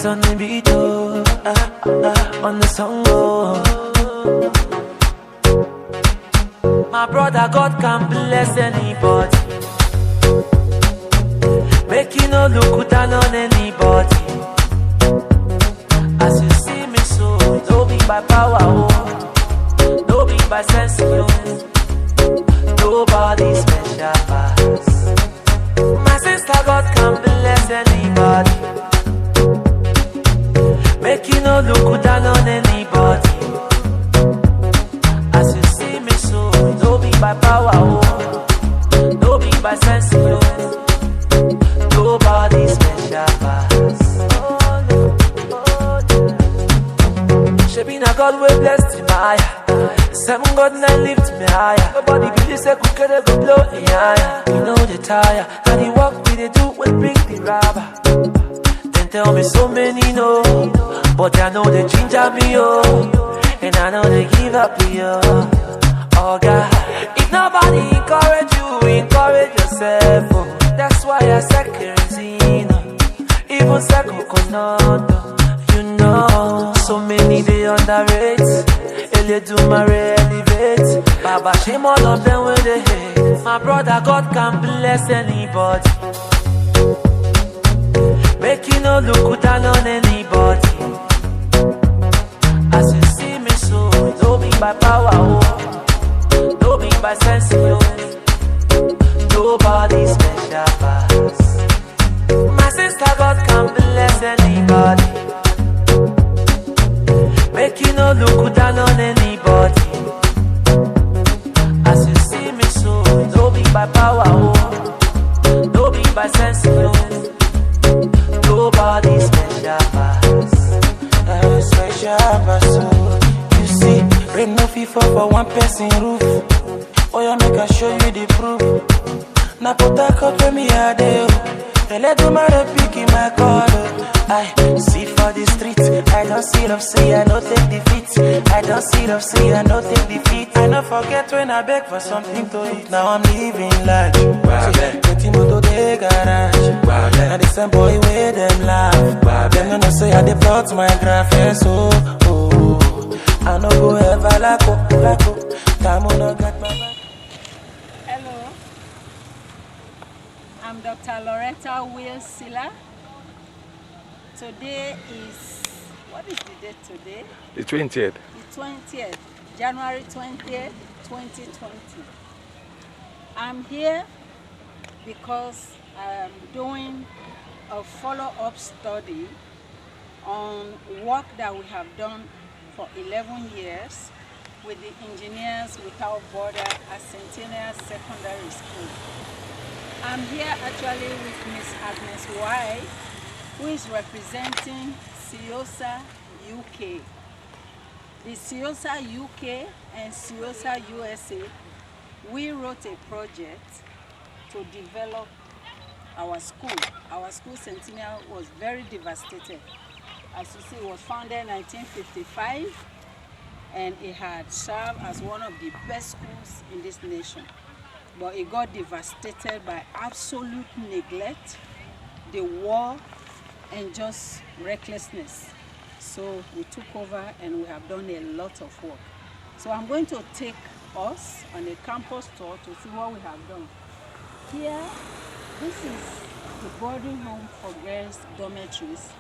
on the beat, oh, on the song, oh. My brother, God can bless anybody. Make you no look down on anybody. As you see me so, no be by power, oh, no be by sense, oh. Nobody special pass. My sister, God can bless anybody. Make you no look down on anybody. As you see me so, no be by power, oh, no be by sense, oh. Nobody special pass. Oh no, oh no. Shebi na God will bless my 7 God 9 lift me higher. Nobody believe say we could go blow higher. We know the tire, and the work we they do will bring the rubber. Then tell me so many no, but I know they ginger me, oh, and I know they give up, yo. Oh God, if nobody encourage you, encourage yourself, oh. That's why I said kerosene, even second coconut, you know. So many they underrate, they do my elevate. Baba shame all of them when they hate. My brother, God can bless anybody. Make you no look down on anybody. As you see me so, no be by power, oh, no be by sense, oh. Nobody special pass. My sister, God can bless anybody. Make you no look down on anybody. As you see me so, no be by power, oh, no be by sense, oh. Nobody special pass. Special pass, oh. You see, rain no fit fall for one person roof. Oh, yeah, make I show you the proof. Na pota kope mi ade, oh. Let do my pick in my corner. I see for the street. I don't see love, say I don't take defeat. I don't see love, say I don't take defeat. I don't forget when I beg for something to eat. Now I'm living large. Getting moto de garage. Now the same boy with them laugh. Them no say I dey plot my graph. Yes, oh. I no go ever lack. Time no got my back. Hello. I'm Dr. Lauretta Will-Sillah. Today is, what is the date today? The 20th. The 20th, January 20th, 2020. I'm here because I'm doing a follow-up study on work that we have done for 11 years with the Engineers Without Border at Centennial Secondary School. I'm here actually with Miss Agnes Y, who is representing CSS UK. The CSS UK and CSS USA, we wrote a project to develop our school. Our school, Centennial, was very devastated. As you see, it was founded in 1955, and it had served as one of the best schools in this nation. But it got devastated by absolute neglect, the war, and just recklessness. So we took over and we have done a lot of work. So I'm going to take us on a campus tour to see what we have done. Here, this is the boarding home for girls dormitories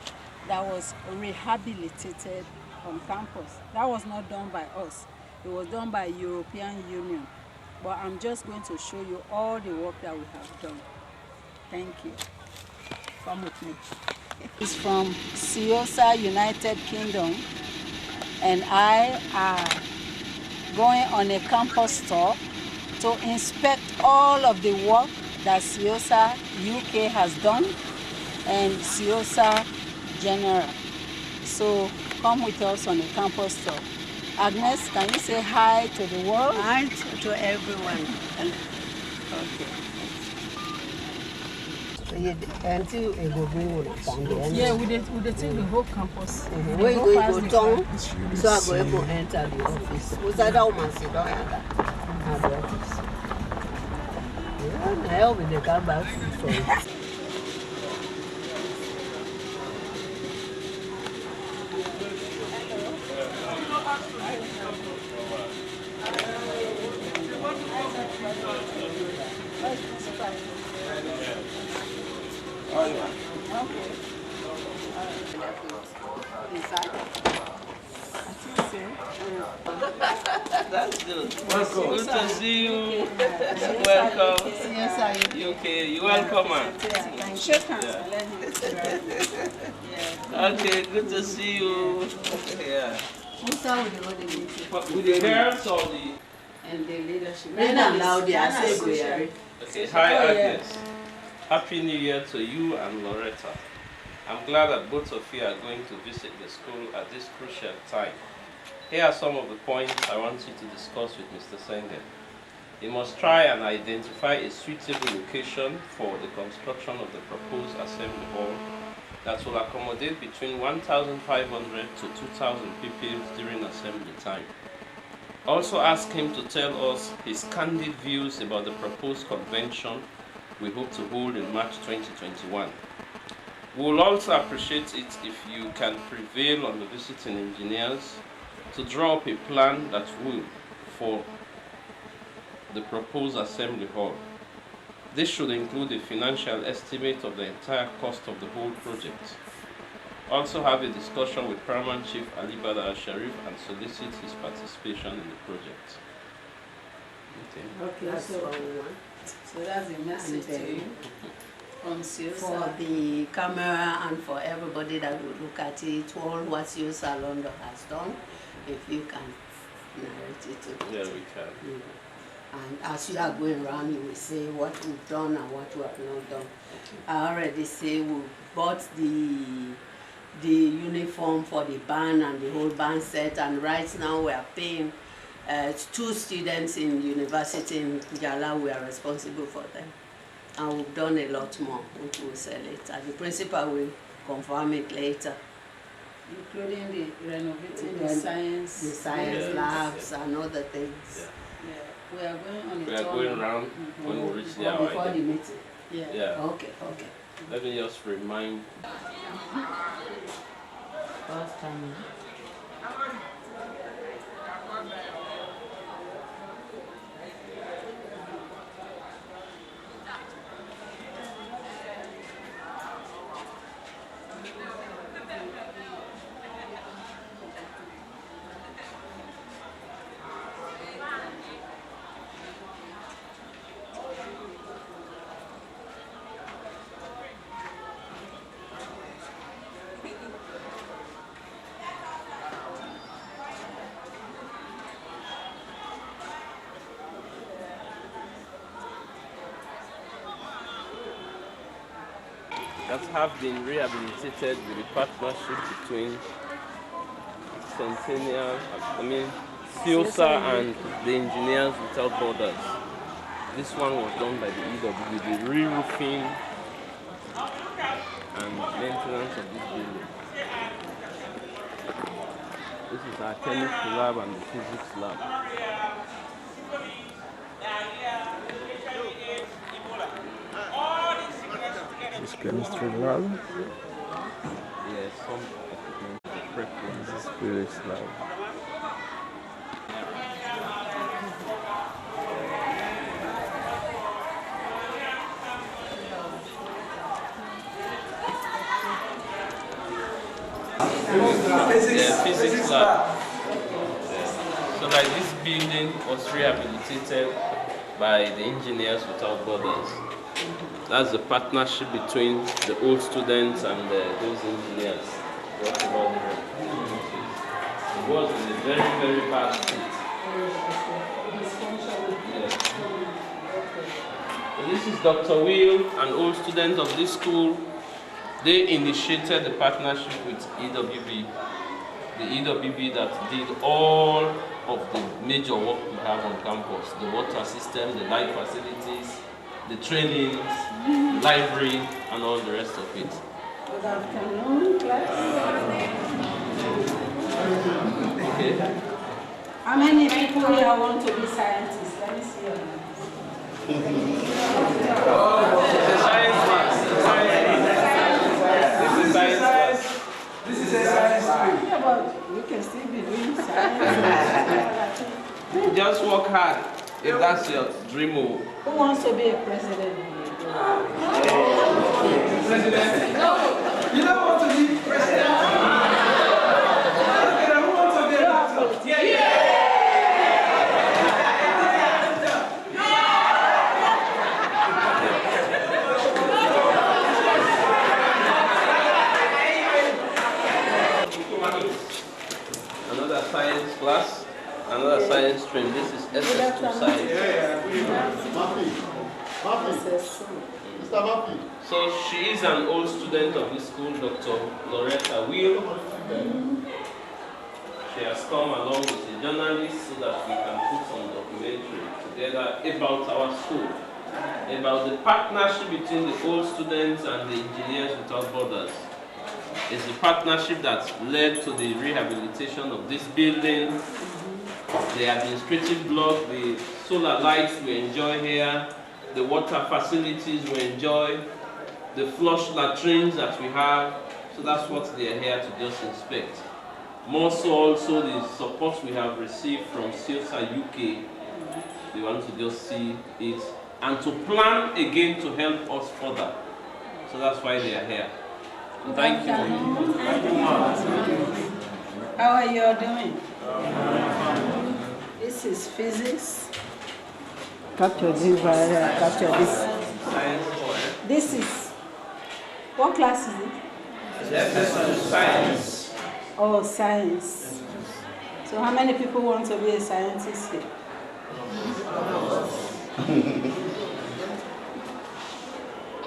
that was rehabilitated on campus. That was not done by us. It was done by European Union. But I'm just going to show you all the work that we have done. Thank you. Come with me. It's from CSS United Kingdom, and I are going on a campus tour to inspect all of the work that CSS UK has done and CSS General. So come with us on a campus tour. Agnes, can you say hi to the world? Hi to everyone. Okay. Yeah, we did take the whole campus. When you go to Jong, so I go able to enter the office. Was that how much you don't have the office? Yeah, now we come back. Okay. Inside? I think so. That's good. Welcome. Good to see you. Welcome. Yes, You okay? You welcome, man. Shake hands and let him. Okay, good to see you. Yeah. Who's out with the other meeting? With the parents or the... And the leadership. Read them loud, they are saying. Okay, hi Agnes. Happy New Year to you and Lauretta. I'm glad that both of you are going to visit the school at this crucial time. Here are some of the points I want you to discuss with Mr. Sengen. You must try and identify a suitable location for the construction of the proposed assembly hall that will accommodate between 1,500 to 2,000 people during assembly time. Also ask him to tell us his candid views about the proposed convention we hope to hold in March 2021. We will also appreciate it if you can prevail on the visiting engineers to draw up a plan that will for the proposed assembly hall. This should include a financial estimate of the entire cost of the whole project. Also have a discussion with Paramount Chief Ali Badr Al-Sharif and solicit his participation in the project. Okay, That's so what we want. that's a message to you from CSS. For the camera and for everybody that will look at it, all what CSS London has done, if you can narrate it. Yeah, we can. And as you are going around, you will say what we've done and what we have not done. I already say we bought the uniform for the band and the whole band set, and right now we are paying 2 students in university in Jala. We are responsible for them, and we've done a lot more, which we'll say later. The principal will confirm it later. Including the renovating the science labs and other things. Yeah. Yeah. We are going on We a are tour going now. around when we reach the Or hour. before the meeting. Yeah. Okay. Let me just remind. First time. That have been rehabilitated with the partnership between CSS and the Engineers Without Borders. This one was done by the EW, the re-roofing and maintenance of this building. This is our chemistry lab and the physics lab. This chemistry lab. Yes, some equipment for prep. This is physics lab. Yeah, physics lab. Yeah. So like this building was rehabilitated by the Engineers Without Borders. That's the partnership between the old students and those engineers. What about the It was in a very, very bad state. Yeah. So this is Dr. Will, an old student of this school. They initiated the partnership with EWB. The EWB that did all of the major work we have on campus. The water system, the light facilities, the trainings, the library, and all the rest of it. Good afternoon, class. Okay. How many people here want to be scientists? Let me see your hands. The science class. This is science class. This is a science stream. Yeah, but we can still be doing science. Just work hard. If that's your dream move. Who wants to be a president? President? No, you don't want to be president. Okay, who wants to be a president? Yeah. Another science class, another science stream. This is SS2 science. So she is an old student of this school, Dr. Lauretta Will. She has come along with a journalist so that we can put some documentary together about our school, about the partnership between the old students and the Engineers Without Borders. It's a partnership that led to the rehabilitation of this building, the administrative block, the solar lights we enjoy here, the water facilities we enjoy, the flush latrines that we have. So that's what they are here to just inspect. More so also the support we have received from CSS UK. They want to just see it and to plan again to help us further. So that's why they are here. Thank you. How are you all doing? This is physics. Capture this, capture this. This is, what class is it? Science. Oh, science. So how many people want to be a scientist here?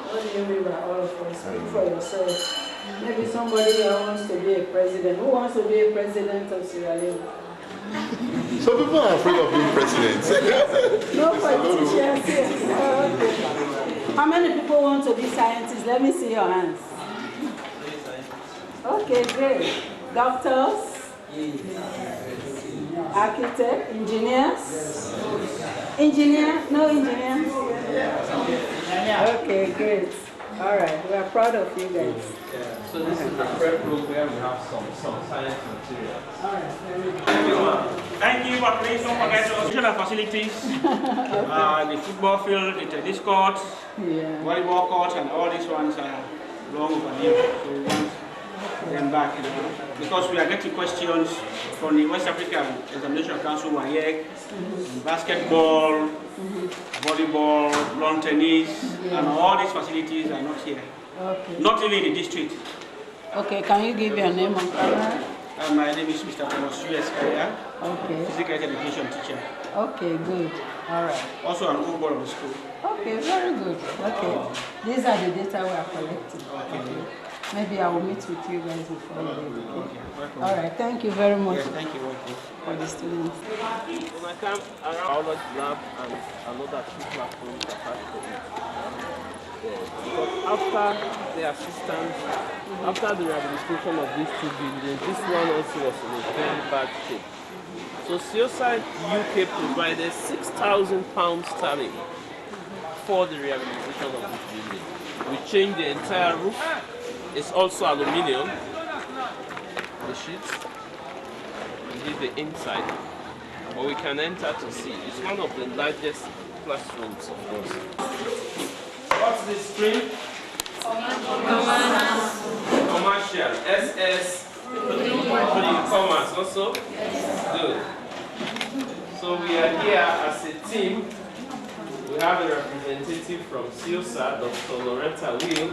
What do you mean by all of us? Speak for yourself. Maybe somebody here wants to be a president. Who wants to be a president of Sierra Leone? Some people are afraid of being president. No politicians here. Oh, okay. How many people want to be scientists? Let me see your hands. Okay, great. Doctors? Architect? Engineers? Engineer? No engineers? Okay, great. All right, we are proud of you guys. So this is the prep room where we have some science materials. All right, very good. Thank you, but please don't forget the additional facilities, the football field, the tennis courts, volleyball courts, and all these ones are long overdue. So we want them back, because we are getting questions from the West African Examination Council, WAEC, basketball, volleyball, lawn tennis, and all these facilities are not here. Okay. Not even in the district. Okay, can you give your name on camera? My name is Mr. Thomas U.S. Kaya, Okay. physical education teacher. Okay, good. All right. Also an old board of the school. Okay, very good. Okay. These are the data we are collecting. Okay. Maybe I will meet with you guys before you leave. Okay. Welcome. All right. Thank you very much Yes, thank you. Welcome. for the students. When I come around biology lab and another two classrooms attached to it. Because after the assistance, after the rehabilitation of these two buildings, this one also was in a very bad shape. So CSS UK provided £6,000 sterling for the rehabilitation of this building. We changed the entire roof. It's also aluminium. The sheets. We did the inside. But we can enter to see. It's one of the largest classrooms, of course. What's this stream? Commercial. SS. Commerce also? Good. So we are here as a team. We have a representative from CSS, Dr. Lauretta Will.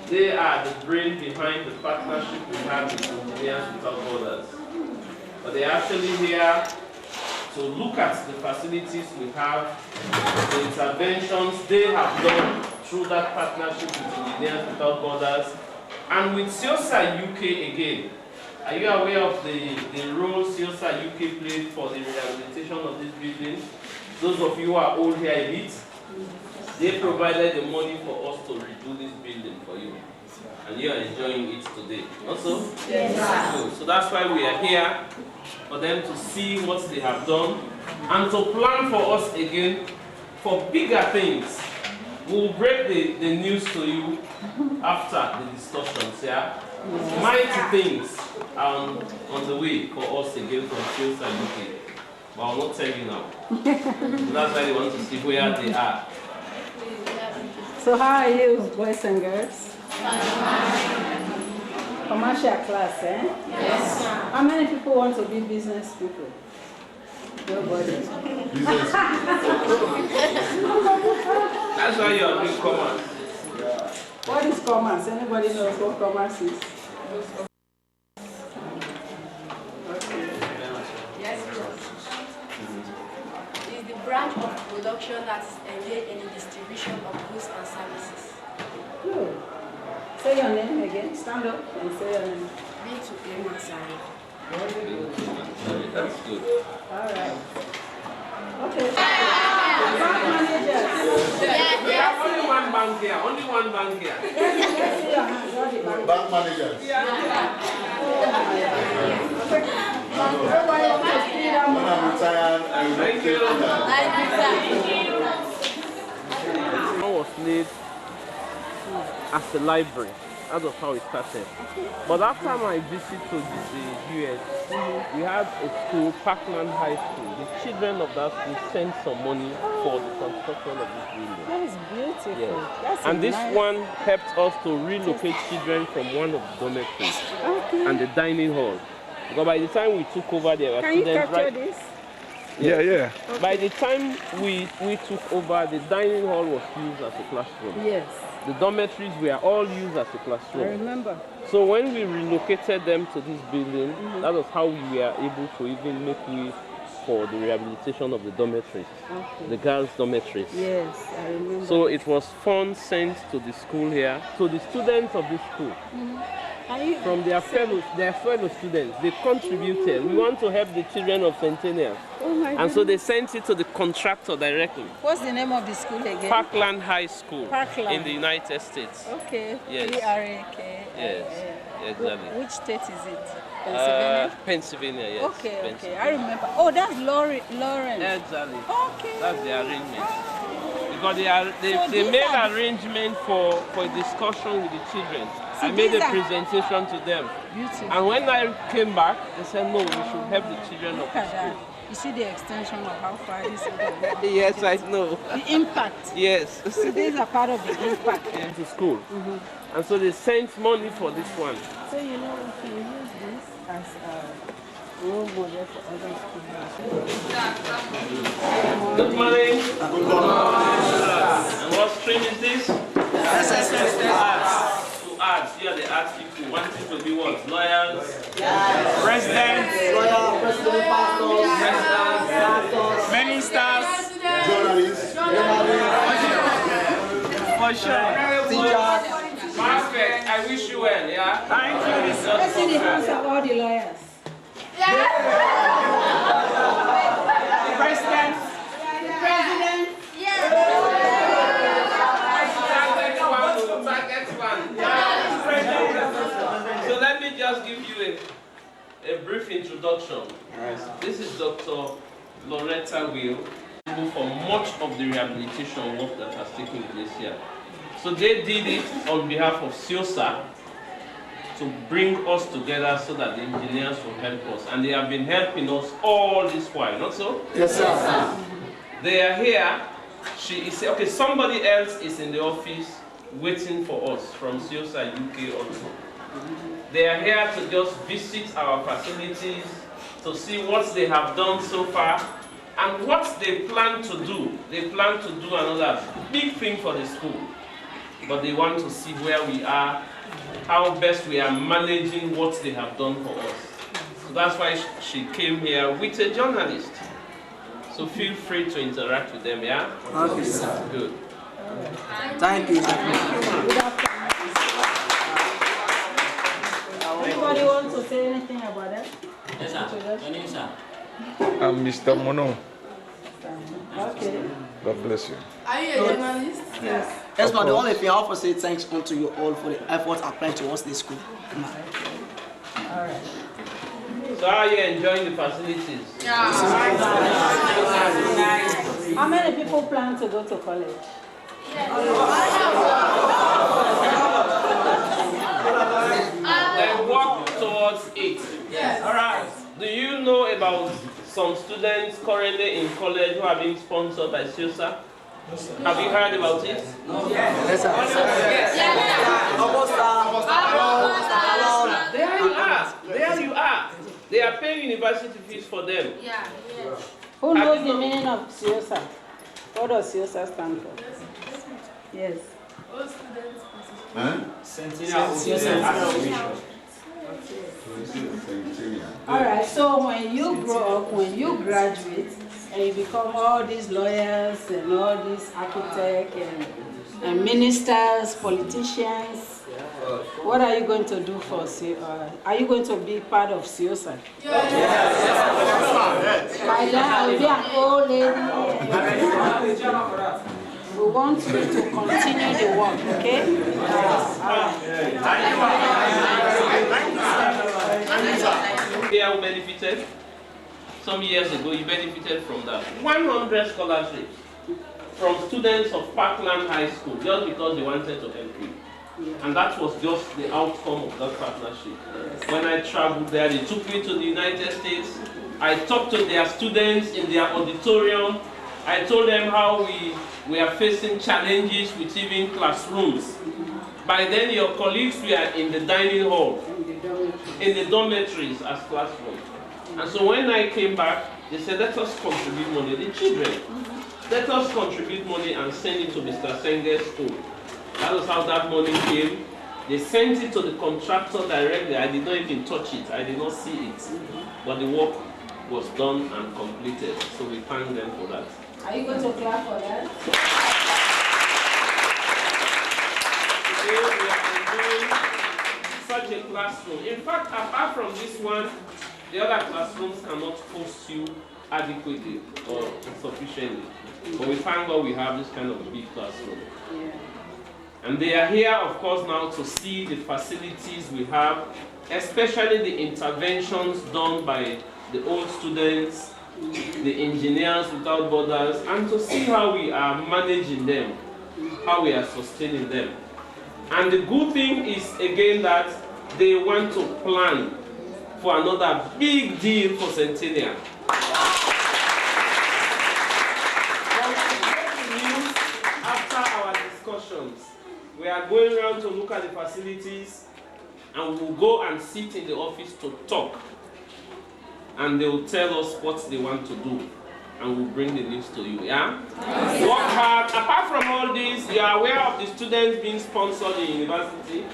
They are the brain behind the partnership we have with Engineers Without Borders. But they're actually here to look at the facilities we have, the interventions they have done through that partnership with Engineers Without Borders, and with CSS UK again. Are you aware of the role CSS UK played for the rehabilitation of this building? Those of you who are old here a bit, they provided the money for us to redo this building for you. And you are enjoying it today. Also? Yes. So that's why we are here, for them to see what they have done and to plan for us again for bigger things. We'll break the news to you after the discussions, yeah? Mighty things are on the way for us again from CSS UK. But I'll not tell you now. That's why they want to see where they are. So how are you, boys and girls? Commercial class, eh? Yes. How many people want to be business people? Nobody. That's why you are doing commerce. What is commerce? Anybody knows what commerce is? Yes, it's the branch of production that is engaged in the distribution of goods and services. Good. Say your name again. Stand up and say your name. B2A Mansari. That's good. All right. Okay. Bank managers. We have only one bank here. Only one bank here. Let's see your hands. All the Bank managers. Everybody wants to see that When I'm retired, I will Thank you. I was laid as the library. That was how it started. But after my visit to the US, we had a school, Parkland High School. The children of that school sent some money for the construction of this building. That is beautiful. Yes. That's And this nice. one helped us to relocate children from one of the dormitories and the dining hall. Because by the time we took over, there were Can you students capture this? Yeah. By the time we took over, the dining hall was used as a classroom. Yes. The dormitories were all used as a I classroom. remember. So when we relocated them to this building, that was how we were able to even make way for the rehabilitation of the dormitories, the girls' dormitories. Yes, I remember. So it was funds sent to the school here, to the students of this school. From their fellow students, they contributed. We want to help the children of Centennial. And so they sent it to the contractor directly. What's the name of the school again? Parkland High School Parkland. in the United States. Okay. Yes. P-R-A-K. Yes, exactly. Which state is it? Pennsylvania? Pennsylvania, yes. Okay. Pennsylvania. I remember. Oh, that's Lawrence. Exactly. Okay. That's the arrangement. Because they these made are arrangement for a discussion with the children. So I made a these are- presentation to them. Beautiful. And when I came back, they said, no, we should help the children of Look the at that. school. You see the extension of how far this is going. Yes, I know. The impact. Yes. So these are part of the impact. To school. And so they sent money for this one. So you know we can use this as a role model for other schools. Good morning. Good morning. And what stream is this? SLPP. To arts. You are the arts people. Wanting to be what? Lawyers? Presidents, Presidents. ministers, Journalists. for sure. Perfect. I wish you well, yeah? Thank you. Let's see the hands of all the lawyers. President, So let me just give you a brief introduction. This is Dr. Lauretta Will, for much of the rehabilitation work that has taken place here. So they did it on behalf of CSS to bring us together so that the engineers will help us. And they have been helping us all this while, not so? yes, sir. They are here. She is okay. Somebody else is in the office waiting for us from CSS UK also. They are here to just visit our facilities, to see what they have done so far and what they plan to do. They plan to do another big thing for the school, but they want to see where we are, how best we are managing what they have done for us. So that's why she came here with a journalist. So feel free to interact with them, yeah? Okay, sir. Good. Thank you. Anybody want to say anything about that? Yes, sir. Your name, sir? I'm Mr. Mono. Okay. God bless you. Are you a journalist? Yes. Yes, but the only thing I want to say thanks unto you all for the effort applied towards this school. All right. So how are you enjoying the facilities? How many people plan to go to college? Then walk towards it. Yes. All right. Do you know about some students currently in college who are being sponsored by CSS. Have you heard about it? Yes, sir. There you are. There you are. They are paying university fees for them. Yeah. Who knows the meaning of CSS? What does CSS stand for? Yes. All right, so when you grow up, when you graduate, and you become all these lawyers and all these architects and ministers, politicians, what are you going to do for are you going to be part of CSS? Yes. By then I will be an old lady. We want you to continue the work, okay? Here we benefited. Some years ago, you benefited from that. 100 scholarships from students of Parkland High School just because they wanted to help you. And that was just the outcome of that partnership. When I traveled there, they took me to the United States. I talked to their students in their auditorium. I told them how we are facing challenges with even classrooms. By then, your colleagues were in the dining hall, in the dormitories as classrooms. And so when I came back, they said, let us contribute money, the children. Let us contribute money and send it to Mr. Senge's school. That was how that money came. They sent it to the contractor directly. I did not even touch it. I did not see it. But the work was done and completed. So we thank them for that. Are you going to clap for that? Today we are enjoying such a classroom. In fact, apart from this one, the other classrooms cannot host you adequately or sufficiently. But we thank God we have this kind of a big classroom. Yeah. And they are here, of course, now to see the facilities we have, especially the interventions done by the old students, the engineers without borders, and to see how we are managing them, how we are sustaining them. And the good thing is, again, that they want to plan for another big deal for Centennial. After our discussions, we are going around to look at the facilities, and we'll go and sit in the office to talk. And they will tell us what they want to do, and we'll bring the news to you, yeah? Yes. Work hard. Apart from all this, you are aware of the students being sponsored in university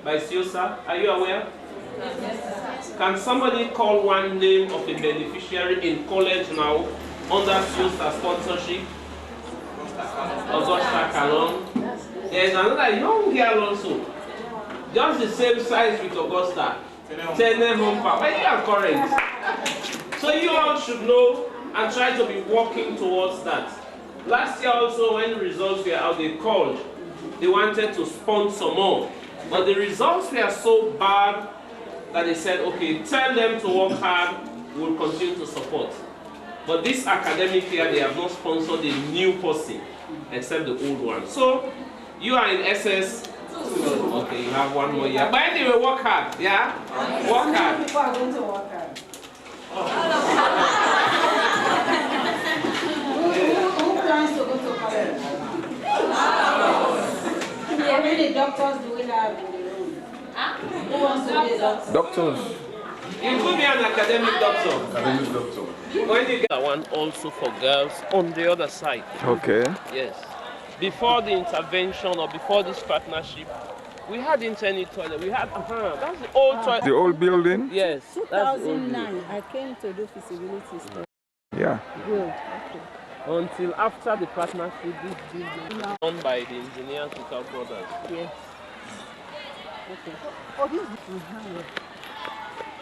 by CSS. Are you aware? Yes. Can somebody call one name of a beneficiary in college now under CSS sponsorship? Augusta Calon. There's another young girl also, just the same size with Augusta. Tene Hompa. Why you are current? So you all should know and try to be working towards that. Last year also, when results were out, they called. They wanted to sponsor more. But the results were so bad that they said, okay, tell them to work hard, we'll continue to support. But this academic year, they have not sponsored a new person, except the old one. So, you are in SS. Okay, you have one more year. But anyway, work hard, yeah? Work hard. People are going to work hard. Who plans to go to college? How many doctors do we have in the room? Who wants to be a doctor? Doctors. You could be an academic doctor. Academic doctor. When you get one also for girls on the other side. Okay. Yes. Before the intervention or before this partnership, we hadn't any toilet. We had, that's the old toilet. The old building? Yes. 2009, I came to do feasibility study. Yeah. Good. Okay. Until after the partnership, this building was done by the engineers without borders. Yes. Okay. Oh, this is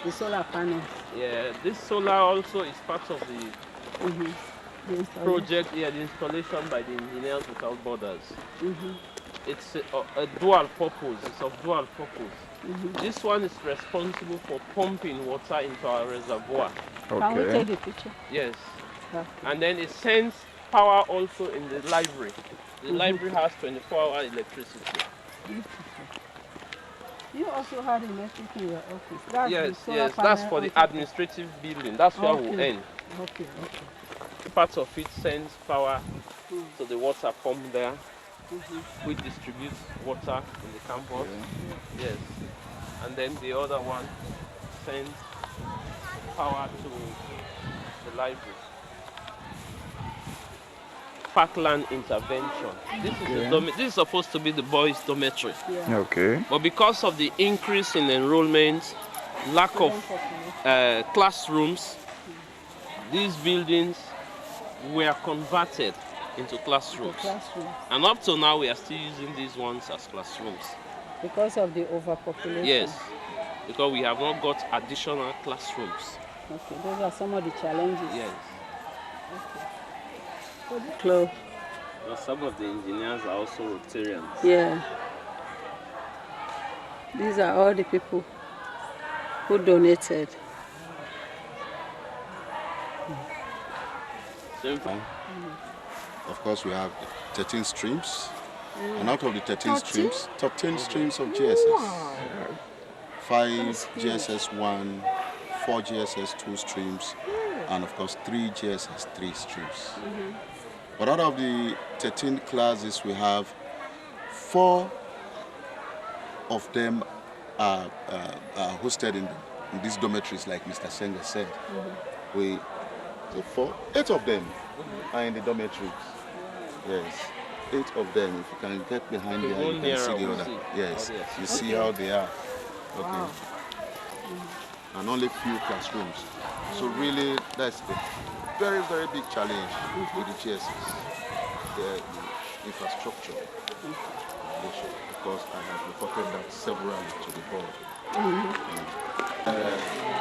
the solar panels. Yeah, this solar also is part of the project, the installation by the engineers without borders. It's a dual purpose, it's of dual purpose. This one is responsible for pumping water into our reservoir. Okay. Can we take the picture? Yes. And then it sends power also in the library. The library has 24-hour electricity. You also had electric in your office. That's yes, the solar yes, panel that's for the administrative building. That's where we'll end. Okay. Part of it sends power to the water pump there, which distributes water in the campus. Yes. And then the other one sends power to the library. Parkland intervention. This is this is supposed to be the boys' dormitory. Okay. But because of the increase in enrollment, lack of classrooms, these buildings were converted into classrooms. And up to now, we are still using these ones as classrooms. Because of the overpopulation? Yes, because we have not got additional classrooms. Okay, those are some of the challenges. Yes. Close. Well, some of the engineers are also Rotarians. Yeah. These are all the people who donated. Of course, we have 13 streams. And out of the 13 streams, top 10 streams of GSS. 5 GSS 1, 4 GSS 2 streams, and of course 3 GSS 3 streams. But out of the 13 classes we have, 4 of them are hosted in these dormitories, like Mr. Senga said. So 8 of them are in the dormitories. Yes, 8 of them. If you can get behind there, you can see the other. Yes, you see how they are. Okay. And only few classrooms. So really, that's the very, very big challenge with the GSS, the infrastructure. Because I have reported that severally to the board.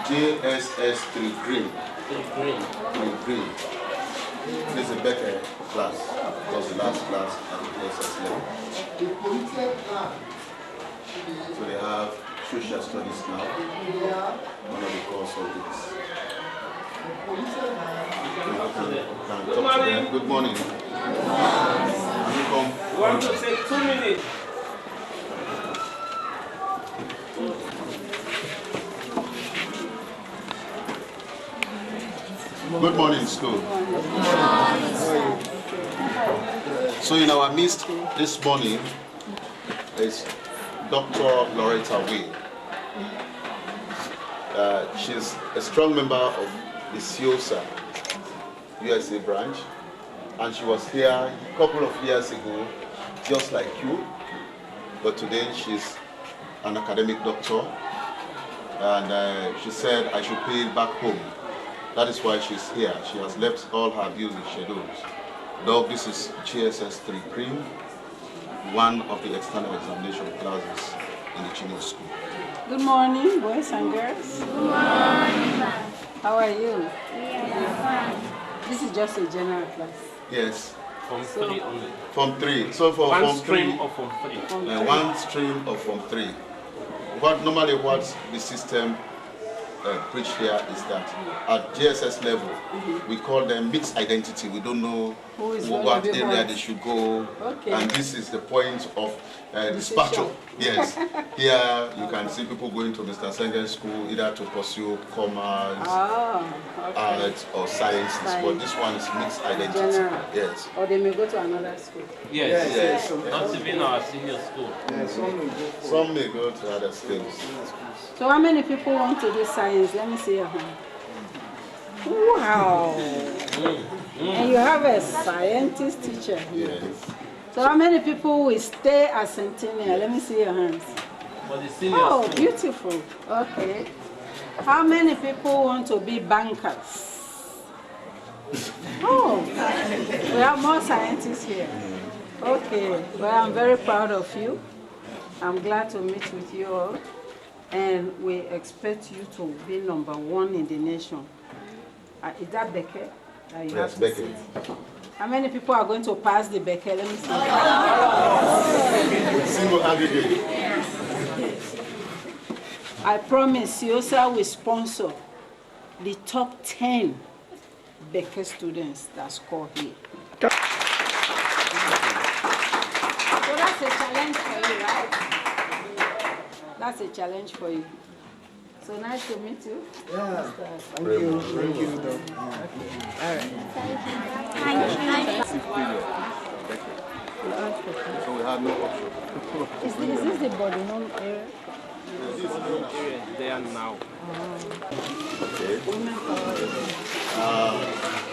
GSS 3 Green. 3 Green. This is a better class because the last class at the GSS level. So they have social studies now, one of the course of this. Good morning. Good morning. You want to say 2 minutes? Good morning, school. So in our midst this morning is Dr. Lauretta Will. She's a strong member of the CSS USA branch, and she was here a couple of years ago, just like you, but today she's an academic doctor, and she said I should pay it back home. That is why she's here. She has left all her busy schedules. Though this is GSS 3 Cream, one of the external examination classes in the junior school. Good morning, boys and girls. Good morning. How are you? This is just a general class. Yes. From 3 only. From 3. So for one from stream 3. Or from 3? One stream of from 3. What the system preach here is that at GSS level, we call them mixed identity. We don't know what area they should go, and this is the point of dispatch. Yes, here you can see people going to Mr. Sengen's school either to pursue commerce, arts, or sciences, but this one is mixed identity. General. Yes. Or they may go to another school. Yes. Not even our senior school. Some may go to other schools. So how many people want to do science? Let me see your hand. Wow. And you have a scientist teacher here. Yes. So how many people will stay at Centennial? Let me see your hands. For the senior Oh, school. beautiful. Okay. How many people want to be bankers? Oh, we have more scientists here. Okay, well, I'm very proud of you. I'm glad to meet with you all. And we expect you to be #1 in the nation. Is that Becker? Yes, Becker. How many people are going to pass the Becker? Let me see. Single aggregate. I promise CSS will sponsor the top 10 Becker students that score here. So that's a challenge for you, right? That's a challenge for you. So nice to meet you. Yeah. Thank you. Thank you, Doc. Okay. All right. So we had no option. Is this the body no area? This area is there now. Okay.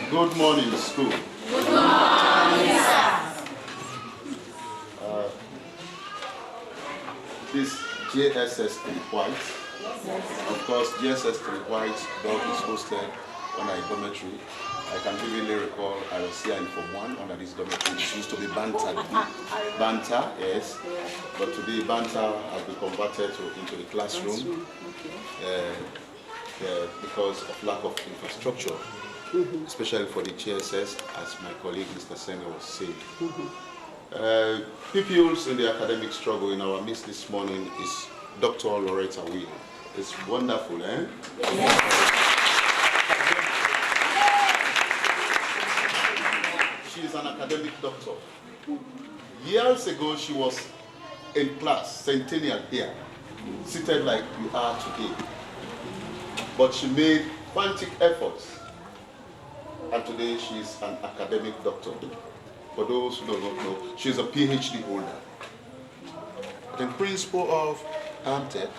Good morning, school. Good morning, sir. This JSS 3 White. Of course, JSS 3 White dog is hosted on a dormitory. I can vividly recall I was here in Form 1 under this dormitory. It used to be Banter. Banter, yes. But today Banter has been converted into a classroom because of lack of infrastructure, especially for the JSS, as my colleague Mr. Senga was saying. Pupils in the academic struggle in our midst this morning is Dr. Lauretta Will. It's wonderful, eh? She is an academic doctor. Years ago, she was in class, centennial here, seated like you are today. But she made frantic efforts, and today she is an academic doctor. For those who do not know, she is a PhD holder. The principal of Amtech,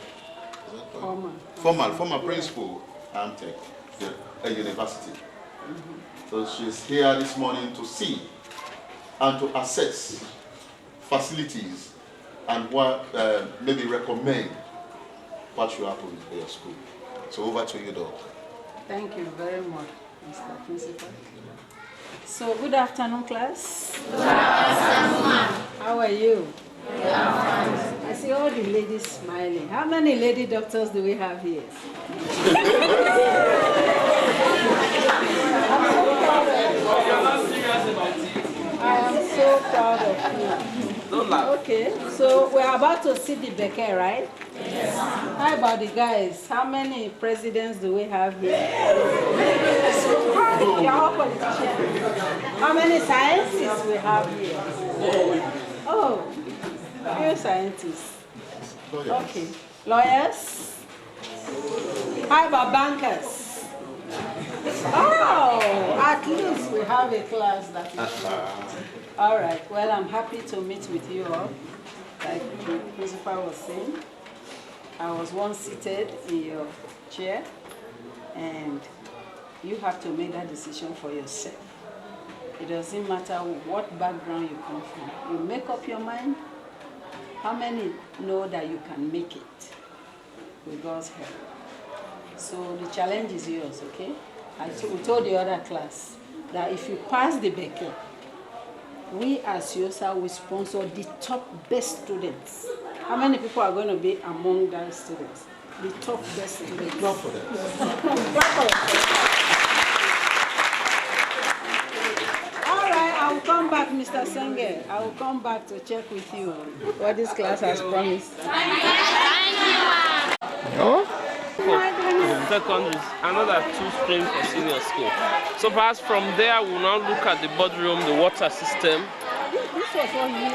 former principal Amtech, a university. So she is here this morning to see and to assess facilities and what maybe recommend what should happen in your school. So over to you, Doc. Thank you very much, Mr. Principal. So good afternoon, class. Good afternoon. How are you? I see all the ladies smiling. How many lady doctors do we have here? I am so proud of you. Don't laugh. Okay, so we're about to see the Becker, right? Yes. How about the guys? How many presidents do we have here? You're all politicians. How many scientists we have here? Oh, few scientists. Okay. Lawyers? How about bankers? Oh, at least we have a class that is all right. Well, I'm happy to meet with you all. Like the principal was saying, I was once seated in your chair, and you have to make that decision for yourself. It doesn't matter what background you come from. You make up your mind. How many know that you can make it with God's help? So the challenge is yours, okay? We told the other class that if you pass the Becker, we as CSS will sponsor the top best students. How many people are going to be among those students? The top best students. Clap for them. All right, I will come back, Mr. Senge. I will come back to check with you what this class has promised. Thank you. Oh? Secondaries, another 2 streams for senior school. So perhaps from there we'll now look at the boardroom, the water system, This was what you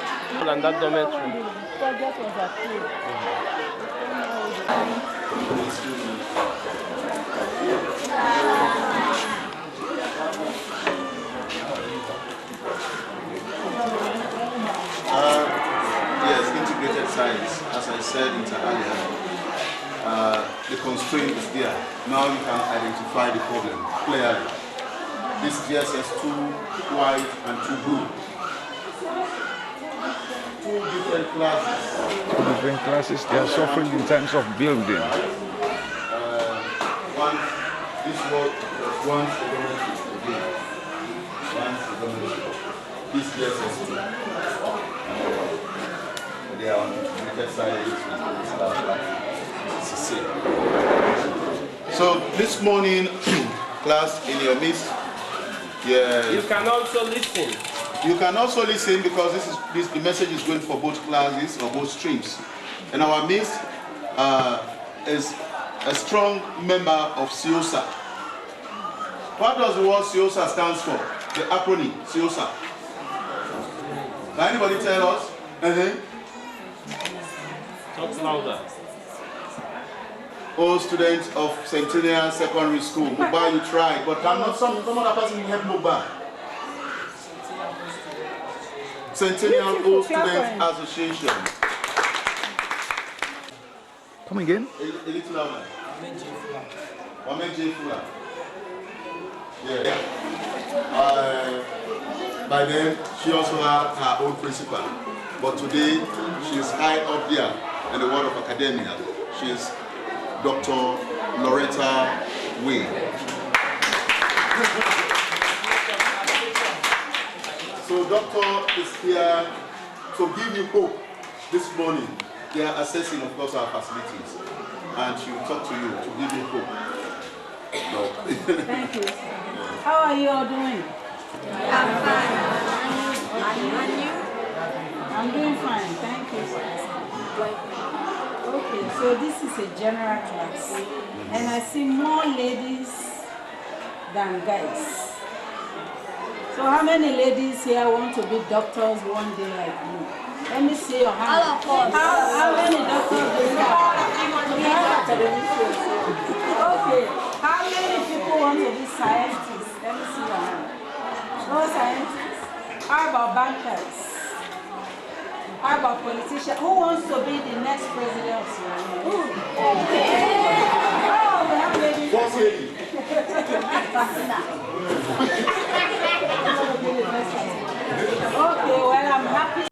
and that dormitory. The project was approved. Yes, integrated science. As I said earlier, the constraint is there. Now you can identify the problem clearly. This GSS 2 white and 2 blue. 2 different classes. Different classes, they are suffering in terms of building. This was once a dormitory again. Once a dormitory. This GSS 2. They are on integrated science. So this morning, class, in your midst, You can also listen. You can also listen because the message is going for both classes or both streams. In our midst is a strong member of CSS. What does the word CSS stands for? The acronym CSS. Can anybody tell us? Talk louder. All students of Centennial Secondary School. Mubah, you tried, but cannot some other person help Mubah? Centennial Old Students Association. Come again? A little louder. Ahmed J. Fuller. Yeah. By then, she also had her own principal. But today, she is high up there in the world of academia. She is Dr. Lauretta Will. So Doctor is here to give you hope this morning. They are assessing, of course, our facilities. And she will talk to you to give you hope. No. Thank you. How are you all doing? I'm fine. And you? I'm doing fine, thank you. Okay, so this is a general class. And I see more ladies than guys. So how many ladies here want to be doctors one day like you? Let me see your hand. All of us. How many doctors do you have? Okay. How many people want to be scientists? Let me see your hand. No scientists? How about bankers? How about politicians? Who wants to be the next president of Sierra Leone? Oh, we have ladies. What's it? Okay, well, I'm happy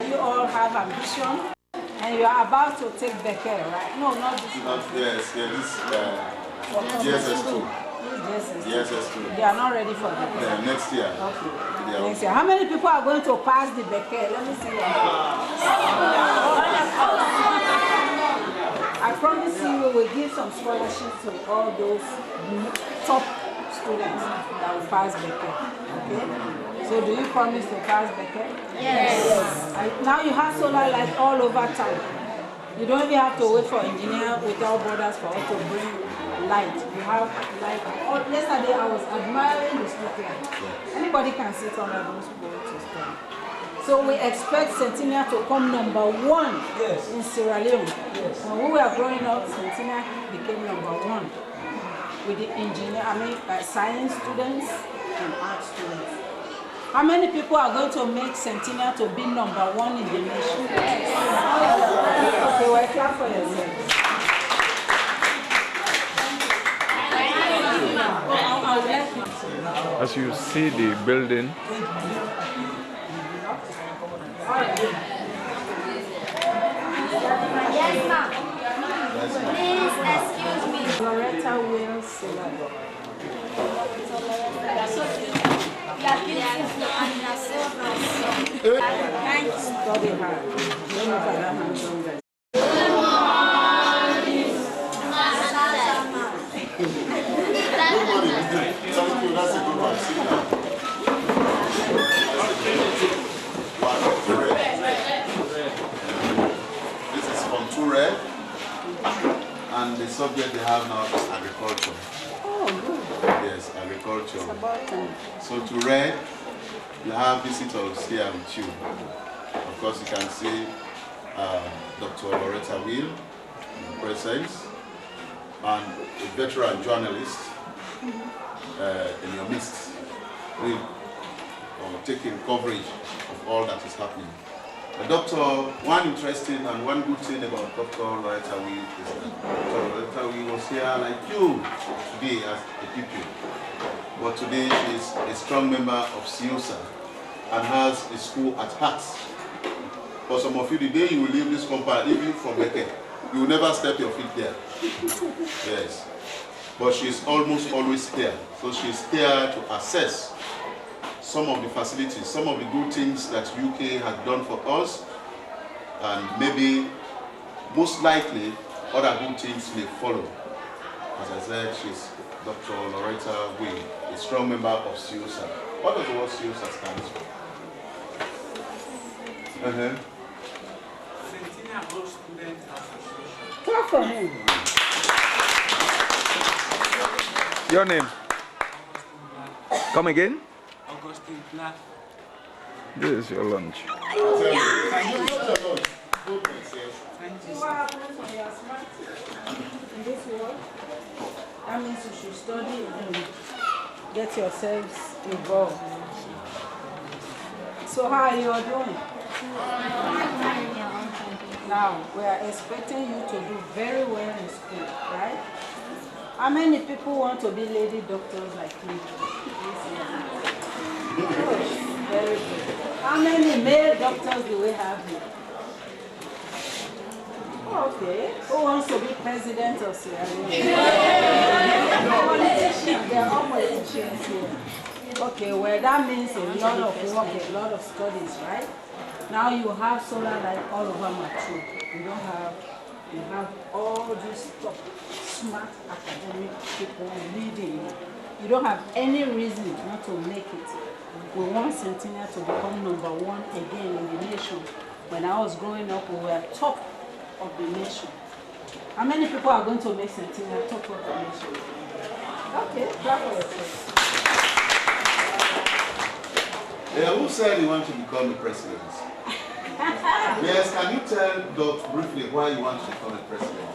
you all have ambition and you are about to take Becker, right? No, not this one. Yes, GSS2. GSS2. They are not ready for Becker. Yeah, next year. Okay. Next year. How many people are going to pass the Becker? Let me see. I promise you we will give some scholarships to all those top students that will pass Becker. Okay? So do you promise to pass Becker? Yes. Now you have solar light all over town. You don't even have to wait for engineer without borders for us to bring light. You have light. Yesterday I was admiring the street light. Anybody can sit under those poles to stand. So we expect Centennial to come #1 in Sierra Leone. When we were growing up, Centennial became #1 with the science students and art students. How many people are going to make Centennial to be #1 in the nation? Okay, well, clap for yourself. As you see the building, Yes, ma'am. Please excuse me. Lauretta Will-Sillah. You are beautiful and you are so handsome. Thank you. Study hard. Don't look at that handsome guy. Thank you, that's a good one. Sit down. This is from Ture, and the subject they have now is agriculture. Oh, good. Yes, agriculture. It's about time. So Ture, you have visitors here with you. Of course, you can see Dr. Lauretta Will in presence, and a veteran journalist in your midst, really, taking coverage of all that is happening. Doctor, one interesting and one good thing about Dr. Lauretta Will is that Dr. Lauretta Will was here like you today as a pupil. But today she is a strong member of CSS and has a school at heart. For some of you, the day you will leave this compound, even from Becker, you will never step your feet there. Yes. But she is almost always here. So she is here to assess some of the facilities, some of the good things that UK has done for us, and maybe, most likely, other good things may follow. As I said, she's Dr. Lauretta Will, a strong member of CSS. What does the word CSS stand for? Centennial Old Students Association. Clap for him. your name? Come again? Augustine Black. This is your lunch. Can you use your lunch? Good myself. Thank you, See sir. what happens when you are smart in this world. get yourselves involved. So how are you all doing? Now, we are expecting you to do very well in school, right? How many people want to be lady doctors like me? Very good. How many male doctors do we have here? Okay. Who wants to be president of Sierra Leone? Politicians. There are all politicians here. Okay, well that means a lot of work, a lot of studies, right? Now you have solar light all over Mattru. You have all these top, smart academic people leading you. You don't have any reason not to make it. We want Centennial to become #1 again in the nation. When I was growing up, we were top of the nation. How many people are going to make Centennial top of the nation? Okay, clap for yourself. Who said you want to become a president? Yes, can you tell Doc briefly why you want to become a president?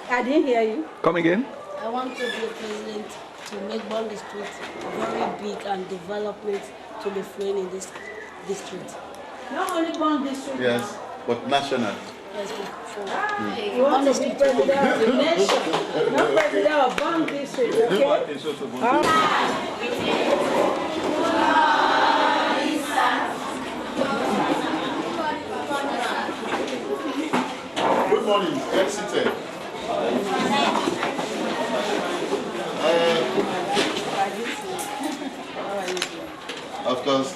I didn't hear you. Come again? I want to be a president to make Bond District very big and development to be flowing in this district. Not only Bond District. Yes, but national. Yes, You want to be president of the nation, not president of Bond District, okay? Good morning, get seated. Of course,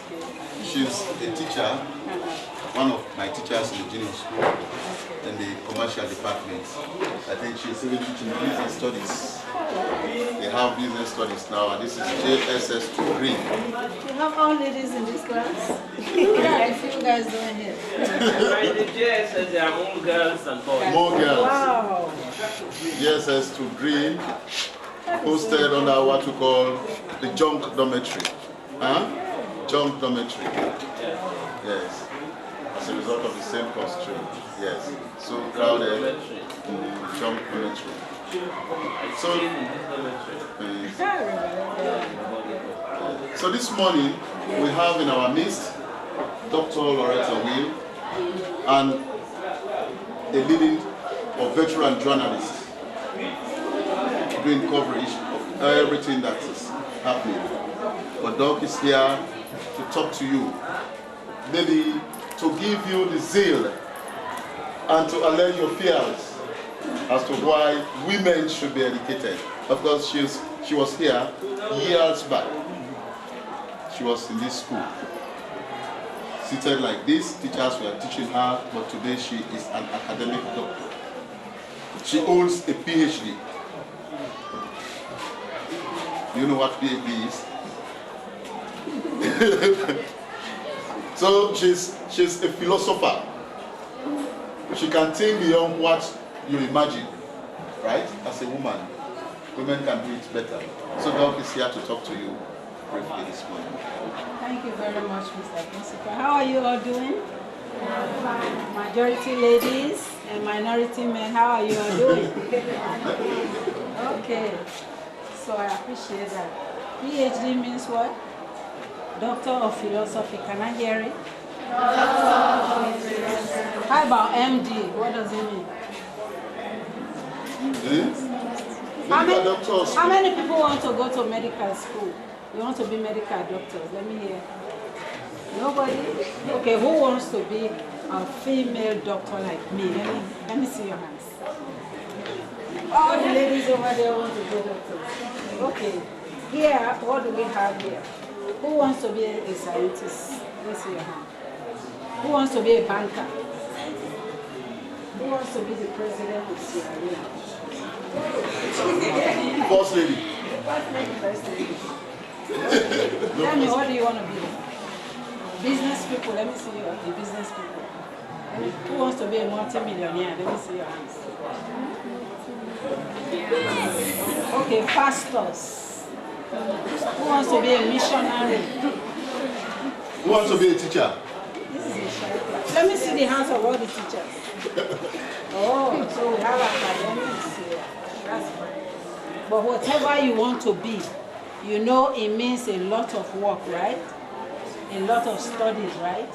she's a teacher, one of my teachers in the junior school in the commercial department. I think she's even teaching business studies. They have business studies now, and this is JSS to Green. You have all ladies in this class? What are you guys doing here? In the JSS, there are more girls than boys. More girls. Wow. JSS to Green, hosted under what we call the Jong dormitory. Jong dormitory. Yes. As a result of the same constraint. Yes. So crowded. Jong dormitory. So this morning we have in our midst Dr. Lauretta Will and a leading or veteran journalist doing coverage of everything that is happening. But Doc is here to talk to you, maybe to give you the zeal and to allay your fears as to why women should be educated. Of course, she was here years back. She was in this school. Seated like this, teachers were teaching her, but today she is an academic doctor. She holds a PhD. Do you know what PhD is? So she's a philosopher. She can think beyond what you imagine, right? As a woman, women can do it better. So Doc is here to talk to you briefly this morning. Thank you very much, Mr. Principal. How are you all doing? Majority ladies and minority men, how are you all doing? Okay, so I appreciate that. PhD means what? Doctor of Philosophy. Can I hear it? How about MD? What does it mean? How many people want to go to medical school? You want to be medical doctors? Let me hear. Nobody? Okay, who wants to be a female doctor like me? Let me see your hands. All the ladies over there want to be doctors. Okay, here, what do we have here? Who wants to be a scientist? Let's see your hand. Who wants to be a banker? Who wants to be the president of Sierra Leone? First lady. First lady. Tell me, what do you want to be? Business people, let me see you, the business people. Who wants to be a multi-millionaire? Let me see your hands. Okay, pastors. Who wants to be a missionary? Who wants to be a teacher? This is a shy class. Let me see the hands of all the teachers. Oh, so we have academics here. That's fine. But whatever you want to be, you know it means a lot of work, right? A lot of studies, right?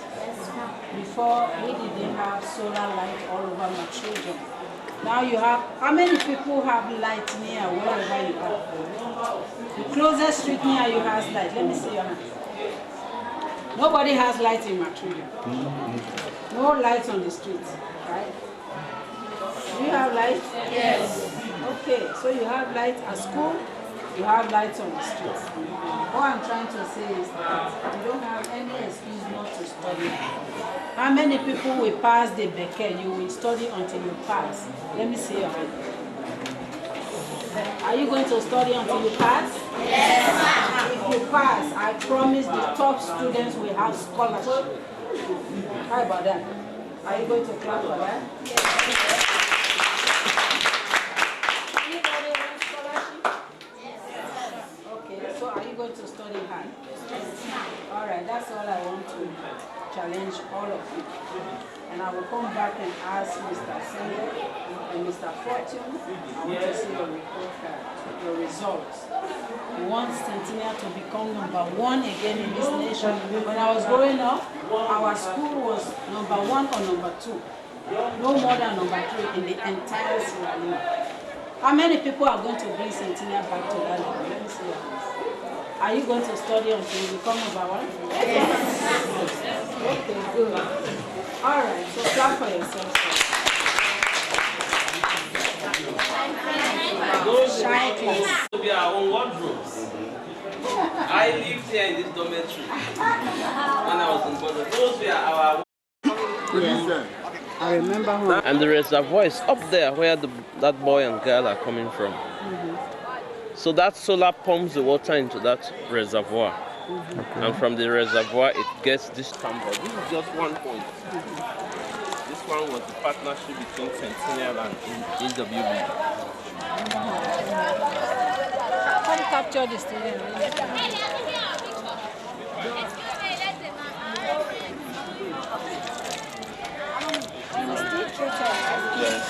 Before we didn't have solar light all over Mattru. Now you have, how many people have light near wherever you are? The closest street near you has light. Let me see your hand. Nobody has light in Mattru. No lights on the streets, right? Do you have light? Yes. Okay, so you have light at school, you have lights on the streets. What I'm trying to say is that you don't have any excuse not to study. How many people will pass the Becker? You will study until you pass. Let me see your hand. Are you going to study until you pass? Yes. If you pass, I promise the top students will have scholarship. How about that? Are you going to clap for that? Yes. Anybody want scholarship? Yes. Okay, so are you going to study hard? Yes. All right, that's all I want to challenge all of you. And I will come back and ask Mr. Singer and Mr. Fortune. I want to see your report card, your results. We want Centennial to become #1 again in this nation. When I was growing up, our school was #1 or #2. No more than #3 in the entire Sierra Leone. How many people are going to bring Centennial back to that level? Let me see your hands. Are you going to study until you become #1? Yes. Okay, good. All right, so clap for yourself. Those shy class to be our own wardrobes. I lived here in this dormitory when I was in Bodo. Those were our. Yeah. I remember when. And the reservoir is up there where that boy and girl are coming from. So that solar pumps the water into that reservoir. And from the reservoir, it gets this tamper. This is just one point. This one was the partnership between Centennial and EWB. Come capture the student.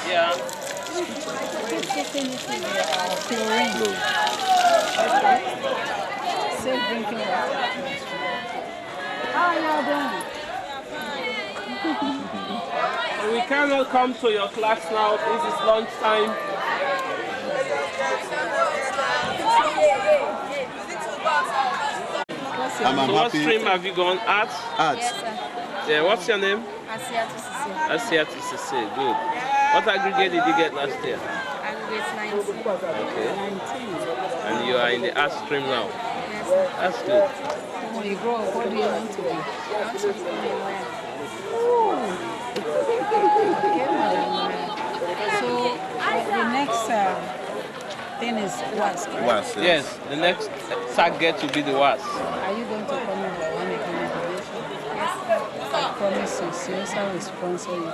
Yeah. Keep taking it to the chlorine. Okay. Safe drinking water. How are y'all doing? We cannot come to your class now. This is lunch time. What stream have you gone? Arts? Arts. Yes, sir. Yeah, what's your name? Asia to Asia. Good. What aggregate did you get last year? Aggregate 19. Okay. 19. And you are in the art stream now? Yes, sir. That's good. When you grow up, what do you want to be? I want to become a lawyer. Okay, madam. So, the next thing is WAS, right? Was, Yes, the next target will be the WAS. Are you going to come #1 again in the nation? Yes, sir. I promise you, CSS will sponsor you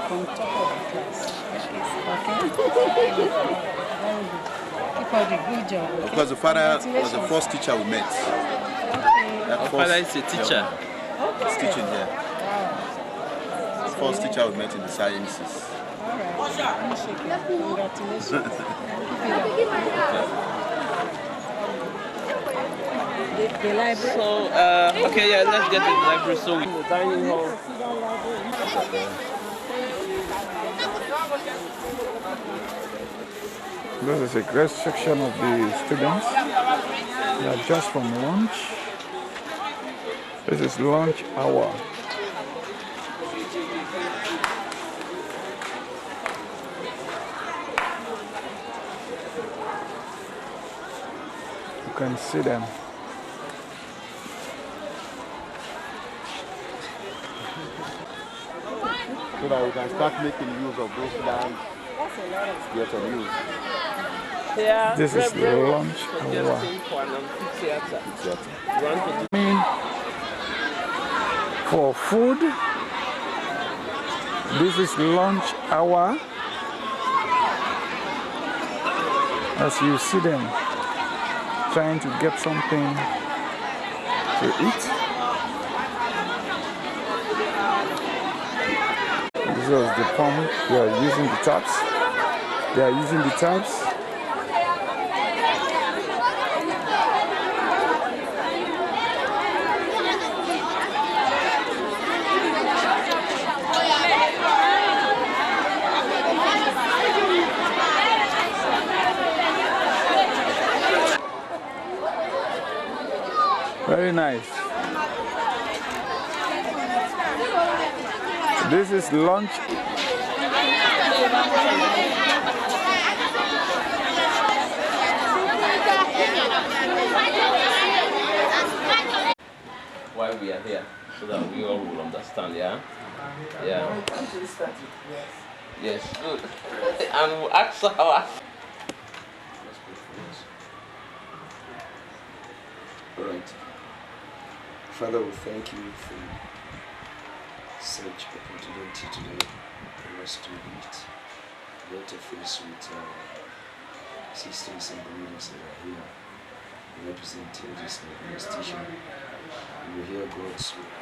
from top of the class. Okay? Very good. Keep up the good job. Okay? Because the father was the first teacher we met. Okay. Our father is a teacher. He's teaching here. Wow. The first teacher we met in the sciences. All right. Let me shake it. Congratulations. Keep it up. The library. So, okay, yeah, let's get to the library. So, in the dining hall. This is a great section of the students. They are just from lunch. This is lunch hour. You can see them. So that we can start making use of those lands. Get some use. Yeah, This is lunch hour. For food, this is lunch hour. As you see them trying to get something to eat. us the pump. They are using the taps. They are using the taps. Very nice. This is lunch. Why we are here, so that we all will understand, yeah? Yeah. Yes, good. And we'll ask our... Alright. Father, we thank you for such opportunity today for us to meet, interface with sisters and brothers that are here representing this manifestation. We hear God's word.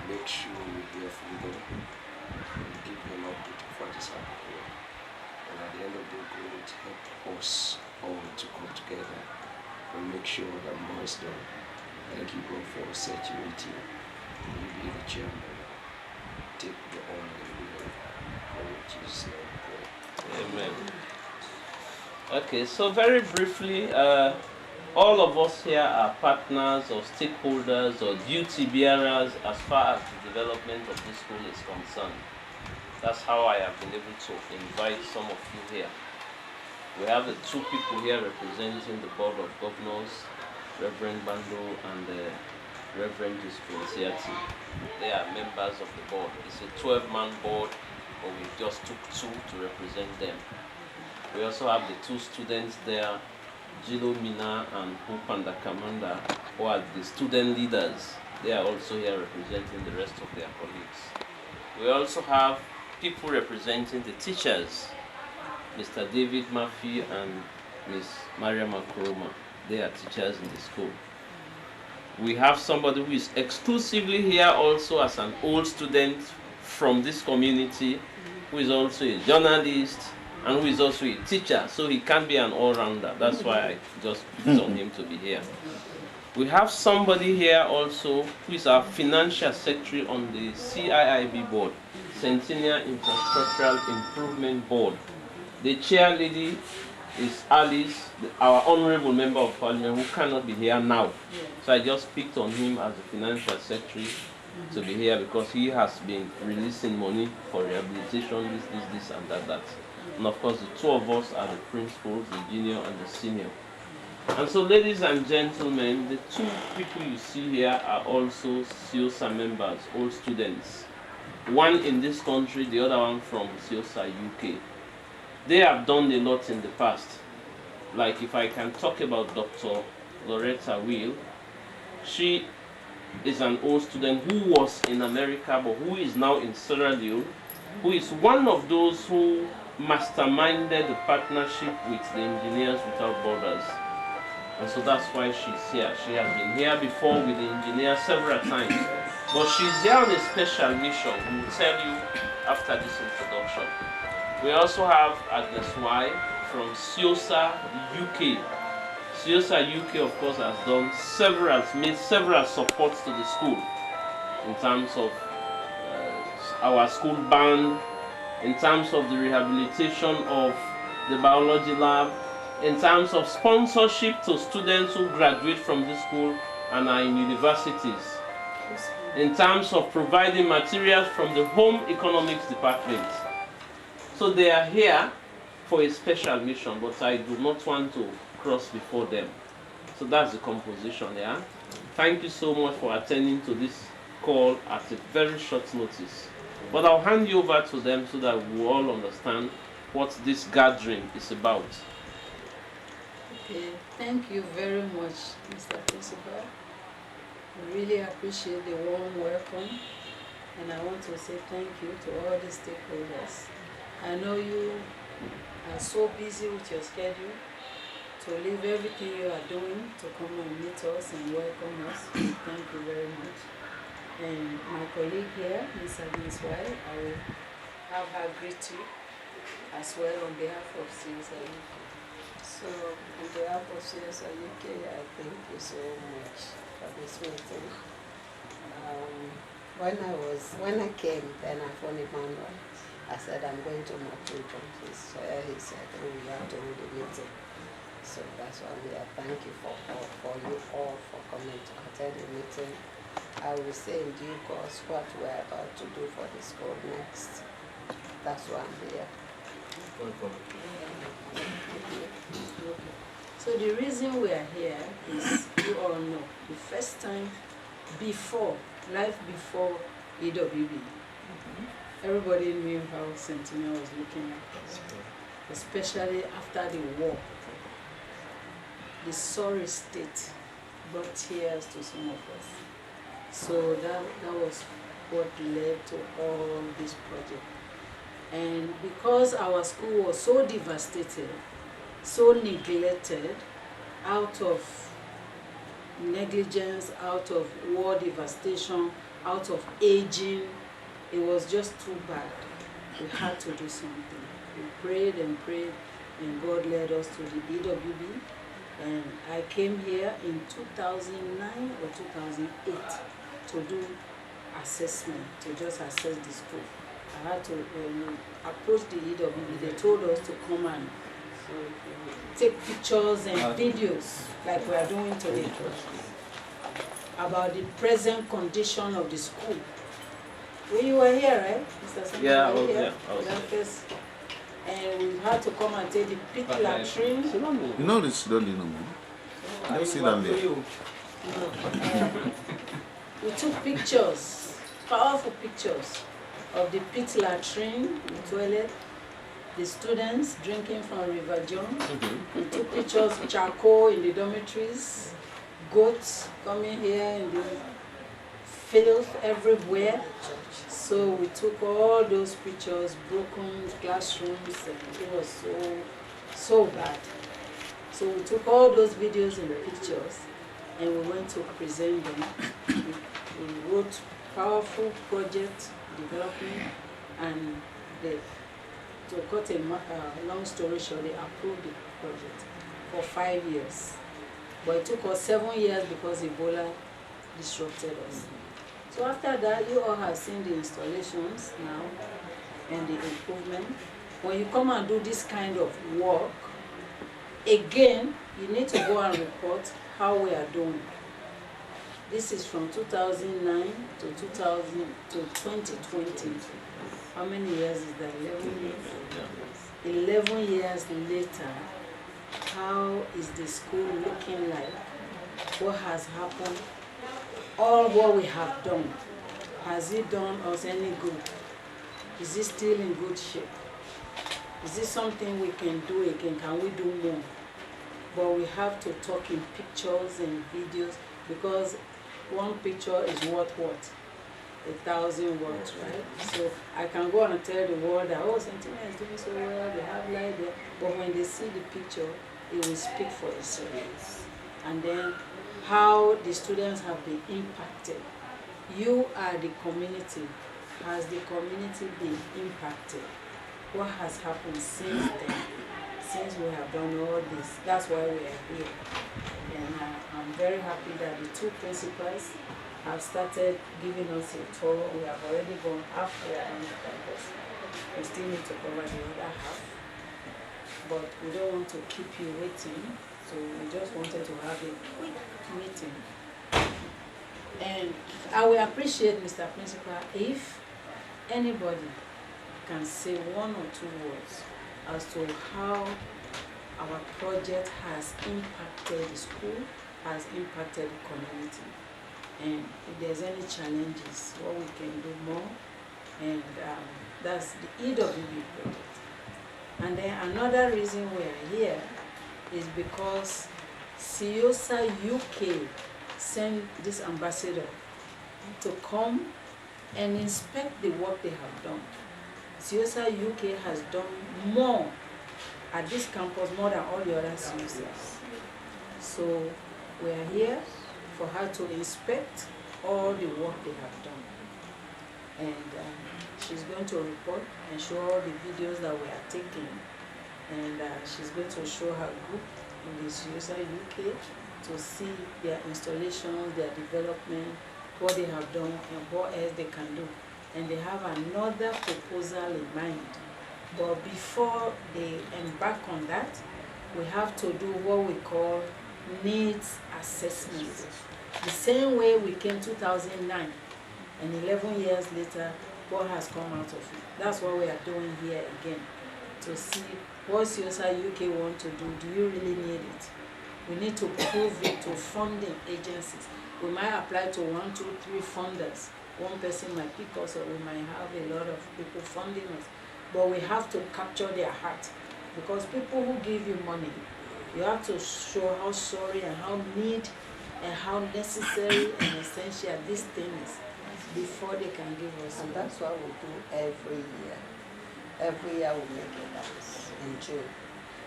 Make sure we hear from them and give them update of what is happening. And at the end of the day, God help us all to come together and make sure that more is done. Thank you, God, for such unity. You be the chairman. Take the honor and glory for Jesus' name. Amen. Okay, so very briefly, all of us here are partners or stakeholders or duty bearers as far as the development of this school is concerned. That's how I have been able to invite some of you here. We have the two people here representing the Board of Governors, Reverend Bando and Reverend Dispensiati. They are members of the board. It's a 12-man board, but we just took two to represent them. We also have the two students there, Jilo Mina and Upanda Kamanda, who are the student leaders. They are also here representing the rest of their colleagues. We also have people representing the teachers, Mr. David Murphy and Ms. Maria Makroma. They are teachers in the school. We have somebody who is exclusively here also as an old student from this community, who is also a journalist and who is also a teacher, so he can be an all-rounder. That's why I just picked on him to be here. We have somebody here also who is our financial secretary on the CIIB board, Centennial Infrastructural Improvement Board. The chair lady is Alice, our honorable member of parliament, who cannot be here now. So I just picked on him as the financial secretary to be here because he has been releasing money for rehabilitation, this, and that. And of course, the two of us are the principals, the junior and the senior. And so, ladies and gentlemen, the two people you see here are also CSS members, old students. One in this country, the other one from CSS UK. They have done a lot in the past. Like if I can talk about Dr. Lauretta Will, she is an old student who was in America but who is now in Sierra Leone, who is one of those who masterminded the partnership with the Engineers Without Borders. And so that's why she's here. She has been here before with the engineers several times. But she's here on a special mission. We will tell you after this introduction. We also have Agnes Y from CSS UK. CSS UK, of course, has done made several supports to the school in terms of our school band, in terms of the rehabilitation of the biology lab, in terms of sponsorship to students who graduate from this school and are in universities, in terms of providing materials from the home economics department. So they are here for a special mission, but I do not want to cross before them. So that's the composition, yeah? Thank you so much for attending to this call at a very short notice. But I'll hand you over to them so that we all understand what this gathering is about. Okay, thank you very much, Mr. Principal. I really appreciate the warm welcome, and I want to say thank you to all the stakeholders. I know you are so busy with your schedule to leave everything you are doing to come and meet us and welcome us. Thank you very much. And my colleague here, Ms. Agnes Y, I will have her greet you as well on behalf of CSL UK. So, on behalf of CSL UK, I thank you so much for this meeting. When I came, then I phoned Emmanuel. I said, I'm going to Mattru. He said, oh, we have to hold a meeting. So that's why we are. Thank you for you all for coming to attend the meeting. I will say in due course what we're about to do for the school next. That's why I'm here. So the reason we are here is, you all know, the first time life before EWB, everybody knew how Centennial was looking at us, especially after the war. The sorry state brought tears to some of us. So that was what led to all this project. And because our school was so devastated, so neglected, out of negligence, out of war devastation, out of aging, it was just too bad. We had to do something. We prayed, and God led us to the EWB. And I came here in 2009 or 2008 to do assessment, to just assess the school. I had to approach the EWB. They told us to come and take pictures and videos like we are doing today about the present condition of the school. Well, you were here, right, Mr. Sandra? Yeah, I was here. And we had to come and take the pit latrine. You know this Sidoni no more. You see them there. We took pictures, powerful pictures, of the pit latrine, the toilet, the students drinking from River Jong. We took pictures of charcoal in the dormitories, goats coming here in the filth everywhere. So we took all those pictures, broken classrooms, and it was so bad. So we took all those videos and pictures, and we went to present them. We wrote powerful project development, and to cut a long story short, they approved the project for 5 years. But it took us 7 years because Ebola disrupted us. So after that, you all have seen the installations now and the improvement. When you come and do this kind of work, again, you need to go and report how we are doing. This is from 2009 to 2020. How many years is that? 11 years? 11 years later, how is the school looking like? What has happened? All what we have done, has it done us any good? Is it still in good shape? Is it something we can do again? Can we do more? But we have to talk in pictures and videos, because one picture is worth what? 1,000 words, right? So I can go on and tell the world that, oh, Centennial is doing so well, they have light there. But when they see the picture, it will speak for itself. And then how the students have been impacted. You are the community. Has the community been impacted? What has happened since then? Since we have done all this, that's why we are here. And I'm very happy that the two principals have started giving us a tour. We have already gone halfway around the campus. We still need to cover the other half. But we don't want to keep you waiting, so we just wanted to have a quick meeting. And I will appreciate, Mr. Principal, if anybody can say 1 or 2 words as to how our project has impacted the school, has impacted the community, and if there's any challenges, what we can do more. And that's the EWB project. And then another reason we are here is because CSL UK sent this ambassador to come and inspect the work they have done. CSL UK has done more at this campus, more than all the other CSLs. So we are here for her to inspect all the work they have done. and she's going to report and show all the videos that we are taking, and she's going to show her group in the CSS UK to see their installations, their development, what they have done and what else they can do. And they have another proposal in mind. But before they embark on that, we have to do what we call needs assessment. The same way we came 2009, and 11 years later, what has come out of it. That's what we are doing here again, to see what CSS UK want to do. Do you really need it? We need to prove it to funding agencies. We might apply to 1, 2, 3 funders. One person might pick us, or we might have a lot of people funding us. But we have to capture their heart, because people who give you money, you have to show how sorry and how need and how necessary and essential this thing is before they can give us. And that's what we do every year. Every year we make a dance in June.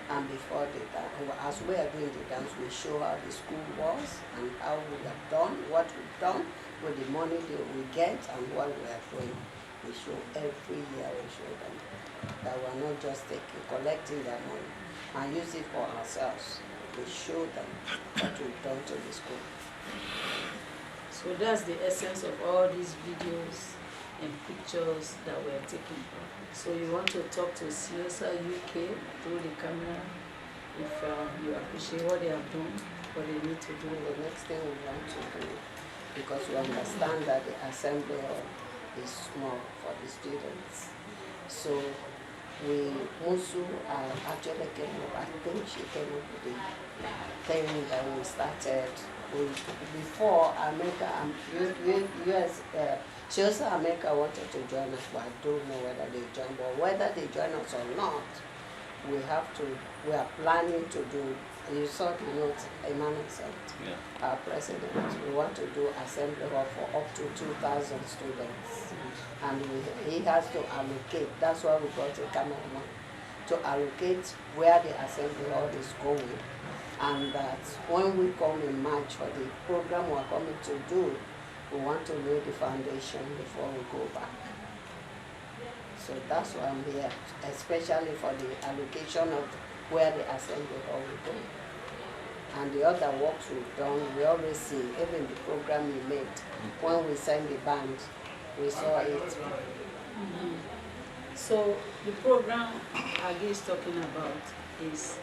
And before the dance, as we are doing the dance, we show how the school was and how we have done, what we've done with the money that we get and what we are doing. We show every year, we show them that we are not just collecting their money and use it for ourselves. We show them what we've done to the school. So that's the essence of all these videos and pictures that we are taking. So you want to talk to CSS UK through the camera if you appreciate what they have done, what they need to do. The next thing we want to do, because we understand that the assembly hall is small for the students. So Musu actually came up, I think she came up with the thing that we started before America, US, she also America wanted to join us, but I don't know whether they join. But whether they join us or not, we are planning to do, you saw the note Emmanuel said, our president, we want to do assembly hall for up to 2,000 students. And he has to allocate, that's why we brought a cameraman, to allocate where the assembly hall is going. And that when we come in March for the program we're coming to do, we want to lay the foundation before we go back. So that's why I'm here, especially for the allocation of where the assembly hall will go. And the other works we've done, we always see, even the program we made, when we send the band, we saw it. So the program Agi is talking about is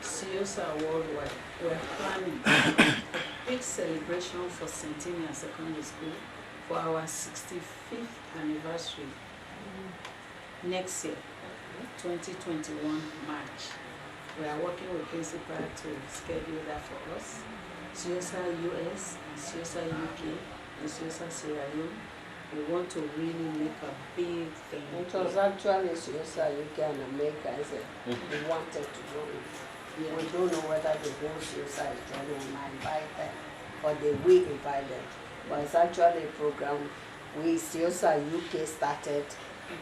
CSS Worldwide. We're planning a big celebration for Centennial Secondary School for our 65th anniversary next year, 2021 March. We are working with principal to schedule that for us. CSS US and CSS UK and CSS Sierra Leone. We want to really make a big thing. It was actually CSS UK and America, we wanted to do it. Yeah. We don't know whether the whole CSS is joining. We might invite them, or they will invite them. But it's actually a program CSS UK started.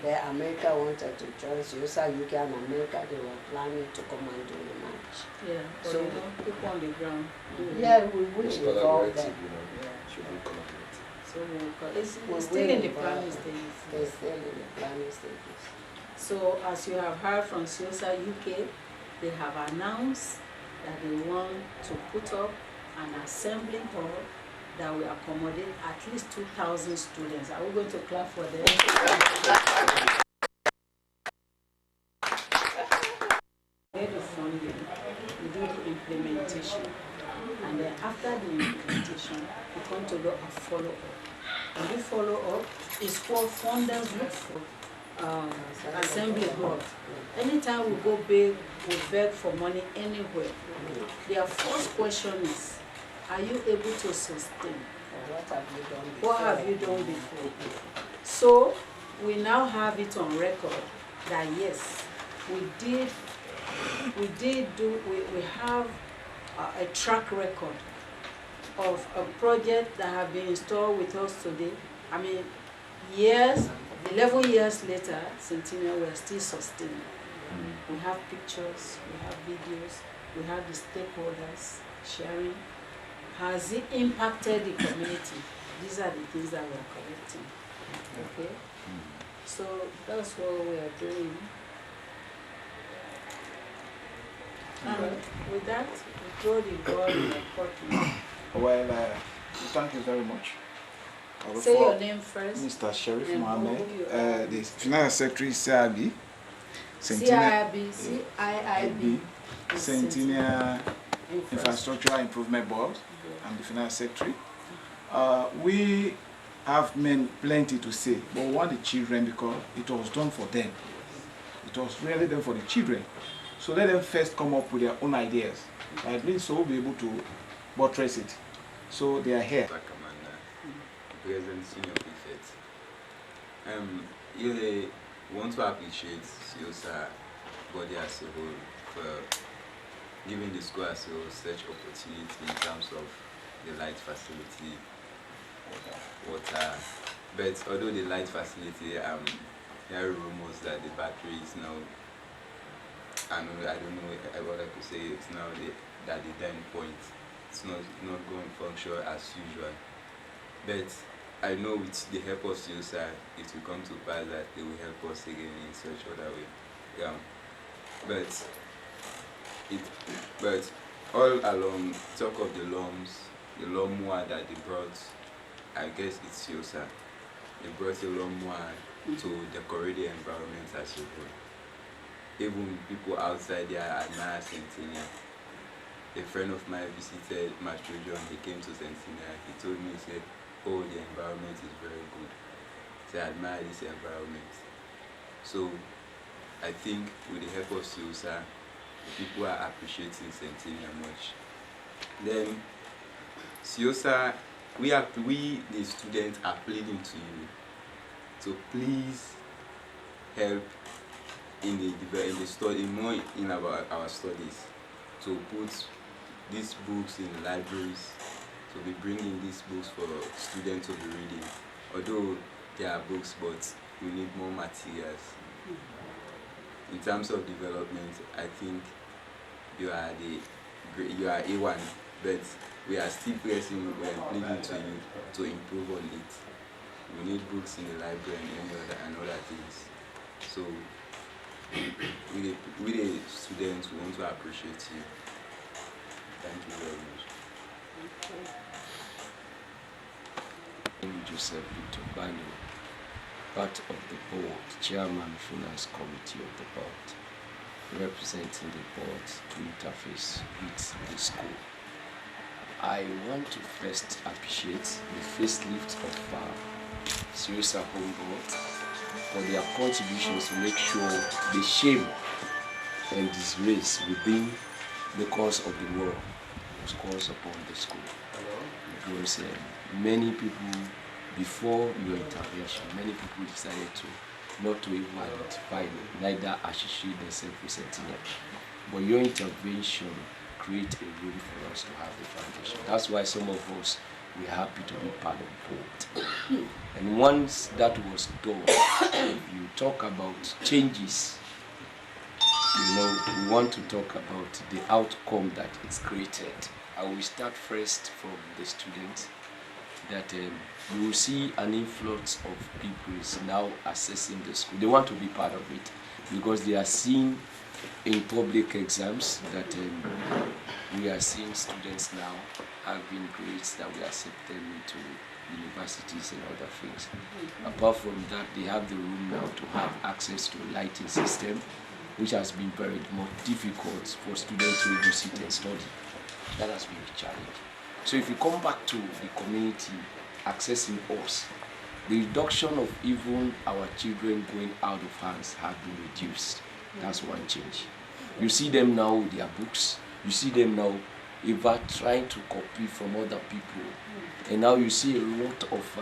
The America wanted to join CSS UK and America. They were planning to come and do the match. Yeah, so you know, people on the ground. Yeah, we will involve them. Should we collaborate? So it's still in the planning stages. It's still in the planning stages. So as you have heard from CSS UK, they have announced that they want to put up an assembly hall that will accommodate at least 2,000 students. Are we going to clap for them? We get the funding, we do the implementation, and then after the implementation, we come to do a follow-up. And the follow-up is what funders look for. Assembly hall. Anytime we go big, we beg for money anywhere. Their first question is, are you able to sustain? What have you done before? What have you done before? So we now have it on record that yes, we have a track record of a project that have been installed with us today. I mean, years, 11 years later, Centennial, we are still sustaining. We have pictures, we have videos, we have the stakeholders sharing. Has it impacted the community? These are the things that we are collecting. Okay? So that's what we are doing. And with that, we throw the ball in the court. Well, thank you very much. Say your name first. Mr. Sheriff and Mohammed, who you are. the Financial Secretary, CIB. CIB, Centennial Infrastructural Improvement Board. I'm the Finance Secretary. We have plenty to say, but we want the children because it was done for them. It was really done for the children. So let them first come up with their own ideas. I believe so we'll be able to buttress it. So they are here. Present senior prefect. I want to appreciate CSS body as a whole for giving the school as a whole such opportunity in terms of the light facility, water. But although the light facility, there are rumors that the battery is now, I don't know what I could say, it's now at the 10 point. It's not going to function as usual. But I know with the help of CSS, it will come to pass that they will help us again in such other way. Yeah. But all along, talk of the lawnmower that they brought, I guess it's CSS. They brought a lawnmower to decorate the environment as a whole. Even people outside there admire Centennial. A friend of mine visited Mattru, Jong. He came to Centennial. He told me, he said, oh, the environment is very good. So I admire this environment. So I think with the help of CSS, people are appreciating Centennial much. Then CSS, we the students are pleading to you to please help in the study, more in our studies, to put these books in the libraries, to be bringing these books for students to be reading. Although there are books, but we need more materials. In terms of development, I think you are A1, but we are still pressing and pleading to you to improve on it. We need books in the library and other things. So with the students, we want to appreciate you. Thank you very much. Joseph Victor Bano, part of the board, chairman finance committee of the board, representing the board to interface with the school. I want to first appreciate the facelift of CSS Home Board for their contributions to make sure the shame and disgrace within the course of the war was caused upon the school. Because many people, before your intervention, many people decided not to even identify, neither associate themselves with Centennial. But your intervention created a room for us to have the foundation. That's why some of us, we're happy to be part of both. And once that was done, if you talk about changes, we want to talk about the outcome that it's created. I will start first from the students, that you will see an influx of people is now assessing the school. They want to be part of it because they are seeing in public exams that we are seeing students now having grades that we accept them into universities and other things. Apart from that, they have the room now to have access to a lighting system, which has been very more difficult for students to even sit and study. That has been the challenge. So if you come back to the community accessing us, the reduction of even our children going out of hands have been reduced. That's one change. You see them now with their books. You see them now even trying to copy from other people. And now you see a lot of,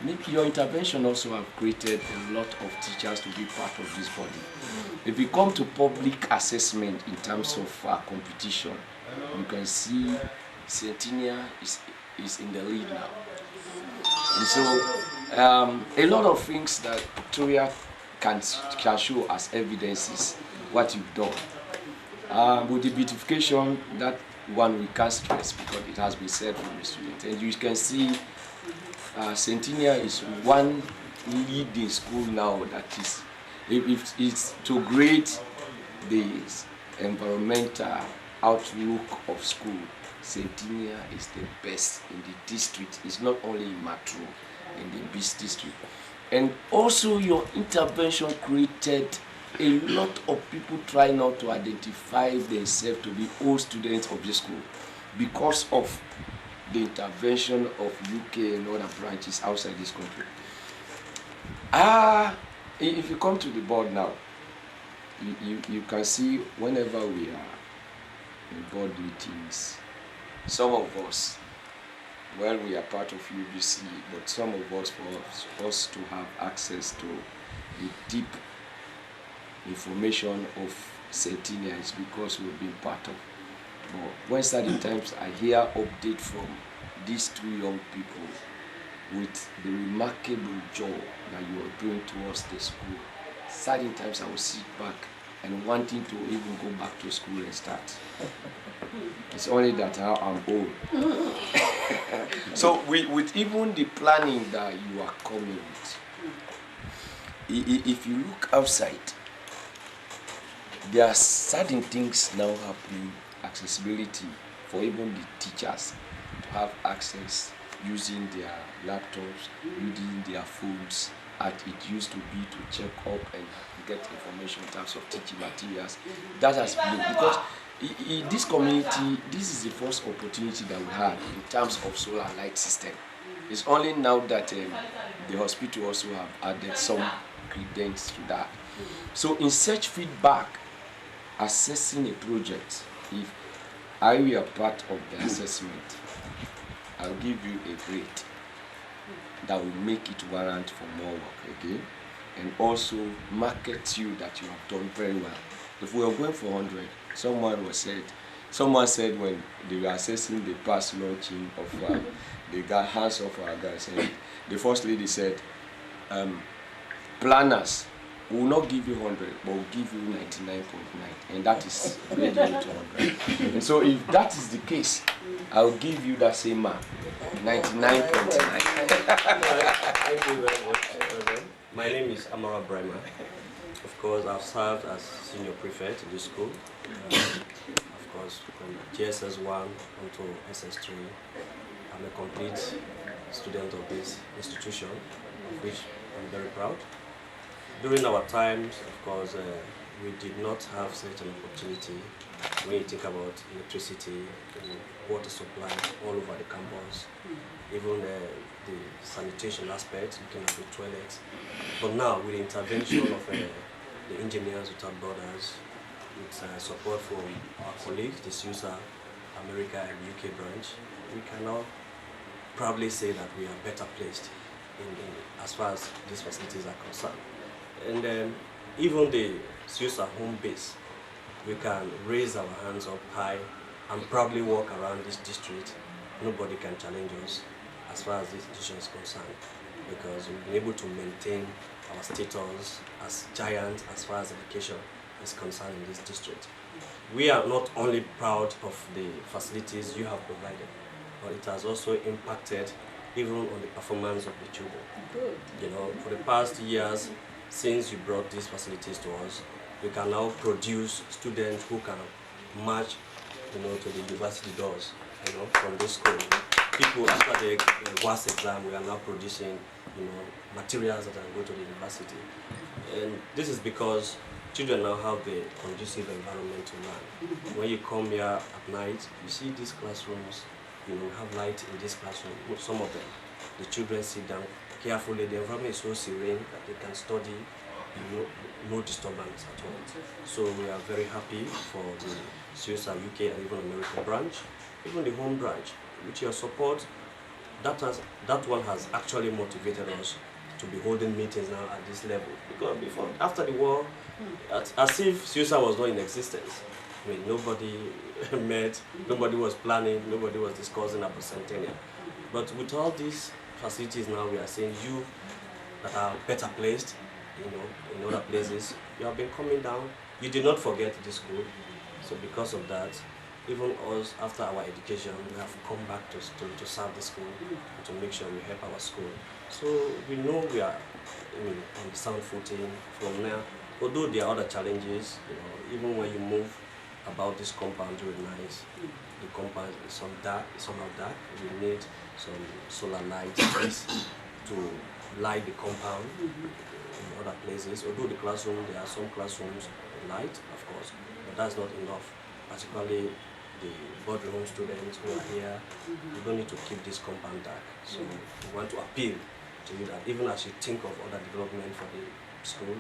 maybe your intervention also have created a lot of teachers to be part of this body. If we come to public assessment in terms of competition, you can see Centennial is in the lead now. And so a lot of things that Victoria can show as evidences what you've done. With the beautification, that one we can't stress because it has been said from the students. And you can see Centennial is one lead the school now that is, if it's to grade the environmental outlook of school, Centennial is the best in the district. It's not only in Mattru, in the Beast district. And also your intervention created a lot of people trying not to identify themselves to be old students of the school because of the intervention of UK and other branches outside this country. If you come to the board now, you can see whenever we are in board meetings, some of us, well, we are part of UBC, but some of us, for us to have access to the deep information of Centennial is because we've been part of. But when certain times I hear update from these two young people with the remarkable job that you are doing towards the school, certain times I will sit back and wanting to even go back to school and start. It's only that how I'm old. So with even the planning that you are coming with, if you look outside, there are certain things now happening, accessibility for even the teachers to have access using their laptops, using their phones, as it used to be to check up and get information in terms of teaching materials. That has been, because in this community, this is the first opportunity that we had in terms of solar light system. It's only now that the hospital also have added some credence to that. So in such feedback, assessing a project, if I were part of the assessment, I'll give you a grade that will make it warrant for more work again, and also market you that you have done very well. If we are going for 100, someone said when they were assessing the past launching of the hands of our guys, the first lady said, planners will not give you 100, but will give you 99.9, and that is grading to 100. And so if that is the case, I'll give you that same mark, 99.9. Thank you very much. My name is Amara Brema. Of course, I've served as senior prefect in this school. Of course, from GSS 1 until SS3. I'm a complete student of this institution, of which I'm very proud. During our times, of course, we did not have such an opportunity. When you think about electricity, water supply all over the campus, even the sanitation aspect, looking at the toilets. But now, with the intervention of the engineers without borders, with support from our colleagues, the CSS, America and UK branch, we can now proudly say that we are better placed as far as these facilities are concerned. And even the CSS home base, we can raise our hands up high and proudly walk around this district. Nobody can challenge us as far as this institution is concerned, because we've been able to maintain our status as giants as far as education is concerned in this district. We are not only proud of the facilities you have provided, but it has also impacted even on the performance of the children. Good. You know, for the past years, since you brought these facilities to us, we can now produce students who can march, you know, to the university doors, you know, from this school. People after the WAS exam, we are now producing, you know, materials that can go to the university. And this is because children now have the conducive environment to learn. When you come here at night, you see these classrooms, you know, have light in this classroom. Some of them, the children sit down carefully. The environment is so serene that they can study, you know, no disturbance at all. So we are very happy for the CSS UK and even American branch, even the home branch. With your support, that one has actually motivated us to be holding meetings now at this level. Because before, after the war, as if CSS was not in existence. I mean, nobody met, nobody was planning, nobody was discussing about Centennial. But with all these facilities now, we are saying you that are better placed, you know, in other places, you have been coming down. You did not forget this school. So because of that, even us, after our education, we have come back to serve the school, to make sure we help our school. So we know we are on sound footing from now. Although there are other challenges, even when you move about this compound, really nice. The compound is somehow dark. We need some solar lights to light the compound in other places. Although there are some classrooms light, of course, but that's not enough. Particularly the boardroom students who are here, you don't need to keep this compound dark. So we want to appeal to you that even as you think of other development for the school,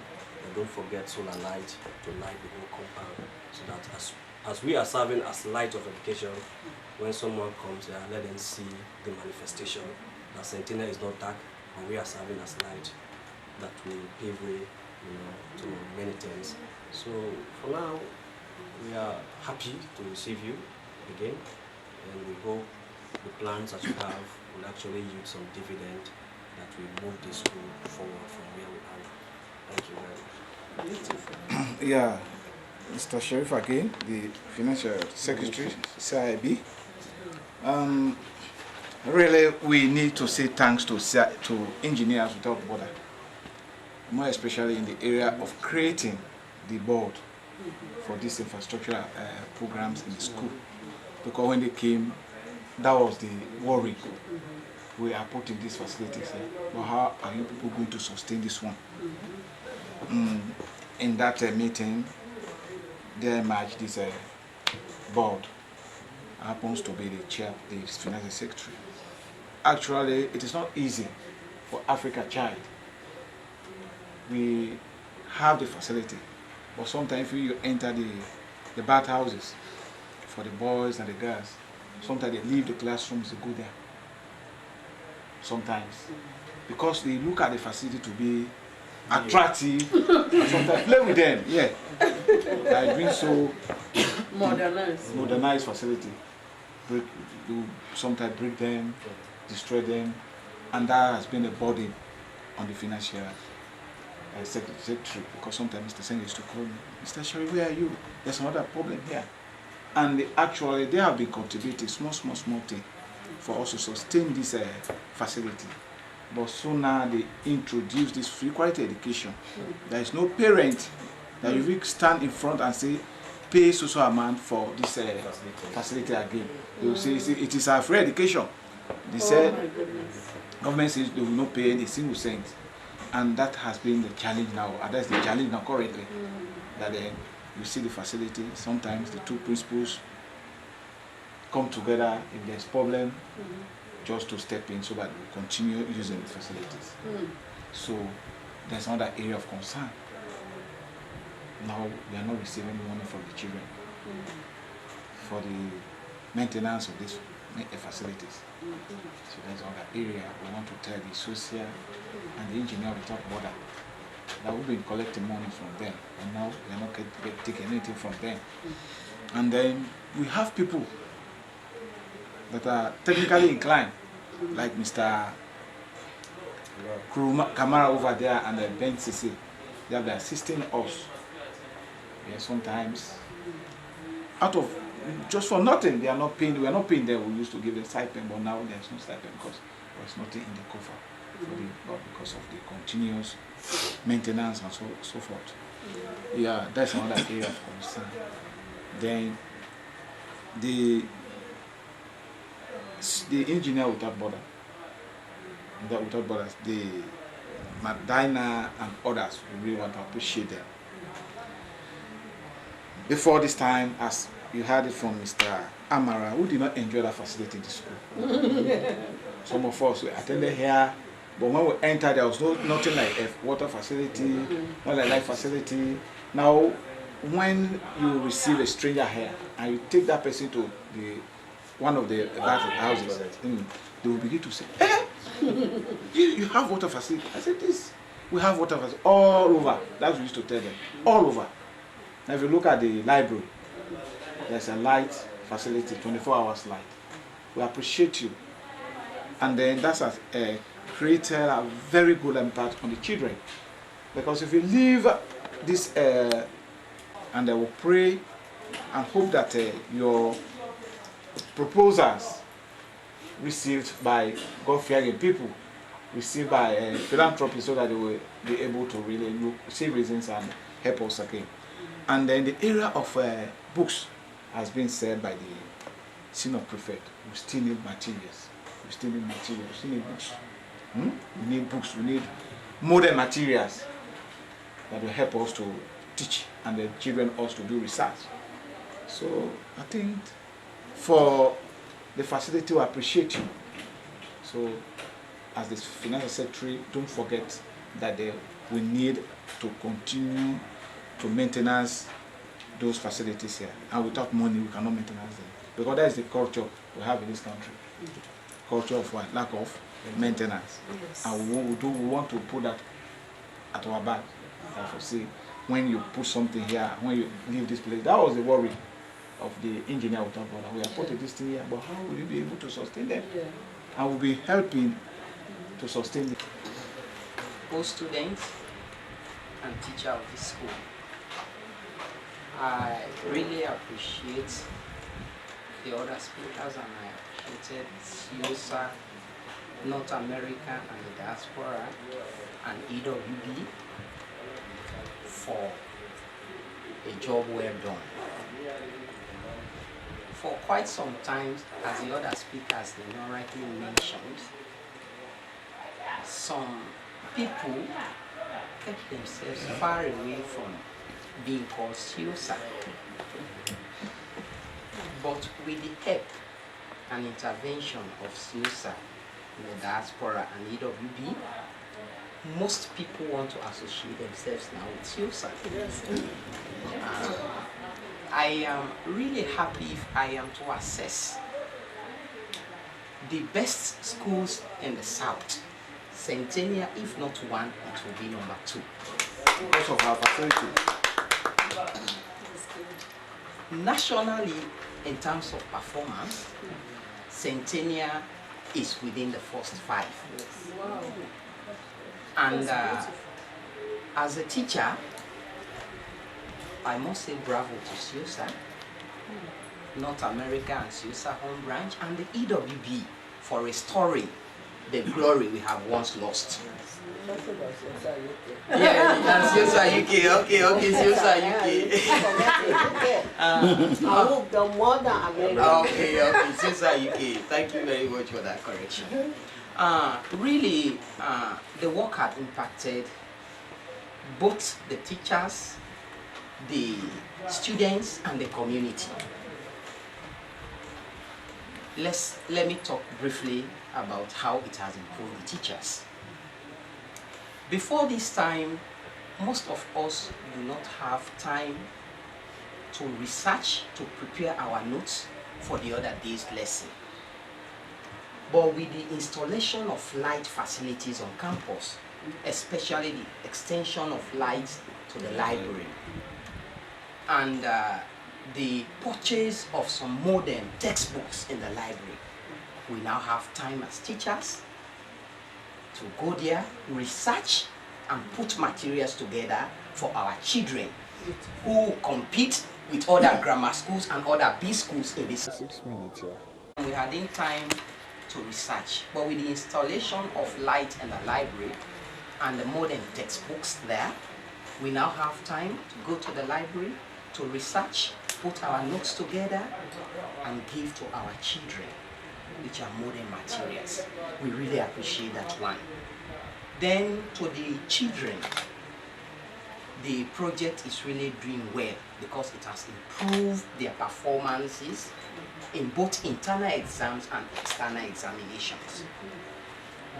don't forget solar light to light the whole compound, so that as we are serving as light of education, when someone comes here, let them see the manifestation that Sentinel is not dark, but we are serving as light that will pave way, to many things. So for now, we are happy to receive you again, and we hope the plans that you have will actually yield some dividend that will move this school forward from where we are. Thank you very much. Yeah, Mr. Sheriff again, the Financial Secretary, CIB. Really, we need to say thanks to Engineers Without Border, more especially in the area of creating the board for these infrastructural programs in the school. Because when they came, that was the worry. We are putting these facilities here, but how are you people going to sustain this one? In that meeting, they emerged this board. Happens to be the chair, the Financial Secretary. Actually, it is not easy for Africa Child. We have the facility, but sometimes if you enter the bathhouses for the boys and the girls, sometimes they leave the classrooms, they go there. Sometimes, because they look at the facility to be attractive, sometimes play with them, yeah. By doing so, modernized facility, sometimes break them, destroy them, and that has been a burden on the financial secretary, because sometimes Mr. Sen used to call me, Mr. Sherry, where are you? There's another problem here. And actually, they have been cultivating small thing for us to sustain this facility. But soon now they introduce this free quality education. There is no parent that you will stand in front and say, pay so amount for this facility again. They will say, it is a free education. They said, government says they will not pay any single cent. And that has been the challenge now. And that's the challenge now currently. That you see the facility, sometimes the two principals come together if there's problem, just to step in so that we continue using the facilities. So there's another area of concern. Now we are not receiving money from the children for the maintenance of these facilities. So there's another area we want to tell the social and the Engineer Without Border that we've been collecting money from them, and now we are not taking anything from them. And then we have people that are technically inclined, like Mr. Kamara over there and Ben Sisi. They have been assisting us. Yeah, sometimes out of just for nothing, they are not paying. We are not paying them. We used to give them stipend, but now there's no stipend because there's nothing in the cover for because of the continuous maintenance and so forth. Yeah, that's another area of concern. Then the Engineer Without Borders, the Madina and others, we really want to appreciate them. Before this time, as you heard it from Mr. Amara, who did not enjoy that facility in the school. Some of us we attended here, but when we entered, there was nothing like a water facility, not like life facility. Now, when you receive a stranger here and you take that person to one of the houses, they will begin to say, "Hey, you have water facility." I said, "This, we have water facility all over." That's what we used to tell them, all over. Now, if you look at the library, there's a light facility, 24 hours light. We appreciate you. And then that's created a very good impact on the children. Because if you leave this, and I will pray and hope that your proposals received by God-fearing people, received by philanthropy, so that they will be able to really see reasons and help us again. And then the area of books has been said by the senior prefect. We still need materials. We still need materials. We still need books. We need books. We need modern materials that will help us to teach and the children also to do research. So I think for the facility, we appreciate you. So as the financial secretary, don't forget that we need to continue to maintenance those facilities here. And without money, we cannot maintenance them. Because that is the culture we have in this country. Culture of what? Lack of maintenance. Yes. And we want to put that at our back. See, when you put something here, when you leave this place, that was the worry of the engineer we talked about. We have put this thing here, but how will you be able to sustain them? Yeah. And we'll be helping to sustain them. Both students and teacher of this school, I really appreciate the other speakers, and I appreciated CSS, North America and the diaspora, and EWB for a job well done. For quite some time, as the other speakers did not rightly mentioned, some people kept themselves far away from being called CSS. But with the help and intervention of CSS, the diaspora and EWB, most people want to associate themselves now with CSS. I am really happy if I am to assess the best schools in the South. Centennial, if not one, it will be number 2. Because of our facility. Nationally, in terms of performance, Centennial is within the first 5. Wow. And as a teacher, I must say bravo to CSS, North America and CSS home branch, and the EWB for restoring the glory we have once lost. Yeah, and CSS UK, okay, CSS UK. I hope the more than America. Okay, CSS UK. Thank you very much for that correction. Really, the work had impacted both the teachers, the students, and the community. Let me talk briefly about how it has improved the teachers. Before this time, most of us do not have time to research, to prepare our notes for the other day's lesson. But with the installation of light facilities on campus, especially the extension of lights to the library, and the purchase of some modern textbooks in the library, we now have time as teachers to go there, research, and put materials together for our children who compete with other grammar schools and other B schools in this. 6 minutes, yeah. We had in time to research, but with the installation of light in the library and the modern textbooks there, we now have time to go to the library to research, put our notes together, and give to our children, which are modern materials. We really appreciate that one. Then to the children, the project is really doing well because it has improved their performances in both internal exams and external examinations.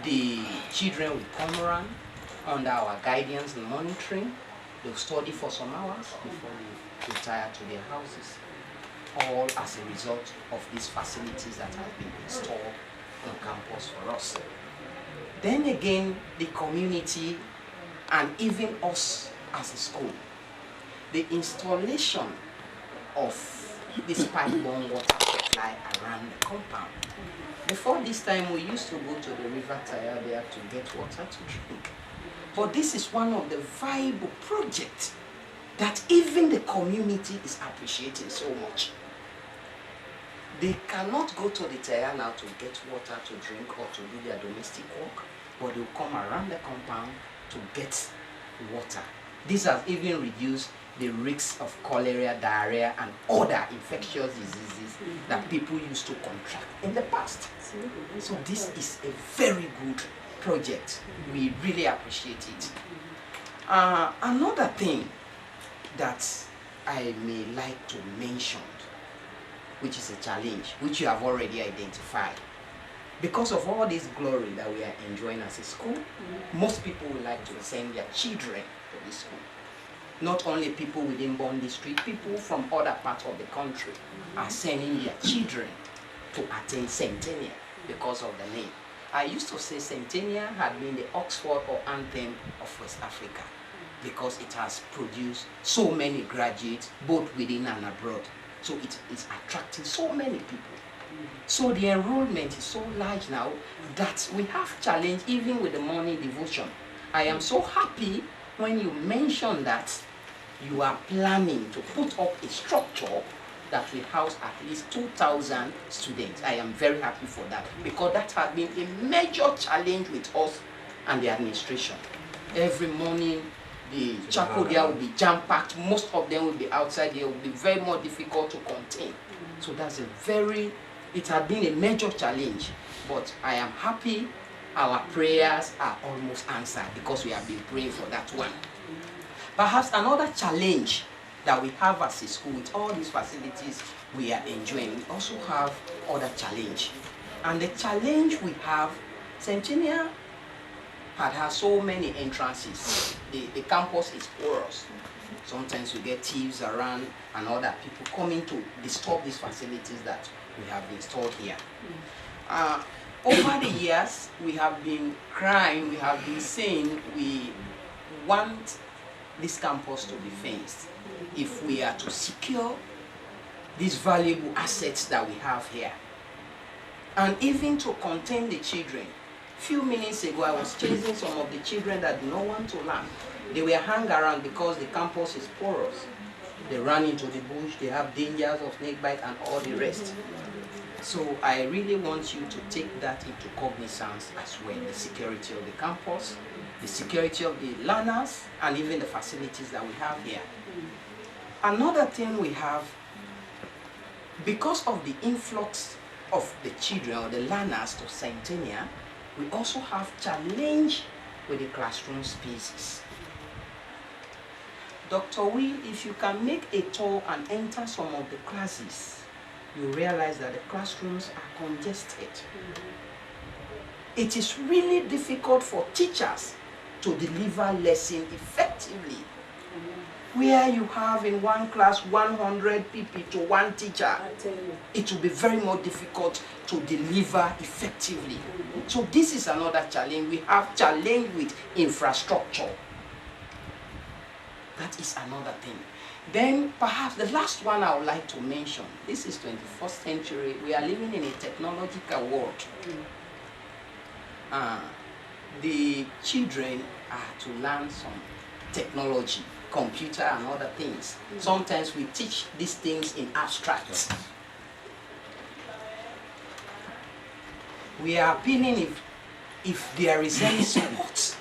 The children will come around under our guidance and monitoring. They'll study for some hours before they retire to their houses, all as a result of these facilities that have been installed on campus for us. Then again, the community and even us as a school, the installation of this pipe-borne water supply around the compound. Before this time, we used to go to the river Tire there to get water to drink. But this is one of the viable projects that even the community is appreciating so much. They cannot go to the Teya now to get water to drink or to do their domestic work, but they'll come around the compound to get water. This has even reduced the risks of cholera, diarrhea, and other infectious diseases that people used to contract in the past. So this is a very good project. We really appreciate it. Another thing that I may like to mention, which is a challenge, which you have already identified. Because of all this glory that we are enjoying as a school, most people would like to send their children to this school. Not only people within Bond District, people from other parts of the country are sending their children to attend Centennial because of the name. I used to say Centennial had been the Oxford or Anthem of West Africa because it has produced so many graduates both within and abroad. So it is attracting so many people. So the enrollment is so large now that we have challenge even with the morning devotion. I am so happy when you mention that you are planning to put up a structure that will house at least 2,000 students. I am very happy for that because that has been a major challenge with us and the administration. Every morning the chapel there will be jam-packed. Most of them will be outside. They will be very more difficult to contain. So that's it has been a major challenge, but I am happy our prayers are almost answered because we have been praying for that one. Perhaps another challenge that we have as a school with all these facilities we are enjoying, we also have other challenge. And the challenge we have, Centennial has so many entrances. The campus is porous. Sometimes we get thieves around and other people coming to disturb these facilities that we have installed here. Over the years, we have been crying, we have been saying we want this campus to be fenced if we are to secure these valuable assets that we have here. And even to contain the children. Few minutes ago, I was chasing some of the children that do not want to learn. They were hung around because the campus is porous. They run into the bush, they have dangers of snake bite and all the rest. So I really want you to take that into cognizance as well, the security of the campus, the security of the learners, and even the facilities that we have here. Another thing we have, because of the influx of the children or the learners to Centennial, we also have challenge with the classroom spaces. Dr. Will, if you can make a tour and enter some of the classes, you realize that the classrooms are congested. It is really difficult for teachers to deliver lessons effectively. Where you have in one class 100 people to one teacher, it will be very more difficult to deliver effectively. So this is another challenge. We have challenge with infrastructure. That is another thing. Then perhaps the last one I would like to mention, this is 21st century, we are living in a technological world. The children are to learn some technology, computer and other things. Sometimes we teach these things in abstract. We are appealing if there is any support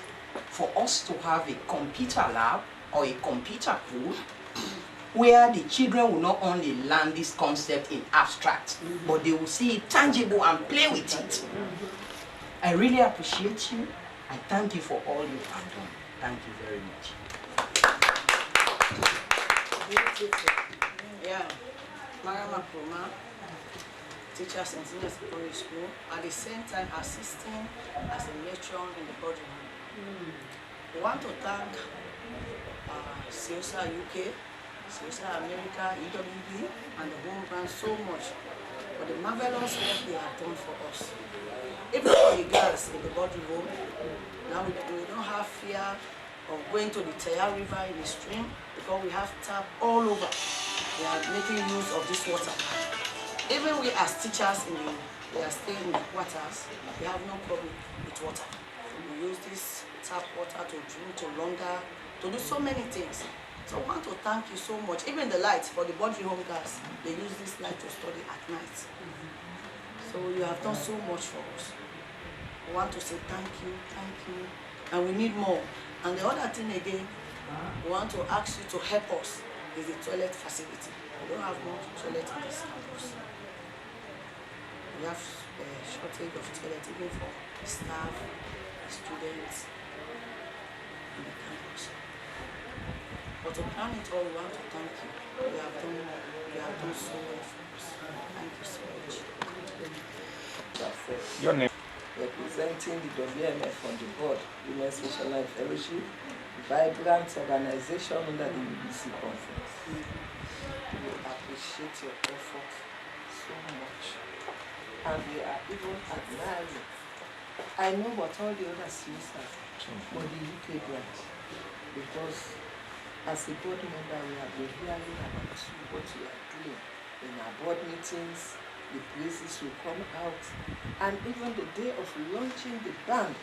for us to have a computer lab or a computer pool where the children will not only learn this concept in abstract, but they will see it tangible and play with it. I really appreciate you. I thank you for all you have done. Thank you very much. Yeah, Marama Proma, teacher Centennial Secondary School, at the same time assisting as a matron in the boardroom. We want to thank CSS UK, CSS America, EWB, and the home brand so much for the marvelous work they have done for us. Even for the girls in the boardroom, now we don't have fear of going to the Teya River in the stream because we have tap all over. We are making use of this water. Even we as teachers, we are staying in the quarters, we have no problem with water. We use this tap water to drink, to launder, to do so many things. So I want to thank you so much. Even the lights for the body home gas, they use this light to study at night. So you have done so much for us. I want to say thank you, and we need more. And the other thing again, we want to ask you to help us is the toilet facility. We don't have much toilet in this campus. We have a shortage of toilet even for staff, students in the campus. But to plan it all, we want to thank you. You have done so well for us. Thank you so much. Your name? Representing the WMF on the board, Women's Social Life Fellowship, vibrant organization under the UBC conference. We appreciate your effort so much, and we are even admiring. I know what all the other sisters for the UK branch, because as a board member, we have been hearing about what you are doing in our board meetings. The praises will come out, and even the day of launching the band,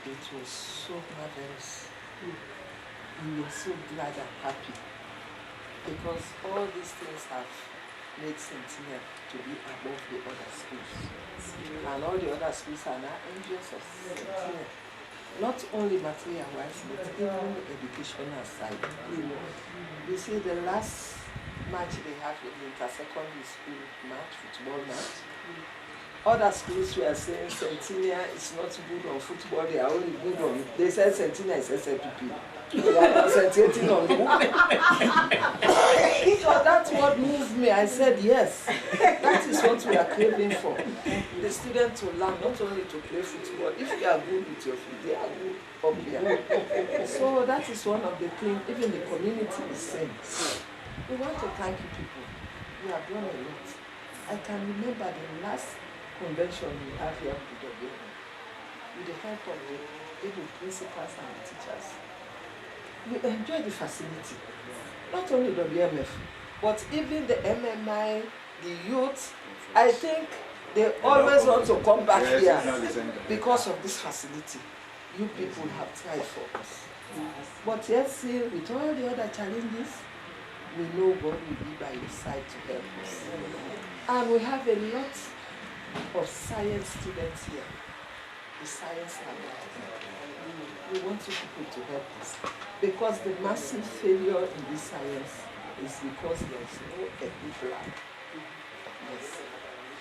it was so marvelous. We were so glad and happy, because all these things have made Sentinel to be above the other schools. And all the other schools are now envious of Sentinel. Not only material-wise, but even the educational side. You see, the last match they have in the inter-secondary school match, football match, other schools were saying Centennial is not good on football, they are only good on, they said Centennial is SLPP. They are concentrating on women. So that's what moved me. I said, yes, that is what we are craving for. The students to learn not only to play football, if you are good with your feet, they are good up here. So that is one of the things, even the community is saying. We want to thank you people. You have done a lot. I can remember the last convention we have here with the WMF, with the help of the able principals and the teachers. We enjoy the facility. Not only the WMF, but even the MMI, the youth. I think they always want to come back here because of this facility. You people have tried for us. But yet still, with all the other challenges, we know God will be by your side to help us. And we have a lot of science students here, the science lab. We want you people to help us, because the massive failure in this science is because there is no equipped lab. Yes.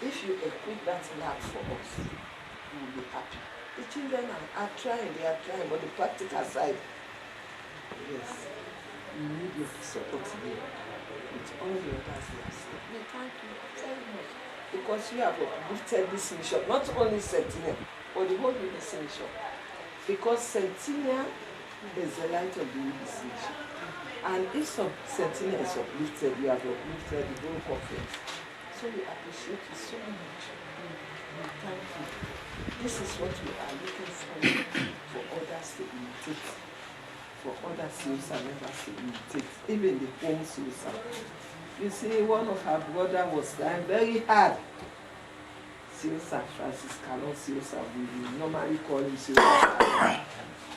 If you equip that lab for us, we will be happy. The children are trying, they are trying, but the practical side, yes. We need your support here with all the others we have said. We thank you very much, because you have uplifted this mission, not only Sentinel, but the whole UBC mission. Because Sentinel is the light of the UBC mission. And if Sentinel is uplifted, you have uplifted the whole conference. So we appreciate you so much. Thank you. This is what we are looking for others to imitate. For other CSS members to imitate, even the home CSS. You see, one of her brother was trying very hard. CSS, Francis Calon CSS, we normally call him CSS.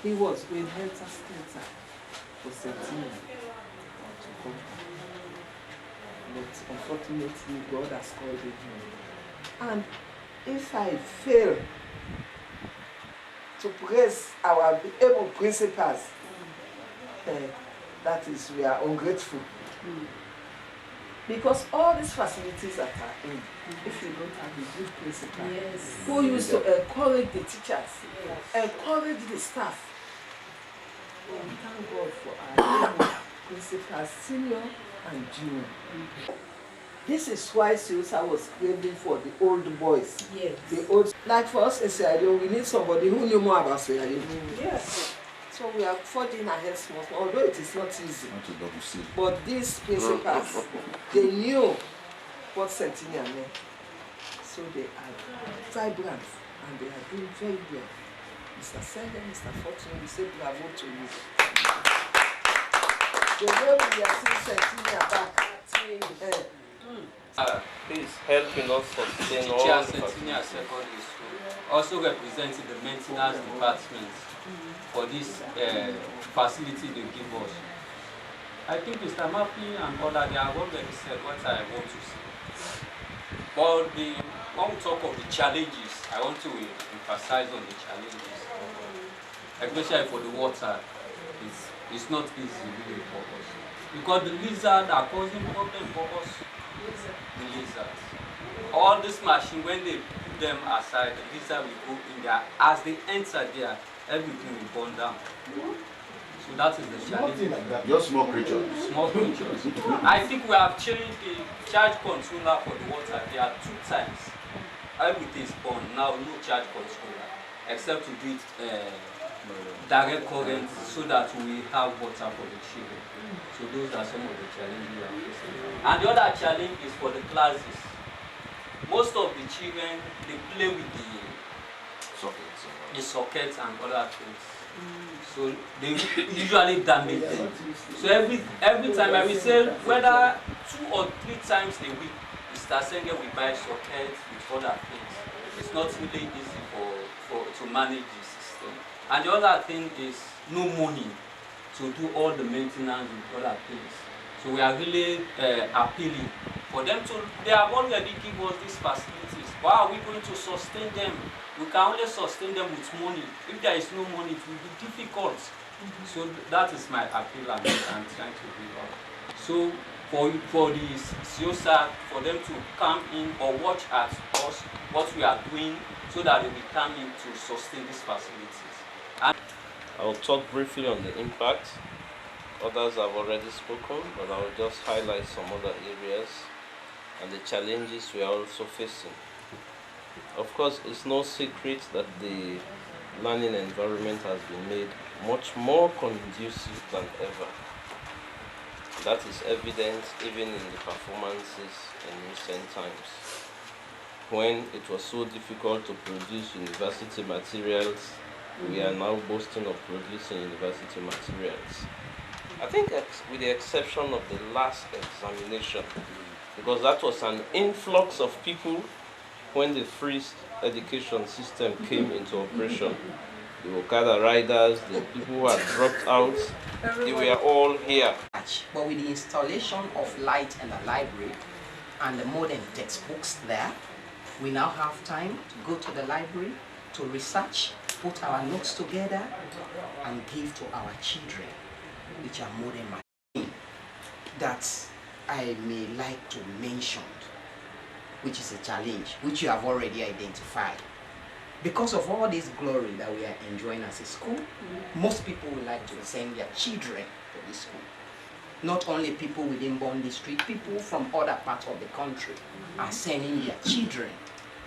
He was going helter-skelter for Sentinel to come. But unfortunately, God has called him. And if I fail to praise our able principals, that is, we are ungrateful. Because all these facilities that are in, if you don't have a good principal, who used to encourage the teachers, encourage the staff, we thank God for our principals, senior and junior. This is why CSS was craving for the old boys. Yes. The old, like for us in Sierra Leone, we need somebody who knew more about Sierra Leone. Yes. So we are forging ahead small, although it is not easy. But these principals, they knew what Sentinel meant. So they are vibrant and they are doing very well. Mr. Sender, Mr. Fortune, we say bravo to you. The way we are seeing Sentinel back. Please help in us sustain all Teacher Sentinel Secondary School, also representing the maintenance department for this facility they give us. I think Mr. Mappy and other, they have already said what I want to say. But when we talk of the challenges, I want to emphasize on the challenges, especially for the water. It's not easy really for us. Because the lizards are causing problem for us. The lizards. All this machine, when they put them aside, the lizard will go in there. As they enter there, everything will burn down. So that is the challenge. Just small creatures. Small creatures. I think we have changed the charge controller for the water. There are 2 times. Everything is born. Now no charge controller. Except to do it direct current so that we have water for the children. So those are some of the challenges we are facing. And the other challenge is for the classes. Most of the children, they play with the sockets and other things. So they usually damage them. So every time I will say whether 2 or 3 times a week, Mr. Senge will buy sockets with other things. It's not really easy to manage the system. And the other thing is no money to do all the maintenance with other things. So we are really appealing for them to, they have already given us these facilities. But how are we going to sustain them? We can only sustain them with money. If there is no money, it will be difficult. So that is my appeal and I'm trying to do that. So for the CSS, for them to come in or watch at us what we are doing so that they will come in to sustain these facilities. And I'll talk briefly on the impact. Others have already spoken, but I'll just highlight some other areas and the challenges we are also facing. Of course, it's no secret that the learning environment has been made much more conducive than ever. That is evident even in the performances in recent times. When it was so difficult to produce university materials, we are now boasting of producing university materials. I think with the exception of the last examination, because that was an influx of people when the free education system came into operation. The Okada riders, the people who had dropped out, they were all here. But with the installation of light in the library and the modern textbooks there, we now have time to go to the library to research, put our notes together, and give to our children, which are modern materials that I may like to mention, which is a challenge, which you have already identified. Because of all this glory that we are enjoying as a school, most people would like to send their children to this school. Not only people within Bond District, people from other parts of the country are sending their children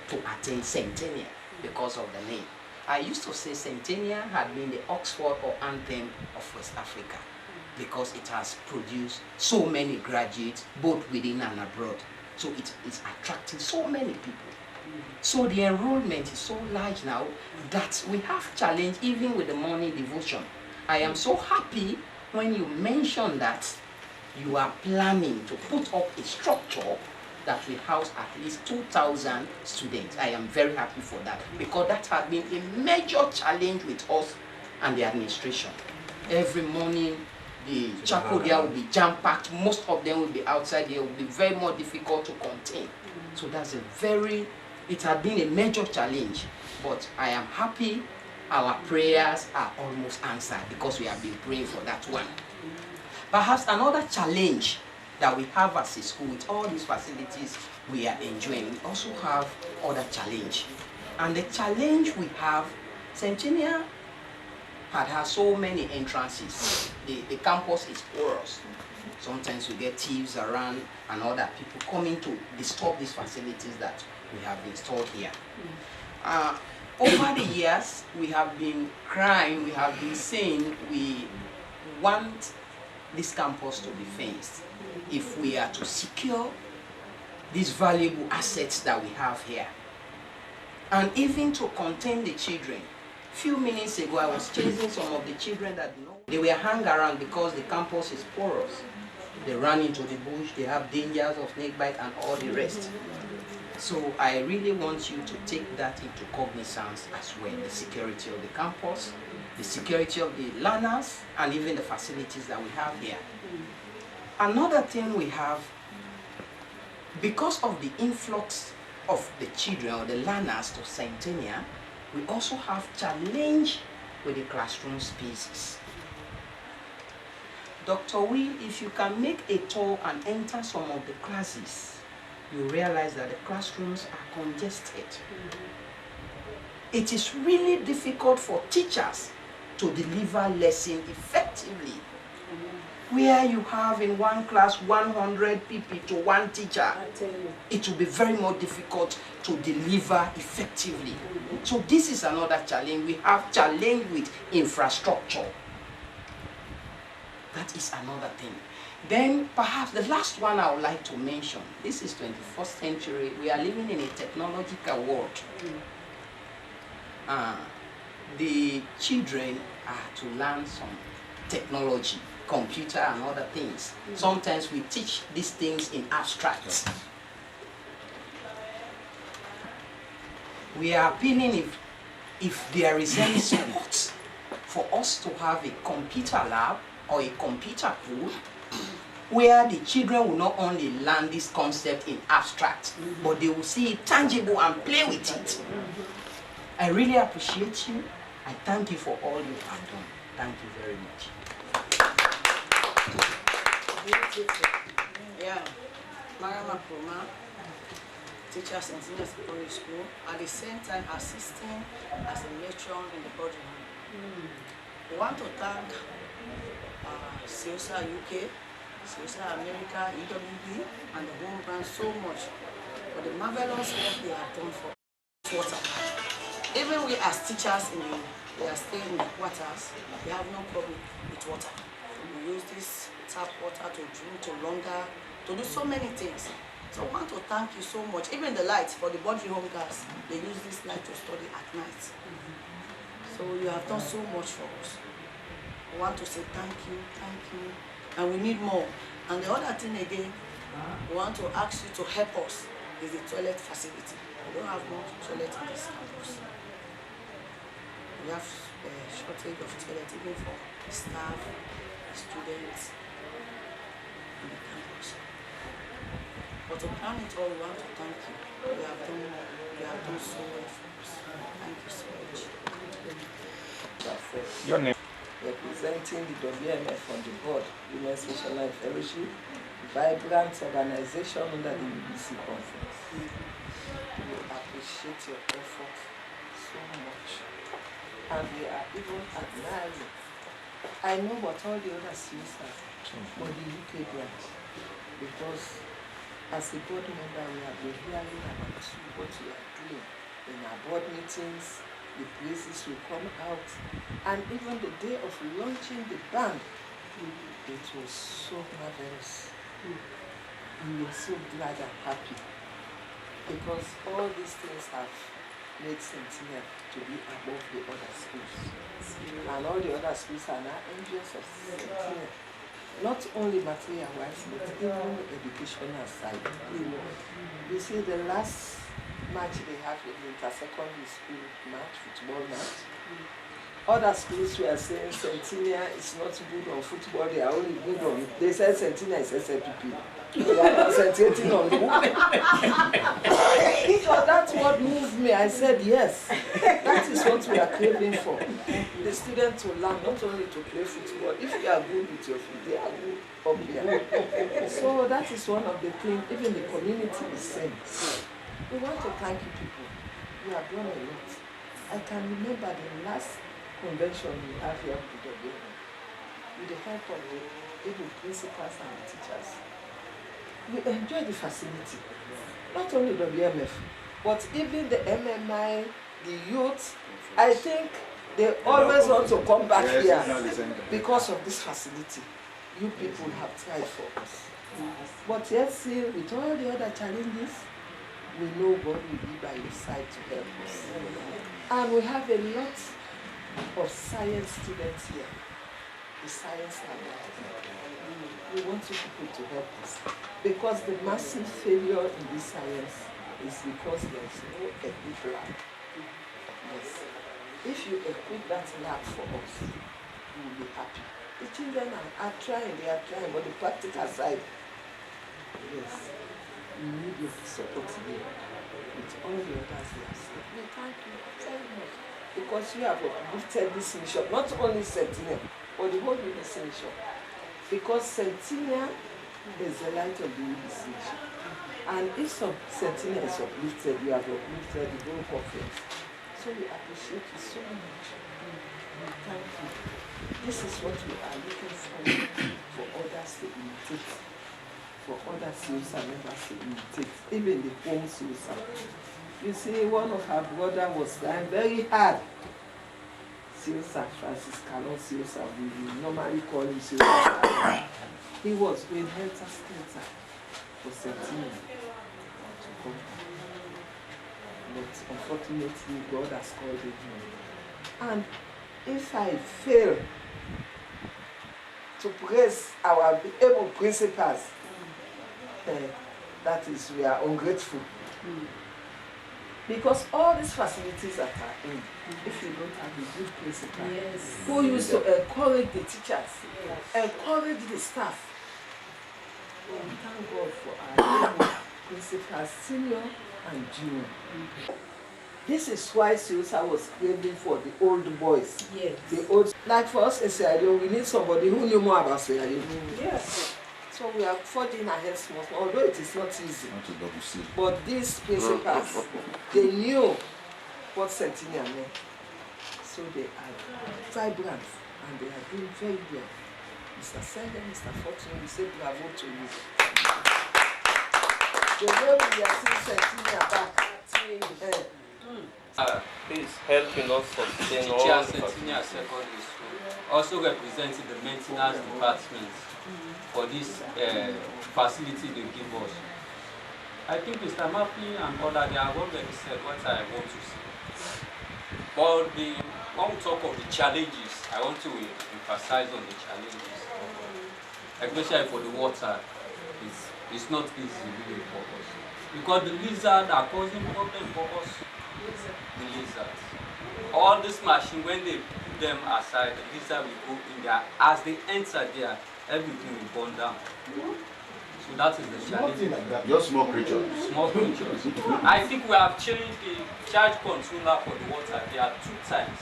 to attend Centennial because of the name. I used to say Centennial had been the Oxford or Anthem of West Africa because it has produced so many graduates both within and abroad. So it is attracting so many people. So the enrollment is so large now that we have challenge even with the morning devotion. I am so happy when you mention that you are planning to put up a structure that will house at least 2,000 students. I am very happy for that because that has been a major challenge with us and the administration. Every morning the chapel there will be jam-packed. Most of them will be outside there. It will be very more difficult to contain. So that's it has been a major challenge, but I am happy our prayers are almost answered because we have been praying for that one. Perhaps another challenge that we have as a school with all these facilities we are enjoying, we also have other challenge. And the challenge we have, Centennial had so many entrances. The campus is porous. Sometimes we get thieves around and other people coming to disturb these facilities that we have installed here. Over the years, we have been crying, we have been saying we want this campus to be fenced if we are to secure these valuable assets that we have here. And even to contain the children. Few minutes ago, I was chasing some of the children that they were hung around because the campus is porous. They run into the bush, they have dangers of snake bite and all the rest. So I really want you to take that into cognizance as well, the security of the campus, the security of the learners, and even the facilities that we have here. Another thing we have, because of the influx of the children or the learners to Centennial, we also have challenge with the classroom spaces. Dr. Will, if you can make a tour and enter some of the classes, you realize that the classrooms are congested. It is really difficult for teachers to deliver lesson effectively. Where you have in one class 100 people to one teacher, it will be very more difficult to deliver effectively. So this is another challenge. We have challenge with infrastructure. That is another thing. Then perhaps the last one I would like to mention, this is 21st century, we are living in a technological world. The children are to learn some technology, computer and other things. Sometimes we teach these things in abstract. We are appealing if there is any support for us to have a computer lab or a computer pool where the children will not only learn this concept in abstract, but they will see it tangible and play with it. I really appreciate you. I thank you for all you have done. Thank you very much. Yeah, Marama Proma, teachers in senior secondary school, at the same time assisting as a matron in the boardroom. We want to thank CSS UK, CSS America, EWB, and the home brand so much for the marvelous work they have done for water. Even we as teachers we are staying in the quarters, we have no problem with water. We use this tap water to drink, to launder, to do so many things. So I want to thank you so much. Even the lights for the body home gas, they use this light to study at night. So you have done so much for us. I want to say thank you, and we need more. And the other thing again, we want to ask you to help us is the toilet facility. We don't have more toilet in this campus. We have a shortage of toilet even for staff, students, and the campus. But to plan it all, we want to thank you. You have done so well for us. Thank you so much. Your name? Representing the WMF on the board, Women's Social Life Fellowship, vibrant organization under the UBC conference. We appreciate your effort so much, and we are even admiring. I know what all the other schools are for the UK branch, because as a board member, we have been hearing about what you are doing in our board meetings. The places will come out, and even the day of launching the band, it was so marvelous. We were so glad and happy, because all these things have made Centennial to be above the other schools. And all the other schools are now envious of Centennial. Not only material-wise, but even educational side. You see, the last match they have in the inter-secondary school match, football match, other schools were saying Centennial is not good on football, they are only good on, they said Centennial is SLPP. They are concentrating on women. So that's what moved me. I said, yes, that is what we are craving for. The students to learn, not only to play football. If you are good with your feet, they are good up here. So that is one of the things, even the community is saying. We want to thank you people. You have done a lot. I can remember the last convention we have here with the WMF, with the help of the even principals and the teachers. We enjoy the facility. Not only the WMF, but even the MMI, the youth. I think they always want to come back here because of this facility. You people have tried for us. But yet still, with all the other challenges, we know God will be by your side to help us. And we have a lot of science students here. The science lab. We want you people to help us. Because the massive failure in this science is because there is no equipped lab. Yes. If you equip that lab for us, we will be happy. The children are trying, they are trying, but the practical side, yes, we need your support here. With all the others we have said. We thank you very much because you have uplifted this mission, not only Sentinel, but the whole UBC mission. Because Sentinel is the light of the UBC mission. And if some Sentinel is uplifted, you have uplifted the whole conference. So we appreciate you so much. Thank you. This is what we are looking for others to imitate. For other CSS members to imitate, even the home CSS. You see, one of her brother was dying very hard. CSS, Francis Calon CSS, we normally call him CSS. He was doing helter-skelter for Sentinel to come back. But unfortunately, God has called him. And if I fail to praise our able principals, that is, we are ungrateful. Because all these facilities that are in, if you don't have a good principal, who used to encourage the teachers, encourage the staff, we thank God for our able principals, senior and junior. This is why Siusa was craving for the old boys. Yes. The old, like for us in Sierra Leone, we need somebody who knew more about Sierra Leone. Yes. So we are forging ahead small, although it is not easy. Not to double C. But these principals, they knew what Sentinel meant. So they are vibrant and they are doing very well. Mr. Senge, Mr. Fortune, we say bravo to you. The way we are seeing Sentinel back. Please helping us sustain all Teacher Sentinel Secondary School, also representing the maintenance department for this facility they give us. I think Mr. Mappy and others, they have already said what I want to say. But when we talk of the challenges, I want to emphasize on the challenges, especially for the water. It's not easy really for us. Because the lizards are causing problems for us. The lizards. All this machine, when they put them aside, the lizard will go in there. As they enter there, everything will burn down. So that is the challenge. Like just small creatures. Small creatures. I think we have changed the charge controller for the water. There are 2 times.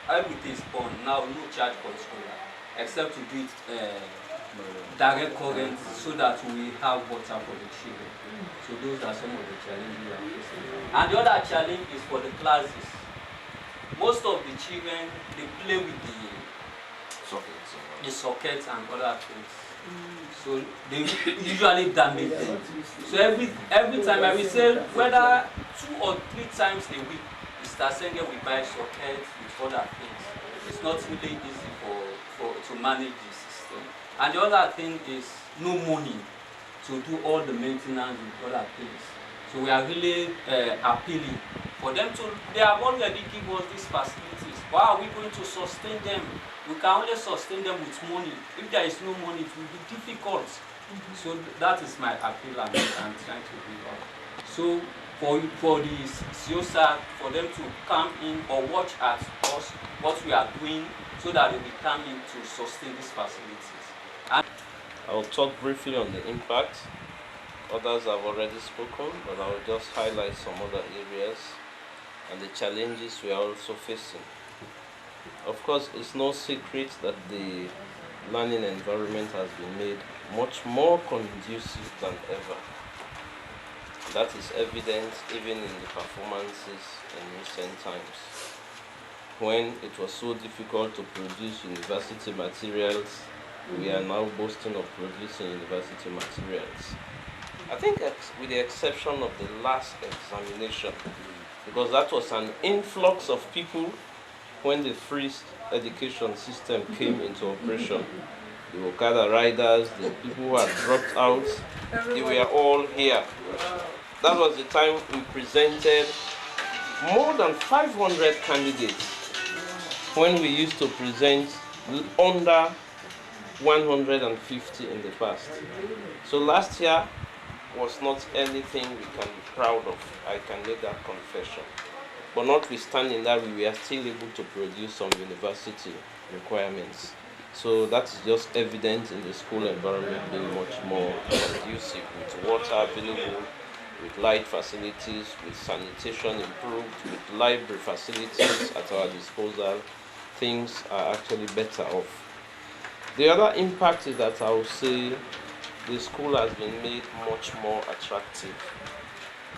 Everything is born. Now no charge controller. Except to do it direct current so that we have water for the children. So those are some of the challenges we are facing. And the other challenge is for the classes. Most of the children, they play with the sockets and other things. So they usually damage them. So every time I will say whether 2 or 3 times a week, Mr. Senge will buy sockets with other things. It's not really easy to manage the system. And the other thing is no money to do all the maintenance and other things. So we are really appealing for them to, they have already given us these facilities. But how are we going to sustain them? We can only sustain them with money. If there is no money, it will be difficult. So that is my appeal and I'm trying to bring up. So for the CSS, for them to come in or watch at us, what we are doing, so that they will come in to sustain these facilities. And I will talk briefly on the impact. Others have already spoken, but I will just highlight some other areas and the challenges we are also facing. Of course, it's no secret that the learning environment has been made much more conducive than ever. That is evident even in the performances in recent times, when it was so difficult to produce university materials. We are now boasting of producing university materials. I think with the exception of the last examination, because that was an influx of people when the free education system came into operation. The Okada riders, the people who had dropped out, they were all here. That was the time we presented more than 500 candidates, when we used to present under 150 in the past. So last year was not anything we can be proud of. I can make that confession. But notwithstanding that, we were still able to produce some university requirements. So that's just evident in the school environment being much more conducive, with water available, with light facilities, with sanitation improved, with library facilities at our disposal. Things are actually better off. The other impact is that I would say the school has been made much more attractive.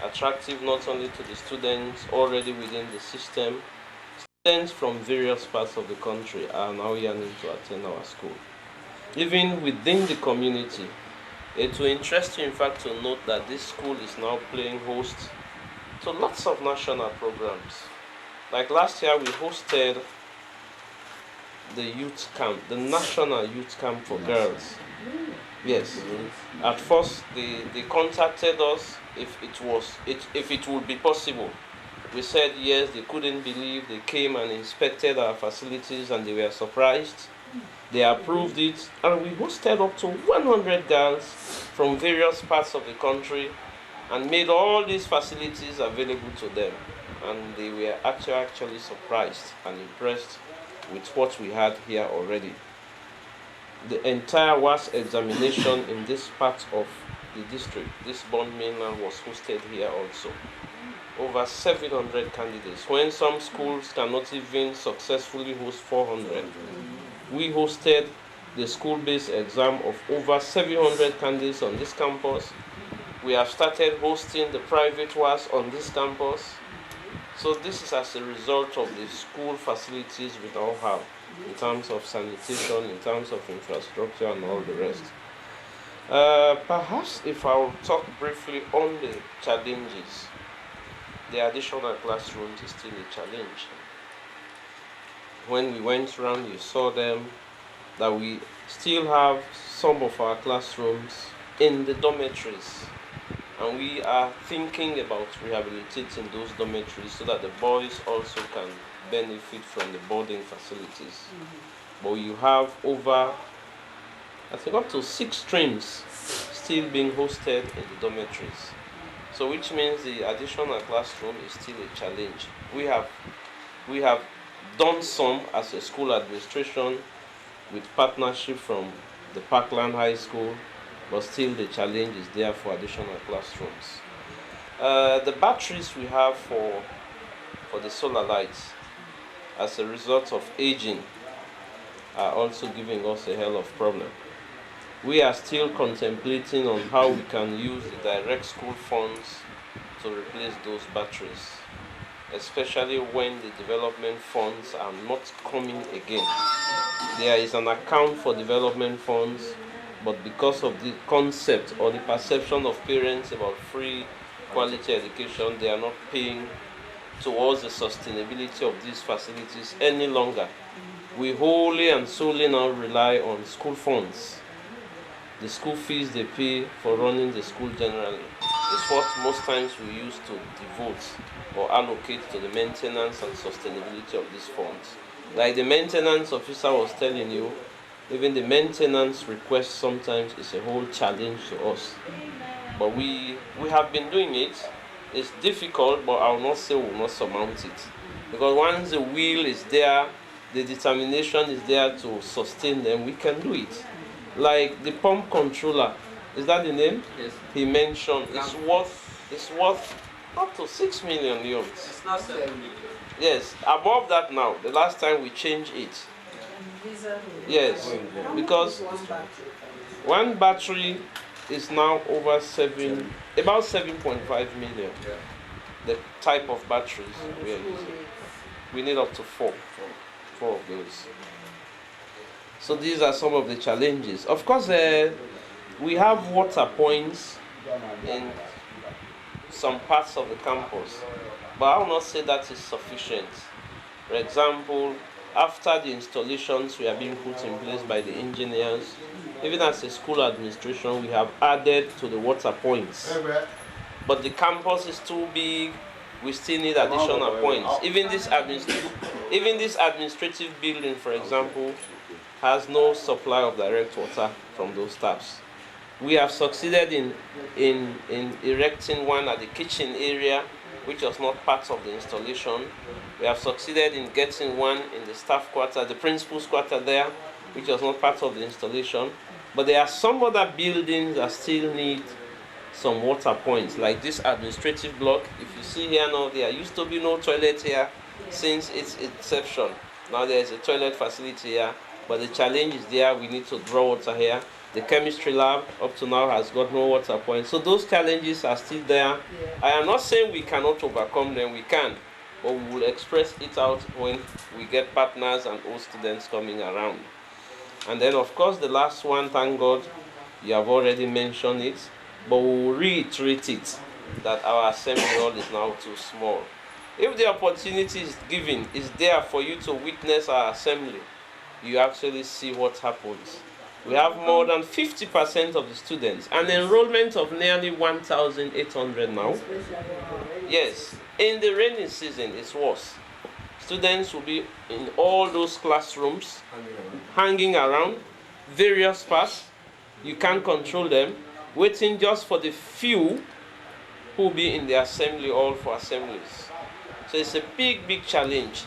Attractive not only to the students already within the system, students from various parts of the country are now yearning to attend our school. Even within the community, it will interest you in fact to note that this school is now playing host to lots of national programs. Like last year we hosted the youth camp, the national youth camp for girls. Yes. At first they contacted us if it would be possible. We said yes, they couldn't believe. They came and inspected our facilities and they were surprised. They approved it, and we hosted up to 100 girls from various parts of the country and made all these facilities available to them. And they were actually surprised and impressed with what we had here already. The entire WAS examination in this part of the district, this Bond mainland, was hosted here also. Over 700 candidates. When some schools cannot even successfully host 400, we hosted the school-based exam of over 700 candidates on this campus. We have started hosting the private WAS on this campus. So this is as a result of the school facilities we now have in terms of sanitation, in terms of infrastructure and all the rest. Perhaps if I will talk briefly on the challenges, the additional classrooms is still a challenge. When we went around, you saw them, that we still have some of our classrooms in the dormitories. And we are thinking about rehabilitating those dormitories so that the boys also can benefit from the boarding facilities. But you have over, I think, up to 6 streams still being hosted in the dormitories. So which means the additional classroom is still a challenge. We have done some as a school administration with partnership from the Parkland High School, but still the challenge is there for additional classrooms. The batteries we have for the solar lights, as a result of aging, are also giving us a hell of a problem. We are still contemplating on how we can use the direct school funds to replace those batteries, especially when the development funds are not coming again. There is an account for development funds, but because of the concept or the perception of parents about free quality education, they are not paying towards the sustainability of these facilities any longer. We wholly and solely now rely on school funds. The school fees they pay for running the school generally is what most times we use to devote or allocate to the maintenance and sustainability of these funds. Like the maintenance officer was telling you, even the maintenance request sometimes is a whole challenge to us. But we have been doing it. It's difficult, but I will not say we will not surmount it. Because once the will is there, the determination is there to sustain them, we can do it. Like the pump controller, is that the name? Yes. He mentioned it's worth up to 6 million Leone. It's not 7 million. Yes, above that now. The last time we changed it. Yes, because one battery is now about 7.5 million. The type of batteries we are using. We need up to four of those. So these are some of the challenges. Of course, we have water points in some parts of the campus, but I will not say that is sufficient. For example, after the installations we are being put in place by the engineers, even as a school administration, we have added to the water points. But the campus is too big, we still need additional points. Even this administrative building, for example, has no supply of direct water from those taps. We have succeeded in erecting one at the kitchen area, which was not part of the installation. We have succeeded in getting one in the staff quarter, the principal's quarter there, which was not part of the installation. But there are some other buildings that still need some water points, like this administrative block. If you see here now, there used to be no toilet here since its inception. Now there is a toilet facility here, but the challenge is there. We need to draw water here. The chemistry lab up to now has got no water points. So those challenges are still there. I am not saying we cannot overcome them, we can, but we will express it out when we get partners and old students coming around. And then of course the last one, thank God, you have already mentioned it, but we will reiterate it, that our assembly hall is now too small. If the opportunity is given, is there for you to witness our assembly, you actually see what happens. We have more than 50% of the students, an enrollment of nearly 1,800 now. Yes, in the rainy season it's worse. Students will be in all those classrooms, hanging around, various parts. You can't control them, waiting just for the few who will be in the assembly hall for assemblies. So it's a big, big challenge.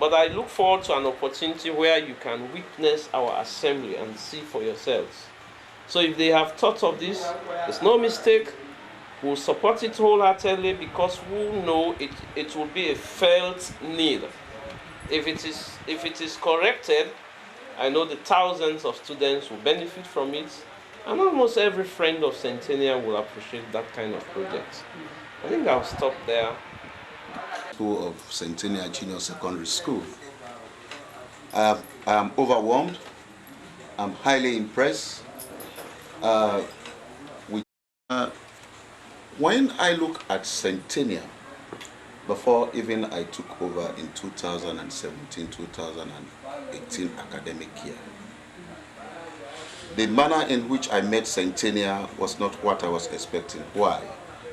But I look forward to an opportunity where you can witness our assembly and see for yourselves. So if they have thought of this, it's no mistake. We'll support it wholeheartedly because we know it will be a felt need. If it is corrected, I know the thousands of students will benefit from it, and almost every friend of Centennial will appreciate that kind of project. I think I'll stop there. Of Centennial Junior Secondary School. I am overwhelmed. I'm highly impressed. When I look at Centennial, before even I took over in 2017-2018 academic year, the manner in which I met Centennial was not what I was expecting. Why?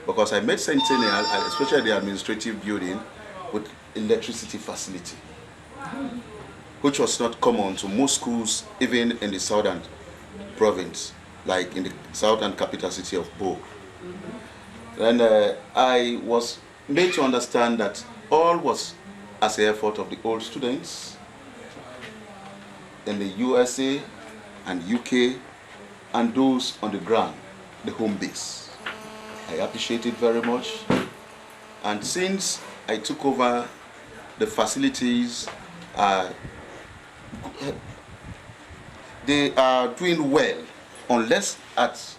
Because I met Centennial, especially the administrative building, with electricity facility, which was not common to most schools, even in the southern province, like in the southern capital city of Bo. And I was made to understand that all was as an effort of the old students in the USA and UK and those on the ground, the home base. I appreciate it very much. And since I took over, the facilities, they are doing well, unless at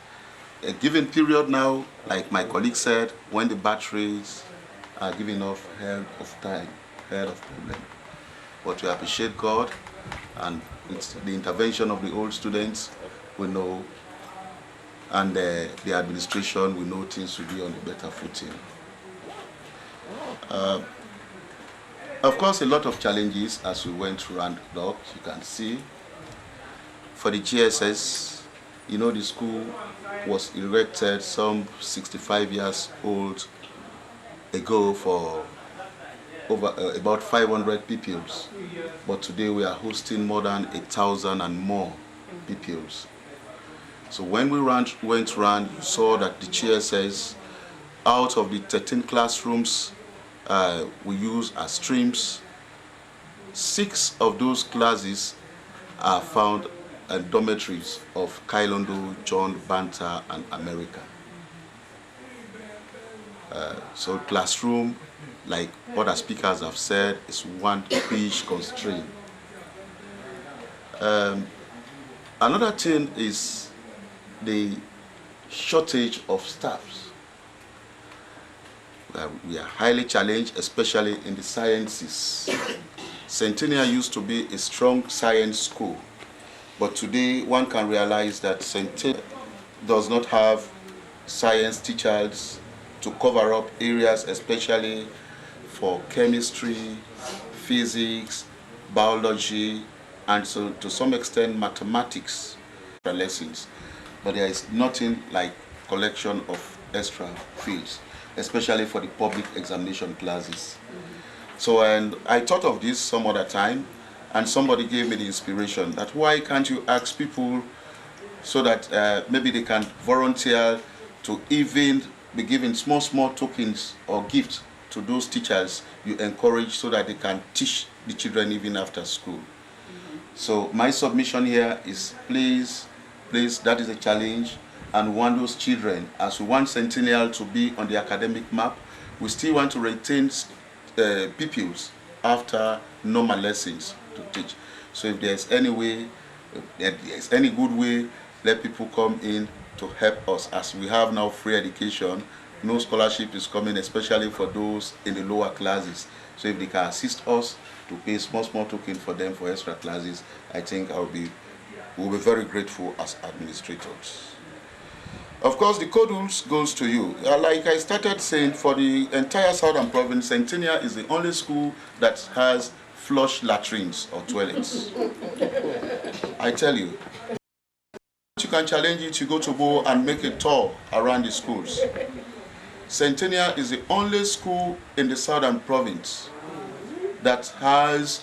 a given period now, like my colleague said, when the batteries are giving off head of time, head of problem. But we appreciate God and it's the intervention of the old students, we know, and the administration, we know things will be on a better footing. Of course, a lot of challenges as we went round the dock, you can see. For the GSS, you know, the school was erected some 65 years old ago for over about 500 pupils. But today we are hosting more than 1,000 and more pupils. So when we went round, you saw that the GSS, out of the 13 classrooms we use as streams, 6 of those classes are found in dormitories of Kailondo, John, Banta, and America. So classroom, like other speakers have said, is one page constraint. Another thing is the shortage of staffs. We are highly challenged, especially in the sciences. Centennial used to be a strong science school, but today one can realize that Centennial does not have science teachers to cover up areas, especially for chemistry, physics, biology, and so to some extent mathematics lessons. But there is nothing like collection of extra fields, especially for the public examination classes. So, and I thought of this some other time, and somebody gave me the inspiration that why can't you ask people so that maybe they can volunteer to even be giving small tokens or gifts to those teachers you encourage so that they can teach the children even after school. So my submission here is please, that is a challenge, and we want those children, as we want Centennial to be on the academic map, we still want to retain pupils after normal lessons to teach. So if there's any way, if there's any good way, let people come in to help us. As we have now free education, no scholarship is coming, especially for those in the lower classes. So if they can assist us to pay small token for them for extra classes, I think we'll be very grateful as administrators. Of course, the kudos goes to you. Like I started saying, for the entire Southern Province, Centennial is the only school that has flush latrines or toilets. I tell you, you can challenge it, you go to go and make a tour around the schools. Centennial is the only school in the Southern Province that has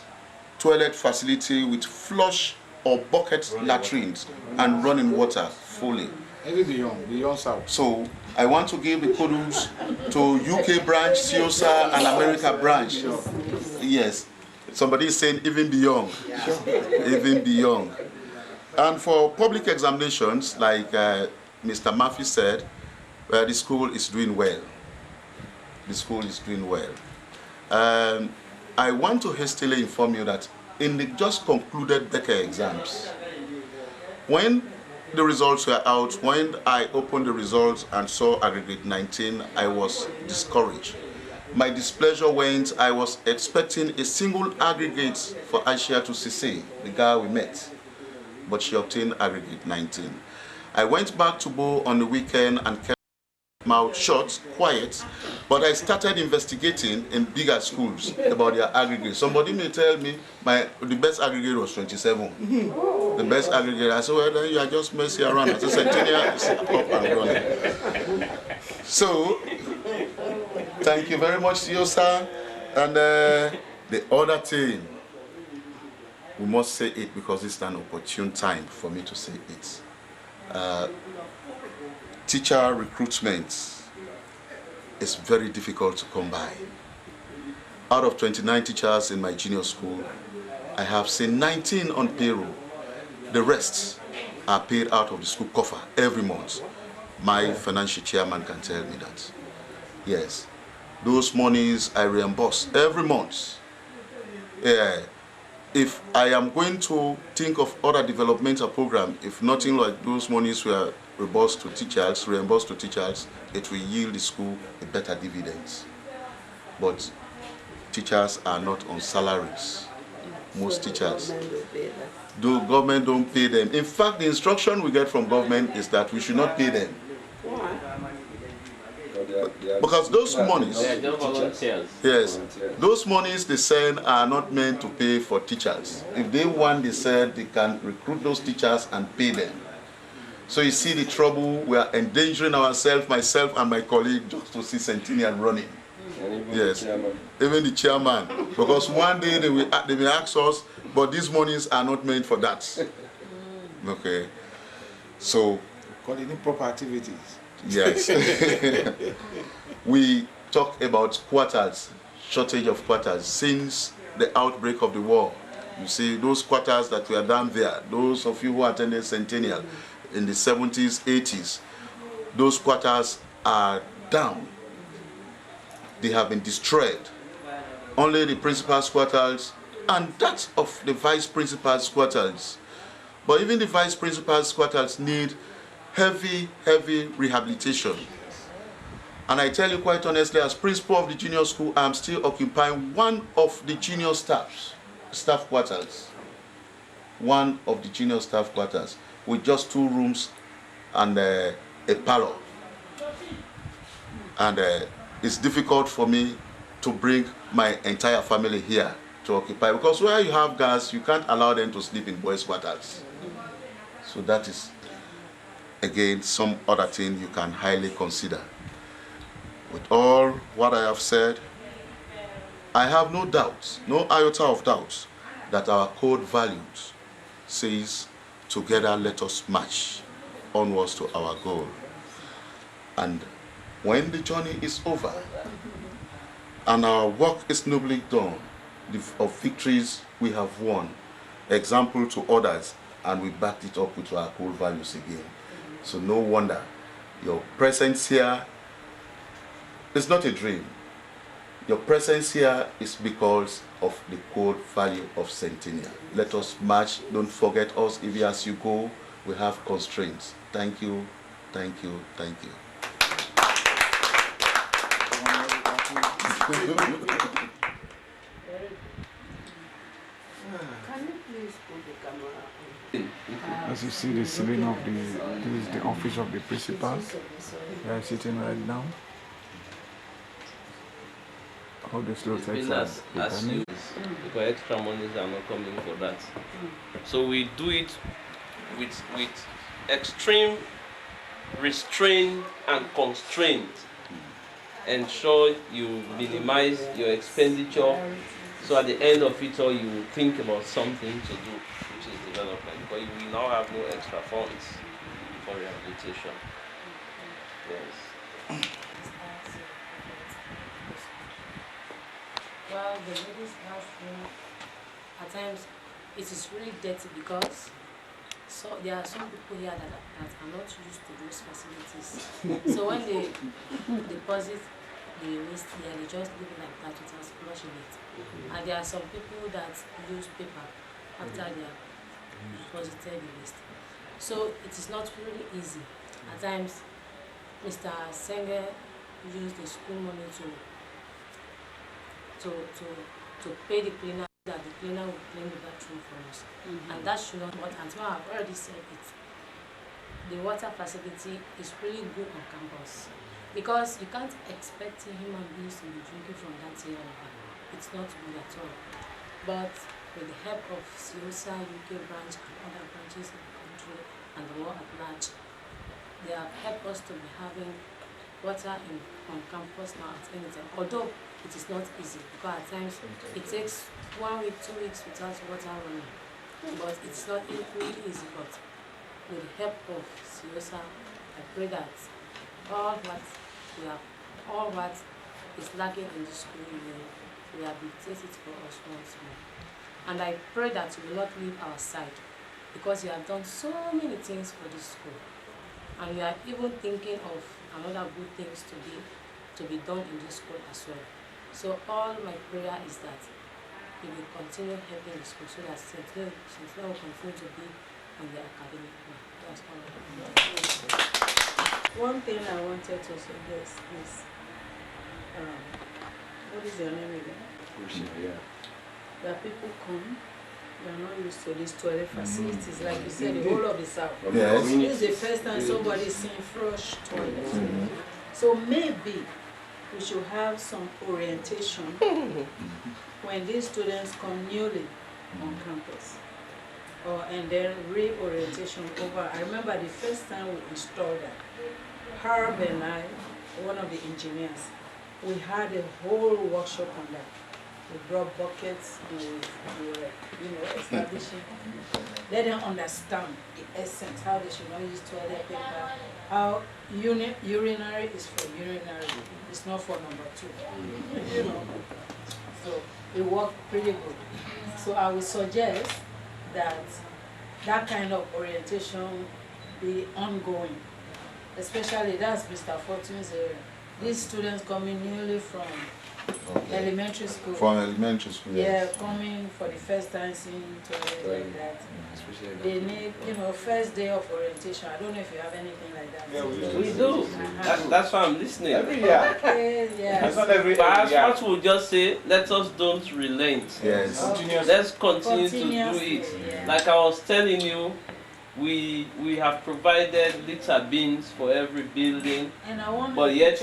toilet facility with flush or bucket latrines and running water fully. Beyond South. So I want to give the kudos to UK branch, CSS, and America branch. Yes, somebody is saying even beyond, even beyond. And for public examinations, like Mr. Murphy said, the school is doing well. The school is doing well. I want to hastily inform you that in the just concluded Becker exams, when the results were out, when I opened the results and saw aggregate 19, I was discouraged. My displeasure went. I was expecting a single aggregate for Aisha to Sise, the girl we met, but she obtained aggregate 19. I went back to Bo on the weekend and kept my mouth shut, quiet, but I started investigating in bigger schools about their aggregate. Somebody may tell me the best aggregate was 27. The best aggregate. I said, well, then you are just messing around. I said, Centennial is up and running. So, thank you very much, CSS. And the other thing, we must say it because it's an opportune time for me to say it. Teacher recruitment is very difficult to come by. Out of 29 teachers in my junior school, I have seen 19 on payroll. The rest are paid out of the school coffer every month. My financial chairman can tell me that. Yes, those monies I reimburse every month. If I am going to think of other developmental program, if nothing like those monies were reimbursed to teachers, it will yield the school a better dividends. But teachers are not on salaries. Most teachers. The government don't pay them. In fact, the instruction we get from government is that we should not pay them. Because those monies, yes, those monies they send are not meant to pay for teachers. If they want, they said they can recruit those teachers and pay them. So you see the trouble, we are endangering ourselves, myself and my colleague, just to see Centennial running. Yes, even the chairman. Because one day they will ask us, but these monies are not meant for that. Okay, so calling improper activities. Yes. We talk about quarters, shortage of quarters since the outbreak of the war. You see, those quarters that were down there, those of you who attended Centennial in the 70s, 80s, those quarters are down. They have been destroyed. Only the principal's quarters and that of the vice principal's quarters. But even the vice principal's quarters need heavy rehabilitation. And I tell you quite honestly, as principal of the junior school, I'm still occupying one of the junior staff quarters. One of the junior staff quarters with just 2 rooms and a parlor. And it's difficult for me to bring my entire family here to occupy, because where you have girls, you can't allow them to sleep in boys' quarters. So that is, again, some other thing you can highly consider. With all what I have said, I have no doubt, no iota of doubt, that our code values says, together let us march onwards to our goal. And when the journey is over and our work is nobly done, of victories we have won, example to others, and we backed it up with our core values again. So no wonder your presence here is not a dream. Your presence here is because of the core value of Centennial. Let us march. Don't forget us. Even as you go, we have constraints. Thank you, thank you, thank you. Can you please put the camera on? As you see, the ceiling of this is the office of the principal. They are sitting right now. How the slow takes as you, because extra monies are not coming for that. So we do it with extreme restraint and constraint. Ensure you minimize your expenditure, so at the end of it all you will think about something to do, which is development, but we now have no extra funds for rehabilitation. Yes. Well, the ladies' bathroom, at times, it is really dirty because there are some people here that are not used to those facilities. So when they deposit the waste here, they just leave it like that without flushing it. And there are some people that use paper after they have deposited the waste. So it is not really easy. At times, Mr. Senge used the school money to pay the cleaner, that the cleaner will clean the bathroom for us. And that should not work. And so I've already said it. The water facility is really good on campus, because you can't expect human beings to be drinking from that area. It's not good at all. But with the help of CSS UK branch and other branches in the country and the world at large, they have helped us to be having water on campus now at any time. Although it is not easy, because at times it takes 1 week, 2 weeks without water running. But it's not really easy. But with the help of CSS, I pray that all what is lacking in the school will rehabilitate it for us once more. And I pray that you will not leave our side, because you have done so many things for this school. And we are even thinking of another good things to be done in this school as well. So all my prayer is that you will continue helping the school, so that Centennial will continue to be on the academic plan. That's all I One thing I wanted to suggest is, what is your name again? Yeah. That people come, they are not used to these toilet facilities, like you said, the whole of the South. Yes. This is the first time somebody is seeing flush toilets. So maybe we should have some orientation when these students come newly on campus. And then reorientation over. I remember the first time we installed that, Harb and I, one of the engineers, we had a whole workshop on that. We brought buckets and we were, establishing. Let them understand the essence, how they should not use toilet paper, how urinary is for urinary, it's not for number 2. So it worked pretty good. So I would suggest that kind of orientation be ongoing. Especially that's Mr. Fortune's area. These students coming newly from elementary school. From elementary school, yes. Yeah, coming for the first time seeing toilet like that. They need, first day of orientation. I don't know if you have anything like that. Yeah, we do. That's why I'm listening. Every year. Okay, yeah. It's not every year. Perhaps what we'll just say, let us don't relent. Yes. Let's continue to do it. Yeah. Like I was telling you, we have provided litter bins for every building, but yet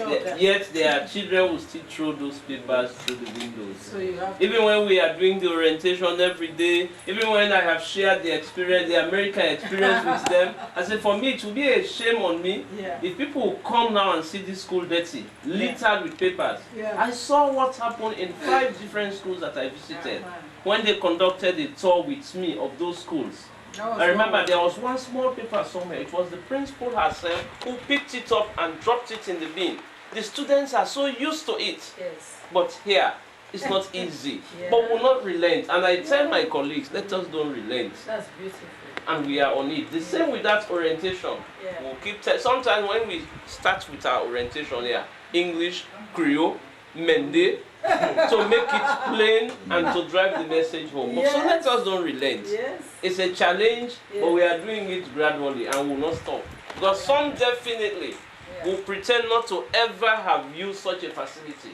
there are children who still throw those papers through the windows. So you have even when we are doing the orientation every day, even when I have shared the experience, the American experience with them, I said for me it will be a shame on me if people will come now and see this school dirty, littered with papers. I saw what happened in 5 different schools that I visited when they conducted a tour with me of those schools. I remember there was one small paper somewhere. It was the principal herself who picked it up and dropped it in the bin. The students are so used to it. Yes. But here, it's not easy. Yeah. But we'll not relent. And I tell my colleagues, let us don't relent. That's beautiful. And we are on it. The same with that orientation. Yeah. We'll keep sometimes when we start with our orientation here, English, Creole, Mende, to make it plain and to drive the message home. Yes. So let us don't relent. Yes. It's a challenge, Yes. but we are doing it gradually and will not stop. Because some definitely will pretend not to ever have used such a facility.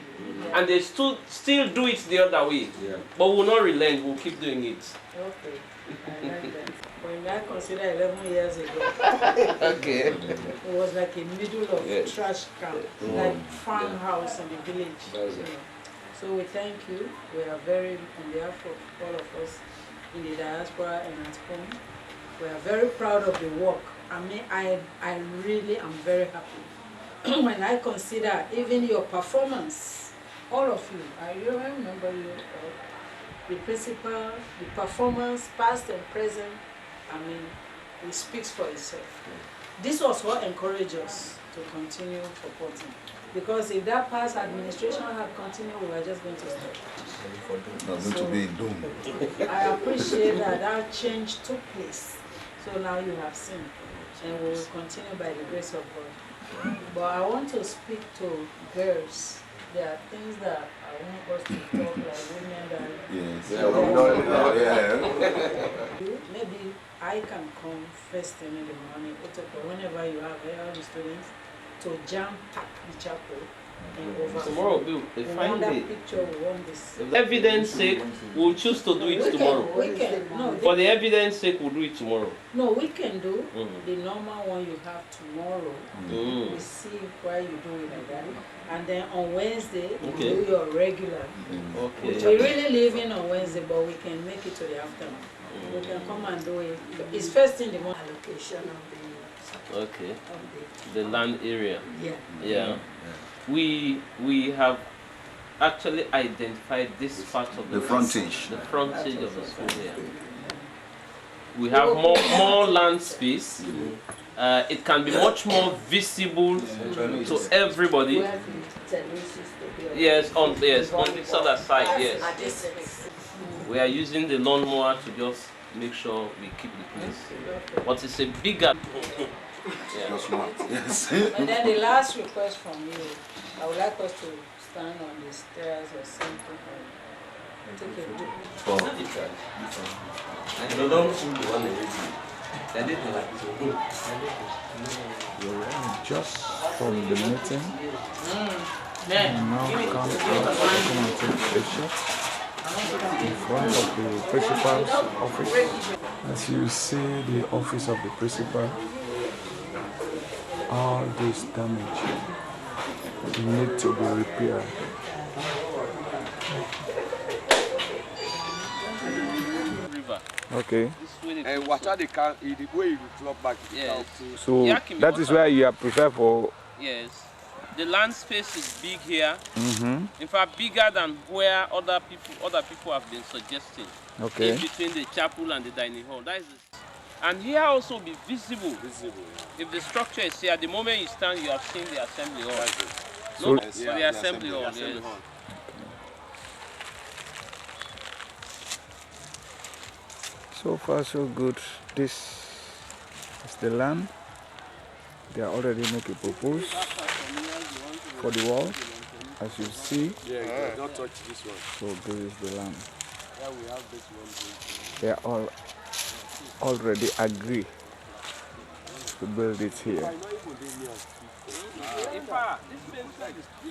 And they still do it the other way. But we will not relent, we'll keep doing it. Okay. I like that. When I consider 11 years ago, Okay. it was like a middle of trash camp, like farmhouse in the village. You know. So we thank you. We are very, on behalf of all of us in the diaspora and at home, we are very proud of the work. I mean, I really am very happy. When I consider even your performance, all of you, I remember you, the principal, the performance, past and present, I mean, it speaks for itself. This was what encouraged us to continue supporting. Because if that past administration had continued, we were just going to stop. Not going to be doomed. I appreciate that change took place. So now you have seen, and we will continue by the grace of God. But I want to speak to girls. There are things that I want us to talk like women that... Yes. Maybe I can come first thing in the morning, 8 o'clock, whenever you have all the students, to jam pack the chapel. Tomorrow will be a fine day. Picture we want this. For evidence sake, we'll choose to do it tomorrow. For the evidence sake, we'll do it tomorrow. No, we can do the normal one you have tomorrow. We see why you do it like that. And then on Wednesday, you do your regular. We're really leaving on Wednesday, but we can make it to the afternoon. We can come and do it. It's first in the morning. Allocation of the land area. Yeah. We have actually identified this part of the frontage of the school here. We have more land space. It can be much more visible to everybody. Yes, on this other side, yes. We are using the lawnmower to just make sure we keep the place. But it's a bigger... Yes. And then the last request from you, I would like us to stand on the stairs or something. Take a look. Just from the meeting, and now come and take a picture in front of the principal's office. As you see the office of the principal, all this damage need to be repaired. Okay. And water the car, the way you drop back. Yes. So that is where you are prepared for. Yes. The land space is big here. In fact, bigger than where other people have been suggesting. Okay. In between the chapel and the dining hall. That is it. And here also be visible. If the structure is here, the moment you stand, you have seen the assembly hall. So the assembly hall. Yes. So far so good. This is the land. They are already making proposal for the wall, as you see. Yeah, don't touch this one. So this is the land. Yeah, we have this one. They are all already agree to build it here.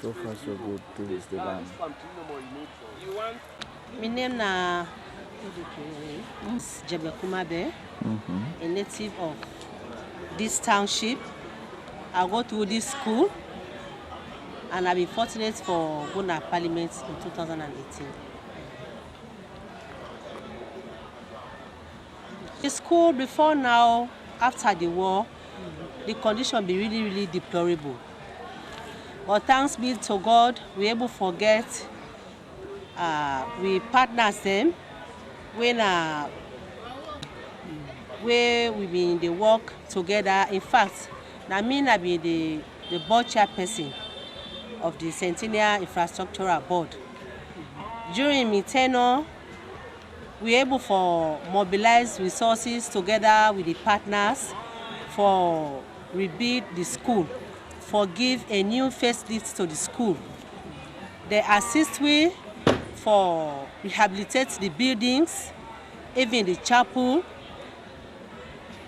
So far so good. This is the land. My name is Jebekumabe, a native of this township. I go to this school and I've been fortunate for going to Parliament in 2018. The school before now, after the war, the condition be really, really deplorable. But thanks be to God, we able to forget, we partners them when where we been the work together. In fact, I mean I be the board chairperson of the Centennial Infrastructural Board. During my tenure, we were able to mobilize resources together with the partners for rebuild the school, for give a new facelift to the school. They assist we for rehabilitate the buildings, even the chapel.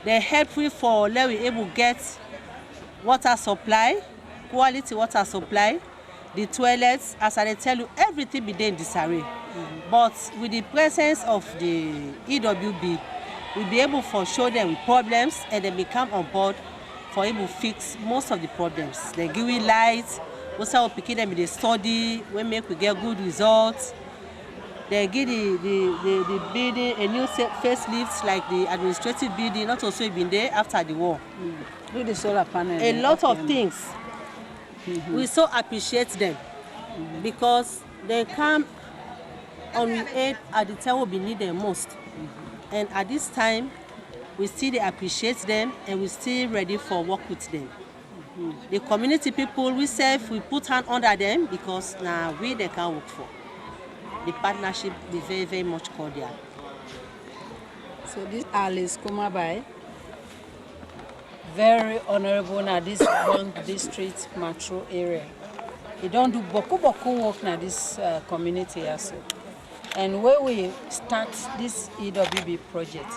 They help we for let we able get water supply, quality water supply, the toilets, as I tell you, everything be there in disarray. But with the presence of the EWB, we'll be able to show them with problems and then become on board for able to fix most of the problems. They give we lights, also picking them in the study, we make we get good results. They give the building a new facelift like the administrative building, not also been there after the war. With the solar panel. A lot of things. We so appreciate them because they come on aid at the time we need them most. And at this time, we still appreciate them and we still ready for work with them. The community people, we put hand under them because now they can work for. The partnership is very, very much cordial. So this Alice Kumabai, very honorable in this Jong district, Mattru area. He don't do boku work in this community also. And when we start this EWB project,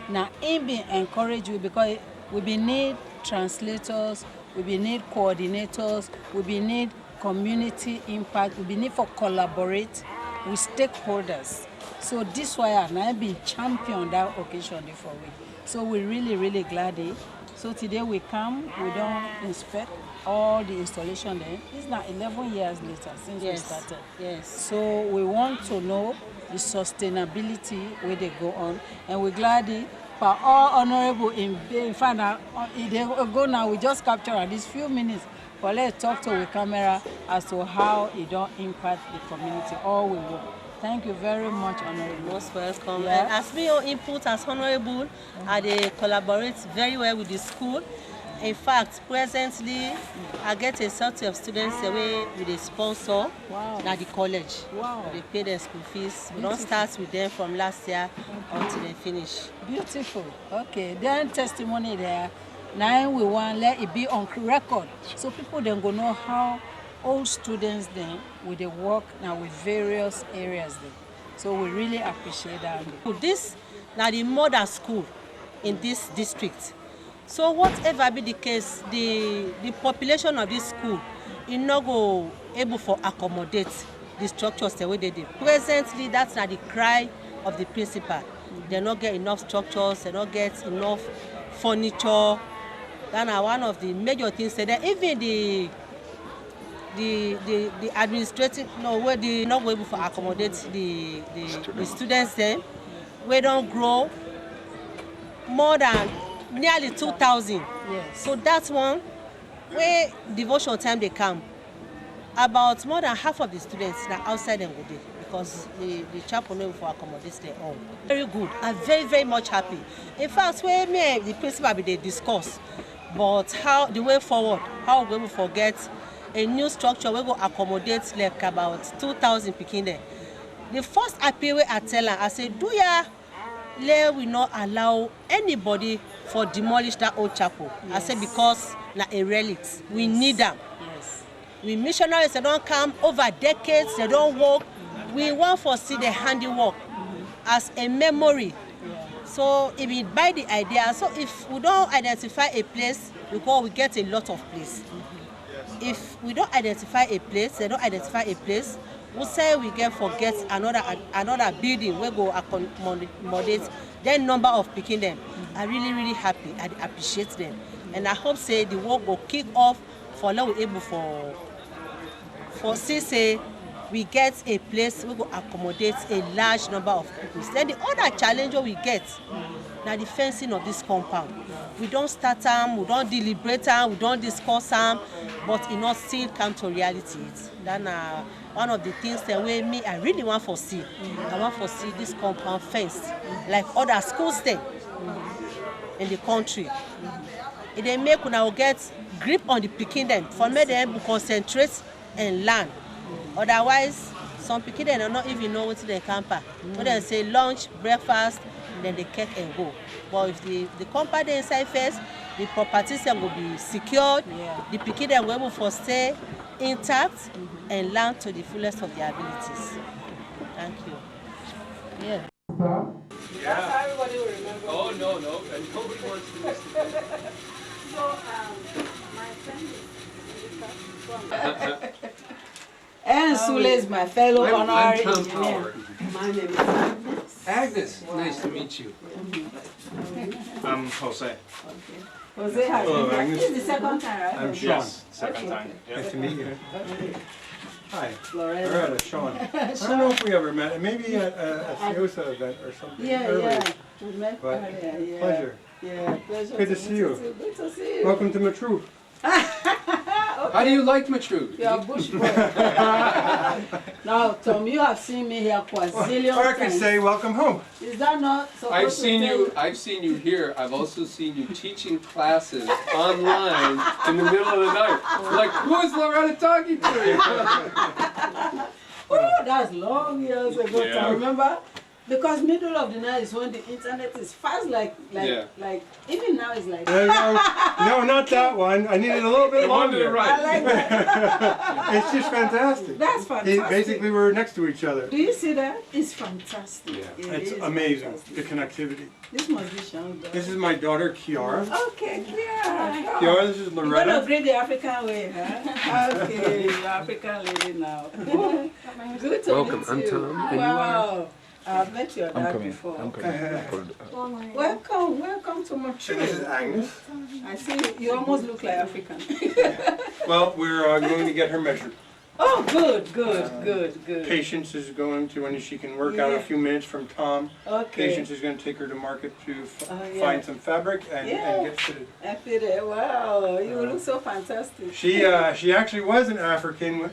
now it be encourage you because we need translators, we need coordinators, we need community impact, we need for collaborate with stakeholders. So this why I be champion that occasion for we. So we're really, really glad. So today we come, we don't inspect all the installation there. It's now 11 years later since we started. Yes. So we want to know the sustainability where they go on, and we're glad for all honorable in fact they go now. We just capture at these few minutes, but let's talk to the camera as to how it don't impact the community. All we work. Thank you very much, honorable. Most welcome. Yeah. And as me your input as honorable, they collaborate very well with the school. In fact, presently, I get a sort of students away with a sponsor at the college. Wow. They pay their school fees. We don't start with them from last year until they finish. Beautiful. Okay. Then testimony there. Now we want let it be on record, so people then go know how all students then with the work now with various areas then. So we really appreciate that. This now the modern school in this district. So whatever be the case, the population of this school is not go able to accommodate the structures the way they did. Presently, that's not the cry of the principal. They not get enough structures, they not get enough furniture. That's one of the major things. That even the administrative where they not able to accommodate the students then, we don't grow more than nearly 2,000. Yes. So that's one where devotion time they come. About more than half of the students now outside them go there because the chapel no for accommodate their own. Very good. I'm very, very much happy. In fact, where me the principal they discuss, but how the way forward, how we will forget a new structure we go accommodate like about 2,000 picking there. The first appeal I tell her, I said, do ya let we not allow anybody for demolish that old chapel. Yes. I said because na a relics. We need them. Yes. We missionaries, they don't come over decades, they don't work. We want to see the handiwork as a memory. So if we buy the idea, so if we don't identify a place, because we get a lot of place. If we don't identify a place, they don't identify a place, we say we forget another building we go accommodate then number of picking them. I'm really, really happy. I appreciate them. And I hope say the work will kick off for now we able for say we get a place we go accommodate a large number of people. Then the other challenge we get now the fencing of this compound. We don't start them, we don't deliberate them, we don't discuss them, but it not still come to reality. Then one of the things that I really want to see. I want to see this compound fenced like other schools there in the country. It they make when I will get grip on the picking them for me them to concentrate and learn. Otherwise, some pikin dem don't even know wetin dem camper. When dem say lunch, breakfast, then they cake and go. But if the camper dey inside first, the properties dem go be secured. The pikin dem go able for stay intact and learn to the fullest of their abilities. Thank you. Yeah. That's how everybody will remember. Oh, no. Nobody wants to miss it. So, my friend is Sule is my fellow honorary I'm Tom engineer. Howard. My name is Agnes. Agnes, nice to meet you. I'm Jose. Jose has Hello, been Agnes. This is the second time, right? I'm Sean. Yes, second time. Yeah. Nice to meet you. Okay. Hi. Loretta. Sean. I don't know if we ever met. Maybe at a CSS event or something. Yeah. We met But earlier, yeah. pleasure. Yeah, pleasure. Good to see you. Good to see you. Welcome to Mattru. How do you like Mattru? You're a bush boy. Now, Tom, you have seen me here quadrillion Or I could times. say welcome home. Is that not supposed I've to seen tell I've seen you here. I've also seen you teaching classes online in the middle of the night. Like, who is Lauretta talking to? Oh, that's long years ago. Yeah. I remember, because middle of the night is when the internet is fast, like even now it's like. There you go. No, not that one. I needed a little bit The one to longer. the right. I like that. It's just fantastic. That's fantastic. Basically, we're next to each other. Do you see that? It's fantastic. Yeah. It It's is amazing, fantastic. the connectivity. This must be Sean. This is my daughter, Kiara. Okay, Kiara. Kiara, this is You're Lauretta. gonna greet the African way, huh? Okay, you're African lady now. Good to Welcome, meet I'm you. Tom, and you Wow. I've met your dad coming. before. I'm coming. Welcome to Mattru. And this is Agnes. I see you almost look like African. Well, we're going to get her measured. Oh, good. Patience is going to, when she can work out a few minutes from Tom, Okay. Patience is going to take her to market to yeah. find some fabric and get fitted. I feel it. Wow, you look so fantastic. She actually was an African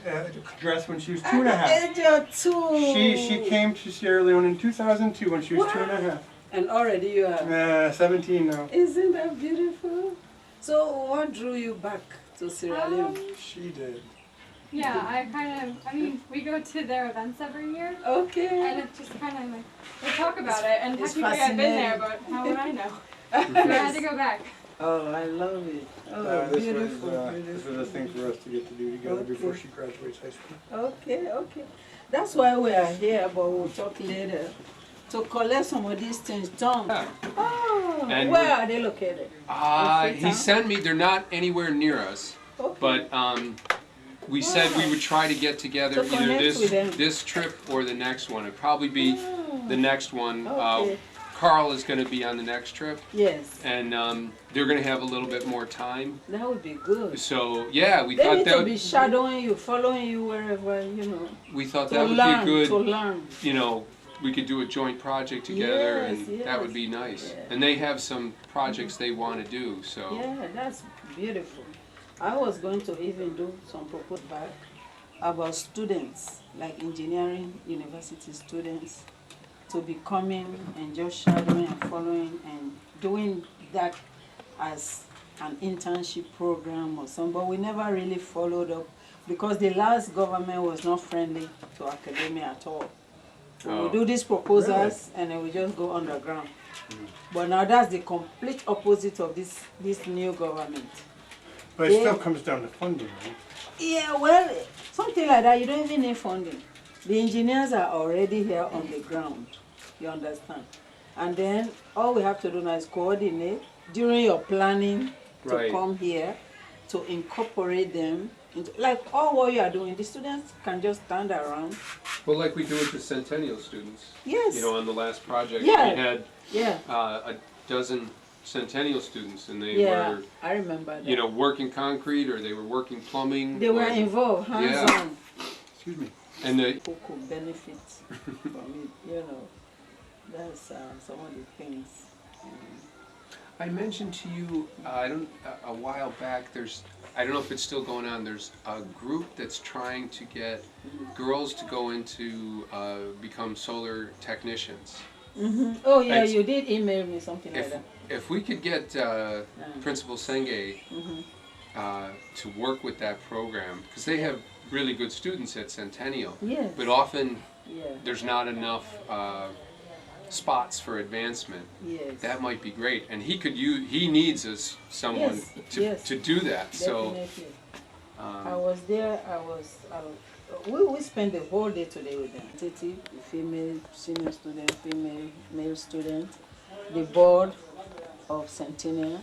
dress when she was 2.5. Age of 2. She came to Sierra Leone in 2002 when she was 2.5. And already you are. 17 now. Isn't that beautiful? So what drew you back to Sierra Leone? She did. Yeah, I mean, we go to their events every year. Okay. And it's just kind of like, we talk about it, and It's technically I've been there, fascinating. but how would I know? So I had to go back. Oh, I love it. Oh, This beautiful, was a thing for us to get to do together before she graduates high school. Okay. That's why we are here, but we'll talk later. To collect some of these things. Tom. Oh, And where are they located? He sent me, they're not anywhere near us, but we said we would try to get together To either connect with them. this trip or the next one. It'd probably be the next one. Okay. Carl is going to be on the next trip. Yes. And they're going to have a little bit more time. That would be good. So yeah, we They thought need that to would, be shadowing you, following you wherever, you know. we thought to that would learn, be a good. To learn. You know, we could do a joint project together, Yes, and that would be nice. And they have some projects they want to do. So Yeah, that's beautiful. I was going to even do some proposal back about students, like engineering university students, to be coming and just shadowing and following and doing that as an internship program or something, but we never really followed up because the last government was not friendly to academia at all. So we do these proposals and then we just go underground. But now that's the complete opposite of this new government. But it still comes down to funding, right? Yeah, well, something like that, you don't even need funding. The engineers are already here on the ground, you understand? And then all we have to do now is coordinate during your planning to come here, to incorporate them into, like all what you are doing, the students can just stand around. well, like we do with the Centennial students. Yes. You know, on the last project Yeah. we had Yeah. a dozen Centennial students, and they Yeah, were, I remember that. you know, working concrete or they were working plumbing. They were or- involved, hands-on. Excuse me. And the Who could benefit from it, you know. That's some of the things. I mentioned to you, a while back, I don't know if it's still going on, there's a group that's trying to get girls to go into, become solar technicians. Oh yeah, And you did email me something like that. If we could get Principal Senge to work with that program, because they have really good students at Centennial, Yes. but often Yeah. there's not enough spots for advancement. Yes. That might be great, and he could use. He needs someone Yes, to do that. Definitely. So I was there. We spent the whole day today with them. The female senior student, female male student, the board of Centennial,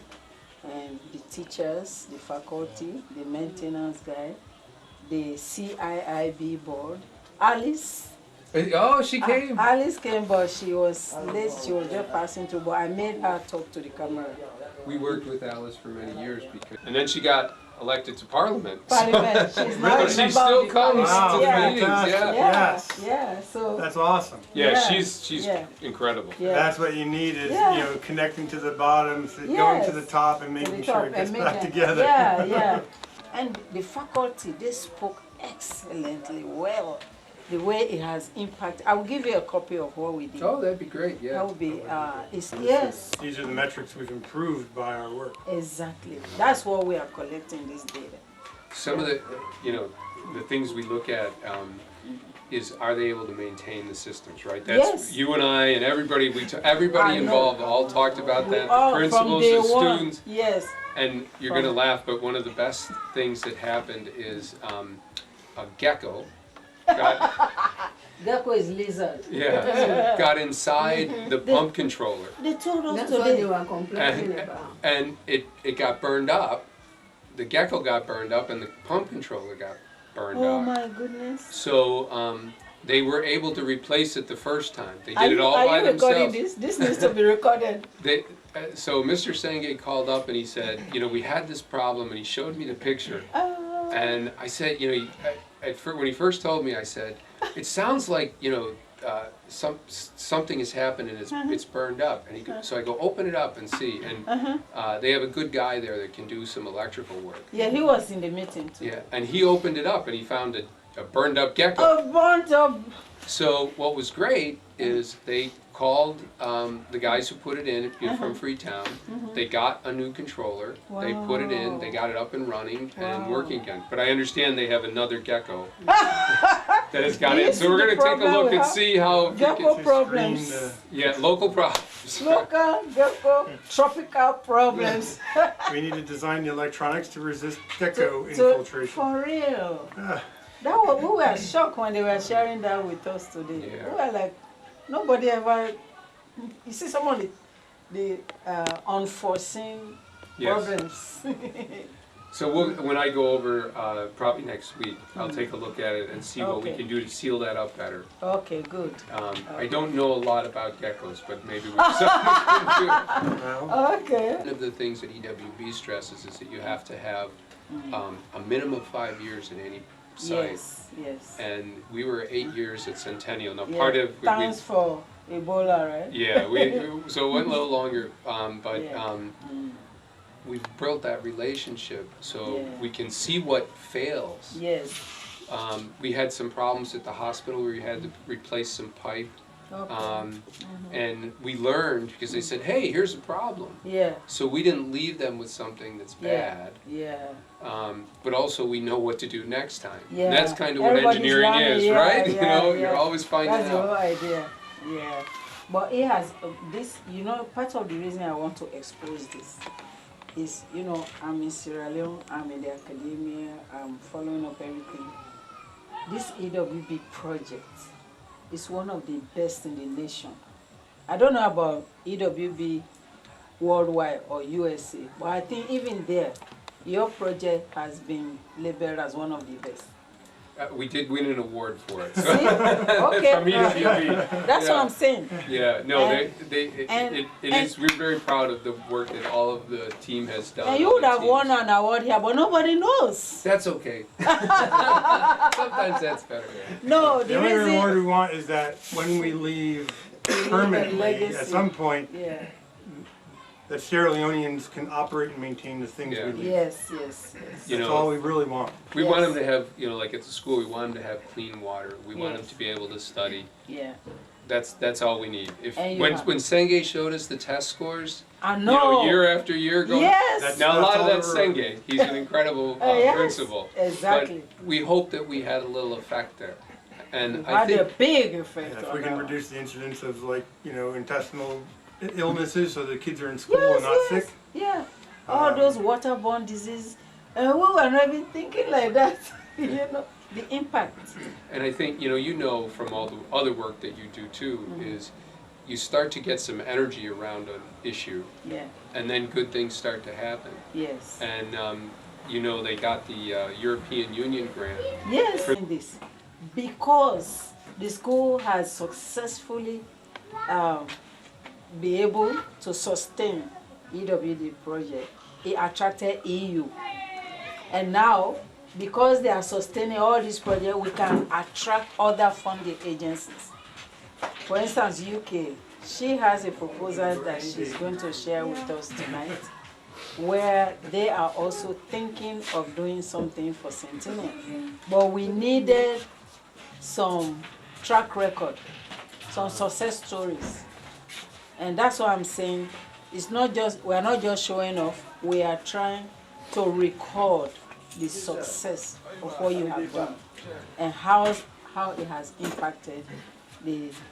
and the teachers, the faculty, the maintenance guy, the CIIB board. Alice. Oh, she came. Alice came, but she was late. She was just passing through. But I made her talk to the camera. we worked with Alice for many years, and then she got elected to Parliament. Parliament. So, She's now she still comes to the meetings. Yeah. Yes. Yeah. So That's awesome. Yeah, she's incredible. That's what you need is connecting to the bottom, going Yes. to the top, and making sure it gets and back make together. Yeah. And the faculty, they spoke excellently well. The way it has impacted. I will give you a copy of what we did. Oh, that'd be great. Yeah. That would be. Yes. These are the metrics we've improved by our work. Exactly. That's what we are collecting this data. Some of the, the things we look at is, are they able to maintain the systems, right? That's Yes. you and I and everybody. Everybody involved all talked about that. The principals, the students. Yes. And you're going to laugh, but one of the best things that happened is a gecko. Gecko is lizard. Yeah, got inside the pump controller. They told us That's today. what they were complaining about. And it got burned up. The gecko got burned up, and the pump controller got burned Oh up. my goodness. So they were able to replace it the first time. They Are did it you- all are by you recording themselves. this? This needs to be recorded. So Mr. Senge called up and he said, we had this problem, and he showed me the picture. And I said, when he first told me, I said, it sounds like, something has happened and it's burned up. And so I go, open it up and see. And they have a good guy there that can do some electrical work. Yeah, he was in the meeting too. Yeah, and he opened it up and he found a burned up gecko. A burnt up. So what was great is they called the guys who put it in from Freetown. They got a new controller. They put it in. They got it up and running and working again. But I understand they have another gecko that has got in. So we're going to take a look and see how Gecko problems. Local problems. Local gecko tropical problems. We need to design the electronics to resist gecko infiltration. For real. We were shocked when they were sharing that with us today. Yeah. We were like, nobody ever. You see some of the unforeseen problems. So when I go over probably next week, I'll take a look at it and see what we can do to seal that up better. Okay, good. I don't know a lot about geckos, but maybe we can do. Okay. One of the things that EWB stresses is that you have to have a minimum of 5 years in any site. Yes. And we were 8 years at Centennial. Now part of thanks for Ebola, right? Yeah, so it went a little longer, but we've built that relationship so we can see what fails. Yes. We had some problems at the hospital where we had to replace some pipe. And we learned because they said, hey, here's a problem. Yeah. So we didn't leave them with something that's bad. Yeah. But also we know what to do next time. Yeah. And that's kind of what engineering is, right? You're always finding That's out. That's the whole idea. Yeah. But it has this, part of the reason I want to expose this is, I'm in Sierra Leone, I'm in the academia, I'm following up everything. This EWB project is one of the best in the nation. I don't know about EWB worldwide or USA, but I think even there, your project has been labeled as one of the best. We did win an award for it. See? Okay. From EWB. That's what I'm saying. Yeah, no, we're very proud of the work that all of the team has done. And you would have won an award here, but nobody knows. That's okay. Sometimes that's better. No, the only reward we want is that when we leave permanently, at some point, that Sierra Leoneans can operate and maintain the things we leave. Yes. That's all we really want. We want them to have, like at the school, we want them to have clean water. We want them to be able to study. Yeah. That's all we need. If And when Senge showed us the test scores, I know. year after year going. Yes. Now a lot of that's Senge. He's an incredible Yes, principal. exactly. But we hope that we had a little effect there. And I Had think a big effect. If on we can that. reduce the incidence of intestinal illnesses so the kids are in school and not sick. Yeah, all those waterborne diseases, and we were not even thinking like that. The impact. And I think from all the other work that you do too is you start to get some energy around an issue. Yeah. And then good things start to happen. Yes. And they got the European Union grant. Yes. In this, because the school has successfully been able to sustain EWD project, it attracted EU. And now, because they are sustaining all these projects, we can attract other funding agencies. For instance, UK, she has a proposal that she's going to share with us tonight, where they are also thinking of doing something for Centennial. But we needed some track record, some success stories. And that's what I'm saying. It's not just, we're not just showing off, we are trying to record the success of what you have done and how it has impacted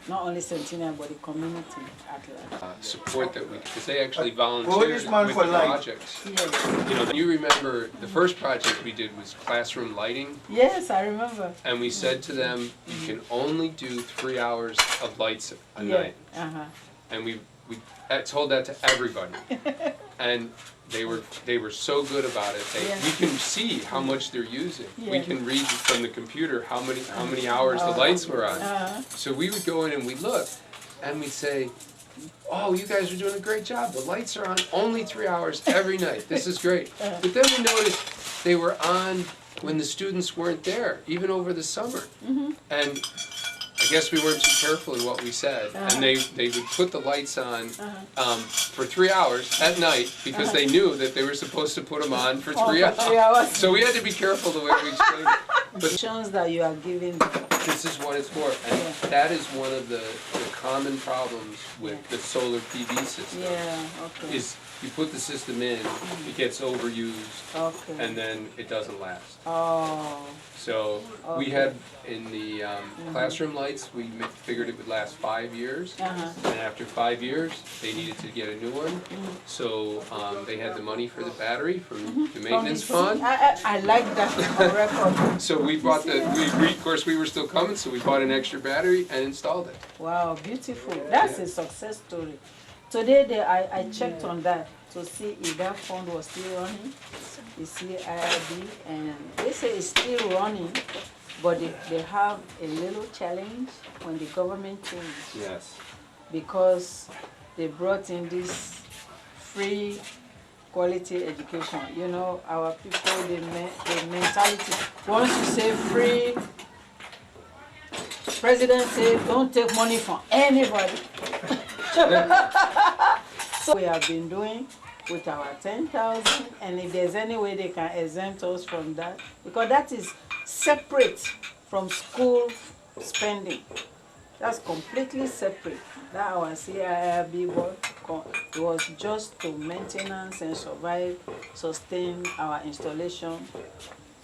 not only Centennial but the community at large. Support that because they actually volunteered with the projects. Yes. You remember the first project we did was classroom lighting. Yes, I remember. And we said to them, you can only do 3 hours of lights a night. And we told that to everybody. And they were so good about it. We can see how much they're using. We can read from the computer how many hours the lights were on. So we would go in and we'd look and we'd say, oh, you guys are doing a great job. The lights are on only 3 hours every night. This is great. But then we noticed they were on when the students weren't there, even over the summer. And I guess we weren't too careful in what we said, and they would put the lights on for 3 hours at night because they knew that they were supposed to put them on for 3 hours. So we had to be careful the way we explained it. But the chance that you are giving. This is what it's for, and that is one of the common problems with the solar PV system. Is you put the system in, it gets overused, and then it doesn't last. So we had in the classroom lights, we figured it would last 5 years, and after 5 years, they needed to get a new one. So they had the money for the battery from the maintenance fund. I like that on record. So we bought of course we were still coming, so we bought an extra battery and installed it. Wow, beautiful. That's a success story. Today I checked on that to see if that fund was still running. You see IRB, and they say it's still running, but they have a little challenge when the government changed. Yes. Because they brought in this free quality education. You know, our people, the mentality, once you say free, President said don't take money from anybody. So we have been doing with our 10,000, and if there's any way they can exempt us from that, because that is separate from school spending. That's completely separate. That our CIRB work, it was just to maintenance and survive, sustain our installation,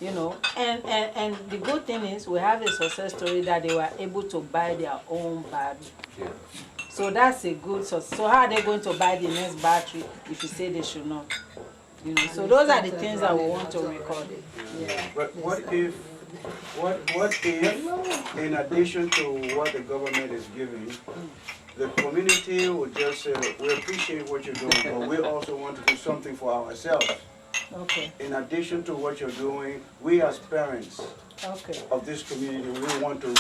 you know. And the good thing is we have a success story that they were able to buy their own battery. Yeah. So that's a good source. So how are they going to buy the next battery if you say they should not? You know, so those are the things that we want to record. Yeah. But what if, in addition to what the government is giving, the community would just say, we appreciate what you're doing, but we also want to do something for ourselves. Okay. In addition to what you're doing, we as parents of this community, we want to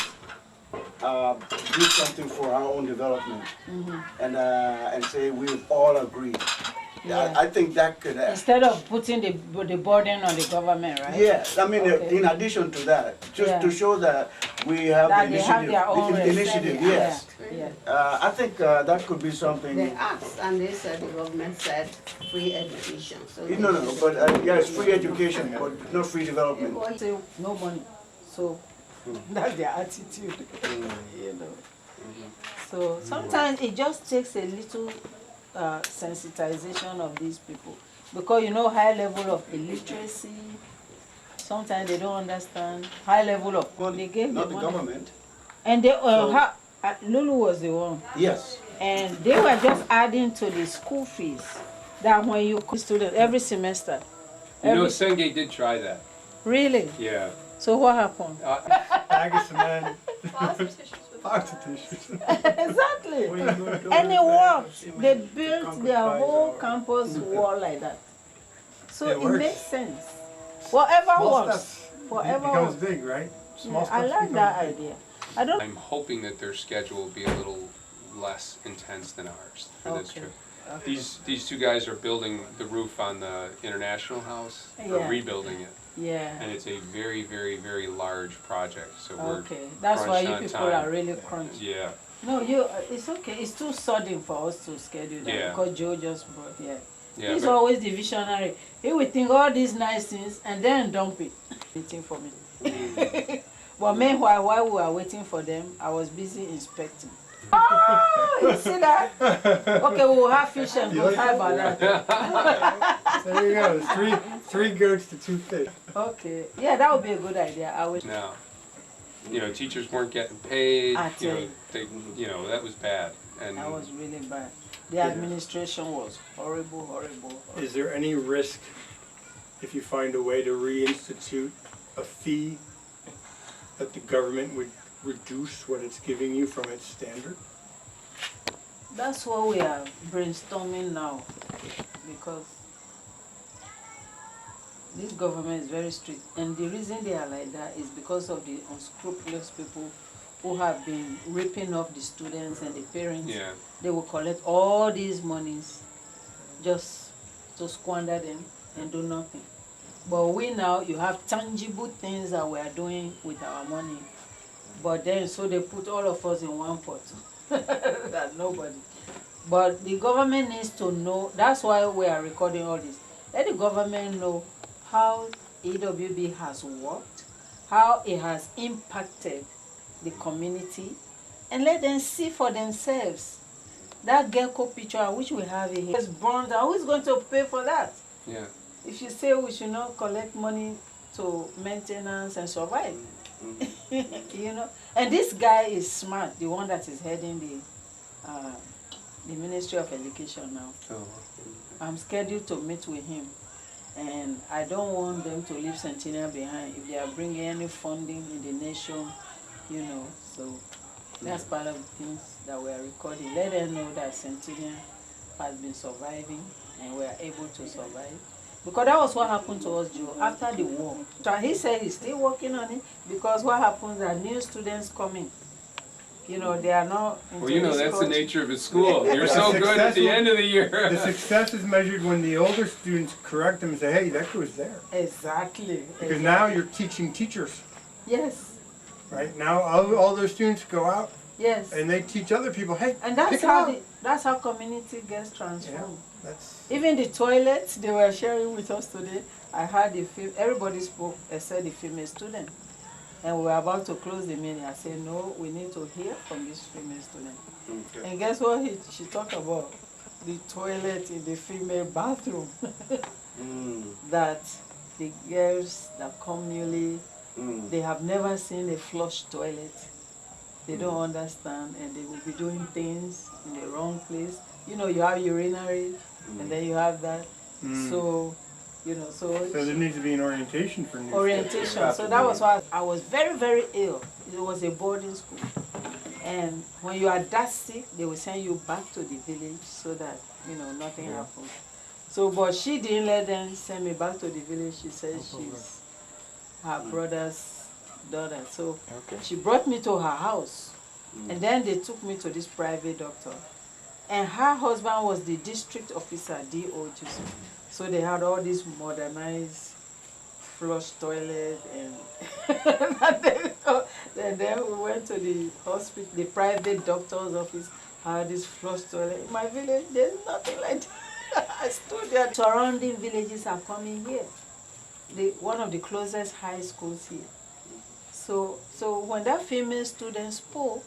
do something for our own development, and say we've all agreed. Yeah. I think that could instead of putting the burden on the government, right? Yes, I mean, in addition to that, just to show that we have that the they have their own initiative. Yes. Yeah. I think that could be something. They asked, and they said, the government said free education. So no, but yes, free education, but not free development. No money, so that's their attitude. You know. So sometimes it just takes a little sensitization of these people. Because you know, high level of illiteracy, sometimes they don't understand. High level of they gave Not the the money. government. And they Lulu was the one. Yes. And they were just adding to the school fees. That when you student every semester. You know, Senge did try that. Really? Yeah. So what happened? Bag of cement. Box of tissues. Exactly. And it worked. They built their whole campus wall like that. So it makes sense. Whatever Small works. steps Whatever becomes works. big, right? Small Yeah, I steps like become that big. idea. I'm hoping that their schedule will be a little less intense than ours for this Okay. trip. Okay. These two guys are building the roof on the International House, or Yeah. rebuilding it. Yeah. And it's a very, very, very large project, so we're Okay. That's why crunched you on people time. are really crunched. Yeah. No, it's okay. It's too sudden for us to schedule that Yeah. because Joe just brought Yeah, He's but- always the visionary. He will think all these nice things and then dump it. Waiting for me. But meanwhile, while we were waiting for them, I was busy inspecting. Oh, you see that? Okay, we'll have fish and go. How about that? There you go. Three goats to 2 fish. Okay. Yeah, that would be a good idea. I would. No. You know, teachers weren't getting paid. I You tell know, you. that was bad. And That was really bad. The administration was horrible, horrible, horrible. Is there any risk if you find a way to reinstitute a fee that the government would reduce what it's giving you from its standard? That's what we are brainstorming now, because this government is very strict, and the reason they are like that is because of the unscrupulous people who have been ripping off the students and the parents. Yeah. They will collect all these monies just to squander them and do nothing. But we now, you have tangible things that we are doing with our money. But then, so they put all of us in one pot. That nobody. But the government needs to know, that's why we are recording all this. Let the government know how EWB has worked, how it has impacted the community, and let them see for themselves. That gecko picture which we have here is burned out. Who is going to pay for that? Yeah. If you say we should not collect money to maintenance and survive, you know. And this guy is smart, the one that is heading the Ministry of Education now. Oh. I'm scheduled to meet with him, and I don't want them to leave Centennial behind if they are bringing any funding in the nation, you know. So that's part of the things that we are recording. Let them know that Centennial has been surviving and we are able to survive. Because that was what happened to us, Joe, after the war. So he said he's still working on it, because what happens are new students coming. You know, they are not into Well, you know, this that's the culture. nature of a school. You're The so good at the successful- end of the year. The success is measured when the older students correct them and say, hey, that goes there. Exactly. Because now you're teaching teachers, Yes, right? Now all those students go out yes. and they teach other people, hey, And that's pick it how up. that's how community gets transformed. That's Even the toilets they were sharing with us today, I heard everybody spoke except the female student. And we were about to close the meeting. I said, no, we need to hear from this female student. Okay. And guess what she talked about? The toilet in the female bathroom. That the girls that come newly, they have never seen a flush toilet. They don't understand, and they will be doing things in the wrong place. You know, you have urinary, and then you have that. So, you know, so there needs to be an orientation for new orientation. students. So that was why I was very, very ill. It was a boarding school. And when you are that sick, they will send you back to the village so that, you know, nothing happens. So, but she didn't let them send me back to the village. She said she's her brother's daughter. So she brought me to her house. And then they took me to this private doctor. And her husband was the district officer, DO. So they had all these modernized flush toilet, and then we went to the hospital, the private doctor's office, had this flush toilet. In my village, there's nothing like that. I stood there. Surrounding villages are coming here. One of the closest high schools here. So when that female student spoke,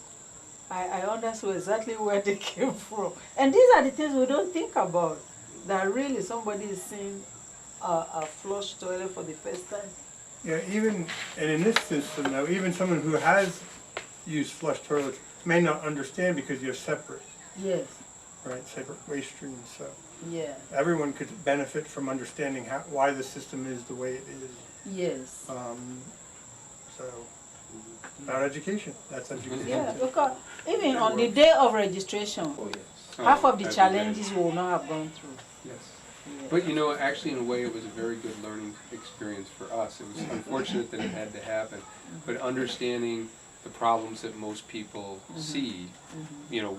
I understood exactly where they came from. And these are the things we don't think about. That really somebody is seeing a flush toilet for the first time. Yeah, even, and in this system now, even someone who has used flush toilets may not understand because you're separate. Yes. Right, separate waste streams, so. Yeah. Everyone could benefit from understanding why the system is the way it is. Yes. So, about education, that's education. Yeah, because even on the day of registration, half of the challenges we will not have gone through. Yes. But you know, actually in a way it was a very good learning experience for us. It was unfortunate that it had to happen, but understanding the problems that most people see, you know,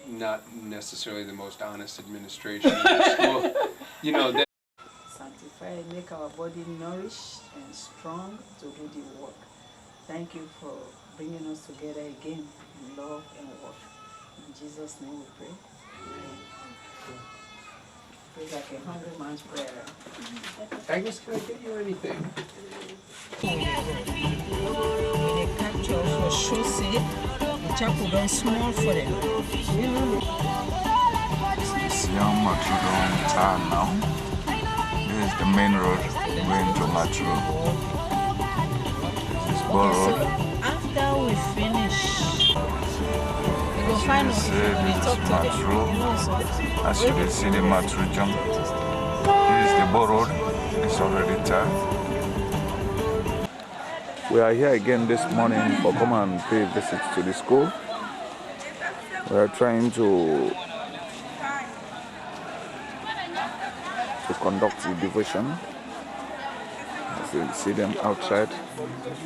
not necessarily the most honest administration in the school, you know, that Sanctify, make our body nourished and strong to do the work. Thank you for bringing us together again in love and work. In Jesus' name we pray. Pray like a hungry man's prayer. Agnes, can I get you anything? When they capture for show say, the chapel done small for them. This is young Mattru town now. This is the main road going to Mattru. This is Ball Road. After we finish, we go find This is Mattru. As you can see the Mattru Jong. This is the Ball Road. It's already tired. We are here again this morning for come and pay visits to the school. We are trying to conduct the devotion. As you see them outside,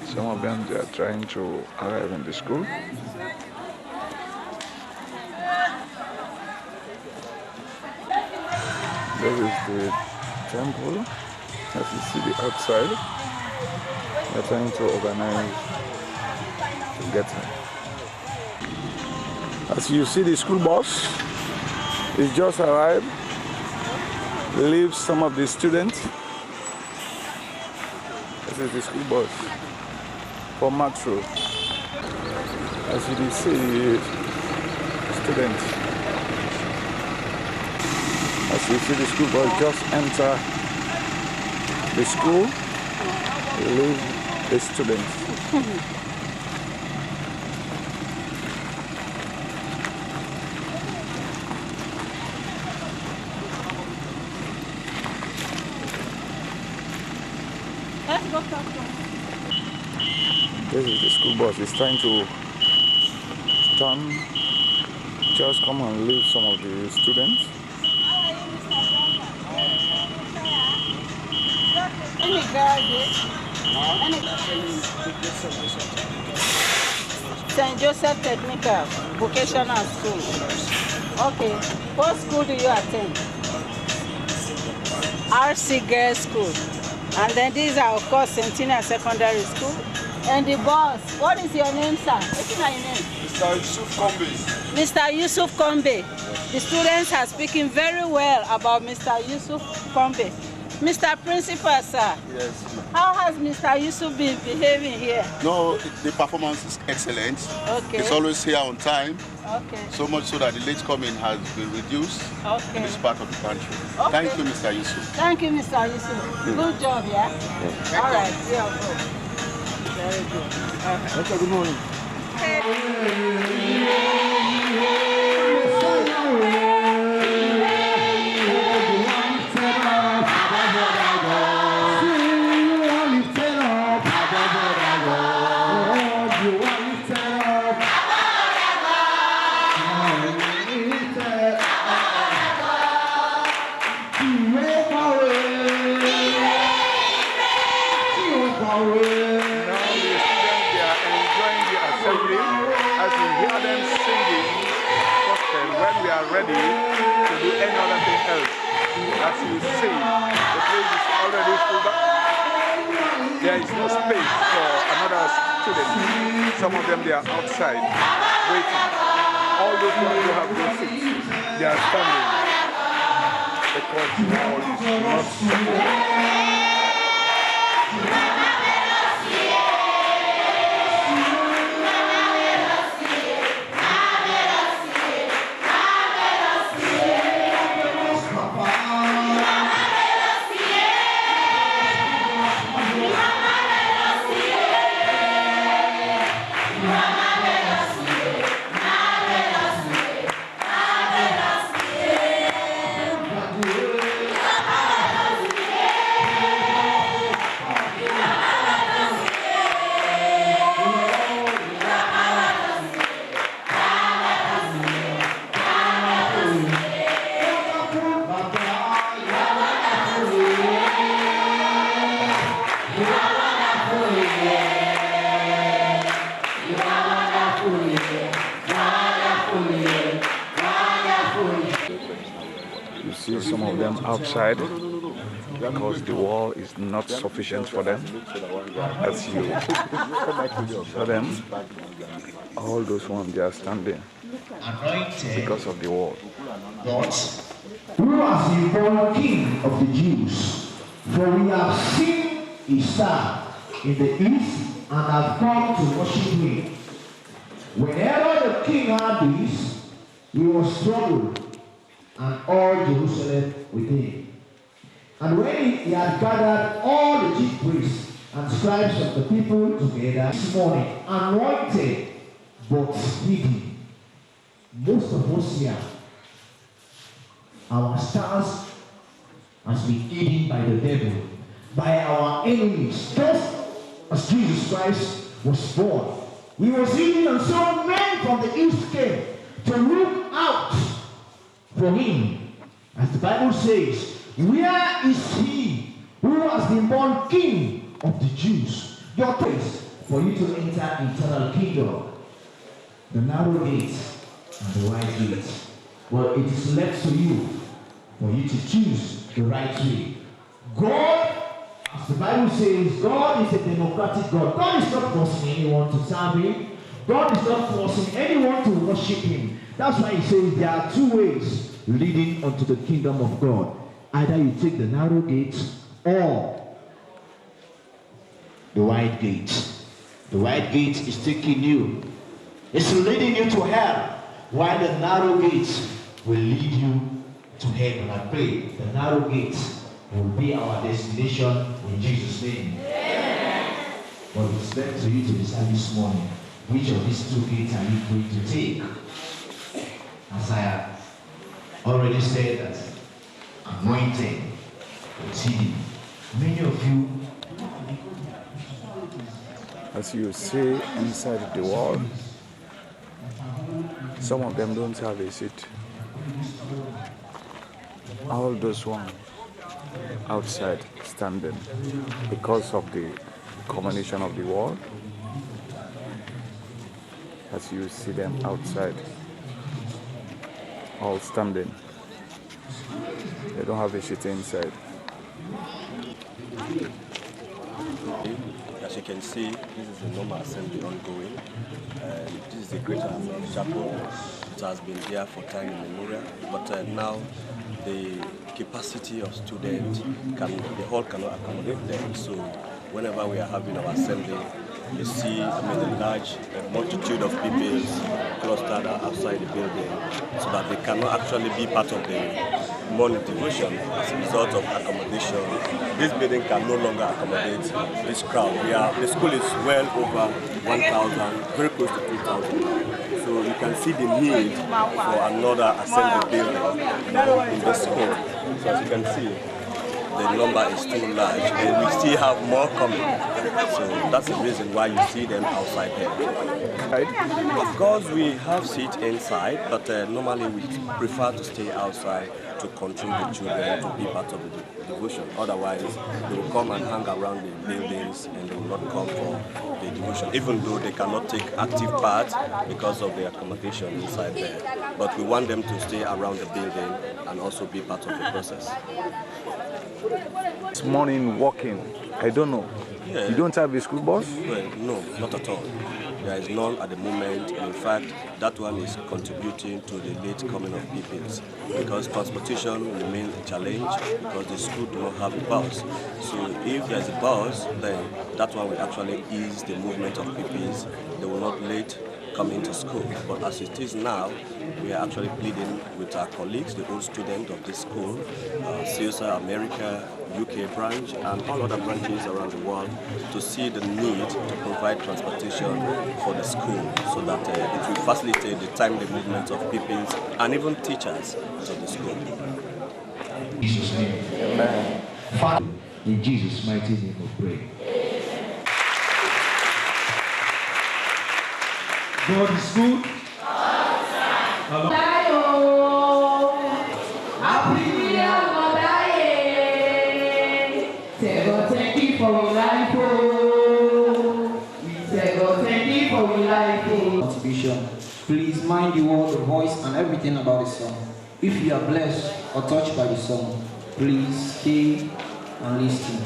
some of them they are trying to arrive in the school. This is the temple. As you see the outside, they are trying to organize to get here. As you see, the school bus is just arrived. Leaves some of the students. This is the school bus for Mattru. As you can see, the students. As you see, the school bus just enter the school. Leave the students. This is the school bus. It's trying to turn, just come and leave some of the students. St. Joseph Technical Vocational School. Okay, what school do you attend? RC Girls School. And then these are, of course, Centennial Secondary School. And the boss, what is your name, sir? What's your name? Mr. Yusuf Kombe. Mr. Yusuf Kombe. The students are speaking very well about Mr. Yusuf Kombe. Mr. Principal, sir. Yes. How has Mr. Yusuf been behaving here? No, the performance is excellent. Okay. It's always here on time. Okay. So much so that the late coming has been reduced in this part of the country. Okay. Thank you, Mr. Yusuf. Thank you, Mr. Yusuf. Good job, yeah? All right, yeah, very good. Okay, good morning. Ready to do any other thing else. As you see, the place is already full up. There is no space for another student. Some of them, they are outside waiting. All those ones who have no seats, they are standing because the hall is not sufficient. You see some of them outside because the wall is not sufficient for them. As you saw them, all those ones, they are standing because of the wall. Who has been born King of the Jews? For we have seen his star in the east and have come to worship him. Whenever the king heard this, he was troubled, and all Jerusalem with him. And when he had gathered all the chief priests and scribes of the people together this morning, anointed but hidden. Most of us here, our stars has been hidden by the devil, by our enemies. Just as Jesus Christ was born, he was hidden, and so men from the east came to look out for him. As the Bible says, where is he who has been born King of the Jews? Your place for you to enter eternal kingdom. The narrow gate and the wide gate. Well, it is left to you for you to choose the right way. God, as the Bible says, God is a democratic God. God is not forcing anyone to serve him. God is not forcing anyone to worship him. That's why he says there are two ways leading unto the kingdom of God. Either you take the narrow gate or the wide gate. The wide gate is taking you. It's leading you to hell, while the narrow gate will lead you to heaven. I pray the narrow gate will be our destination in Jesus' name. Amen. But it's left to you to decide this morning, which of these two gates are you going to take? As I have already said, that anointing is hidden. Many of you, as you see inside the wall, some of them don't have a seat. All those ones outside standing because of the combination of the wall. As you see them outside, all standing. They don't have a seat inside. As you can see, this is a normal assembly ongoing. This is a greater chapel. It has been there for time immemorial, but now the capacity of students, the hall cannot accommodate them. So whenever we are having our assembly, you see, a large multitude of people clustered outside the building, so that they cannot actually be part of the morning devotion as a result of accommodation. This building can no longer accommodate this crowd. The school is well over 1,000, very close to 2,000. So you can see the need for another assembly building in this school. So as you can see, the number is too large, and we still have more coming. So that's the reason why you see them outside here. Of course, we have seats inside, but normally we prefer to stay outside to control the children to be part of the devotion. Otherwise, they will come and hang around the buildings and they will not come for the devotion, even though they cannot take active part because of the accommodation inside there. But we want them to stay around the building and also be part of the process. This morning walking, I don't know. Yeah. You don't have a school bus? Well, no, not at all. There is none at the moment. In fact, that one is contributing to the late coming of pupils because transportation remains a challenge because the school do not have a bus. So if there is a bus, then that one will actually ease the movement of pupils. They will not late come into school. But as it is now, we are actually pleading with our colleagues, the old students of this school, CSS America, UK branch, and all other branches around the world, to see the need to provide transportation for the school so that it will facilitate the timely movement of pupils and even teachers to the school. In Jesus' name. Amen. Father, in Jesus' mighty name we pray. God is good. Thank you for your life. Thank you for your life. Contribution. Please mind the word, the voice, and everything about the song. If you are blessed or touched by the song, please stay and listen.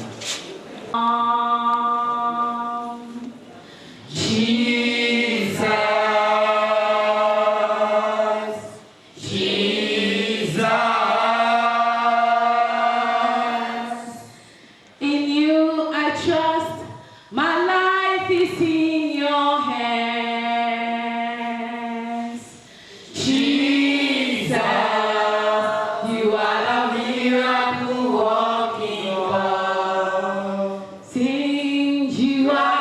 Jesus, Jesus, in you I trust, my life is in your hands. Jesus, you are the miracle working God. Sing, you are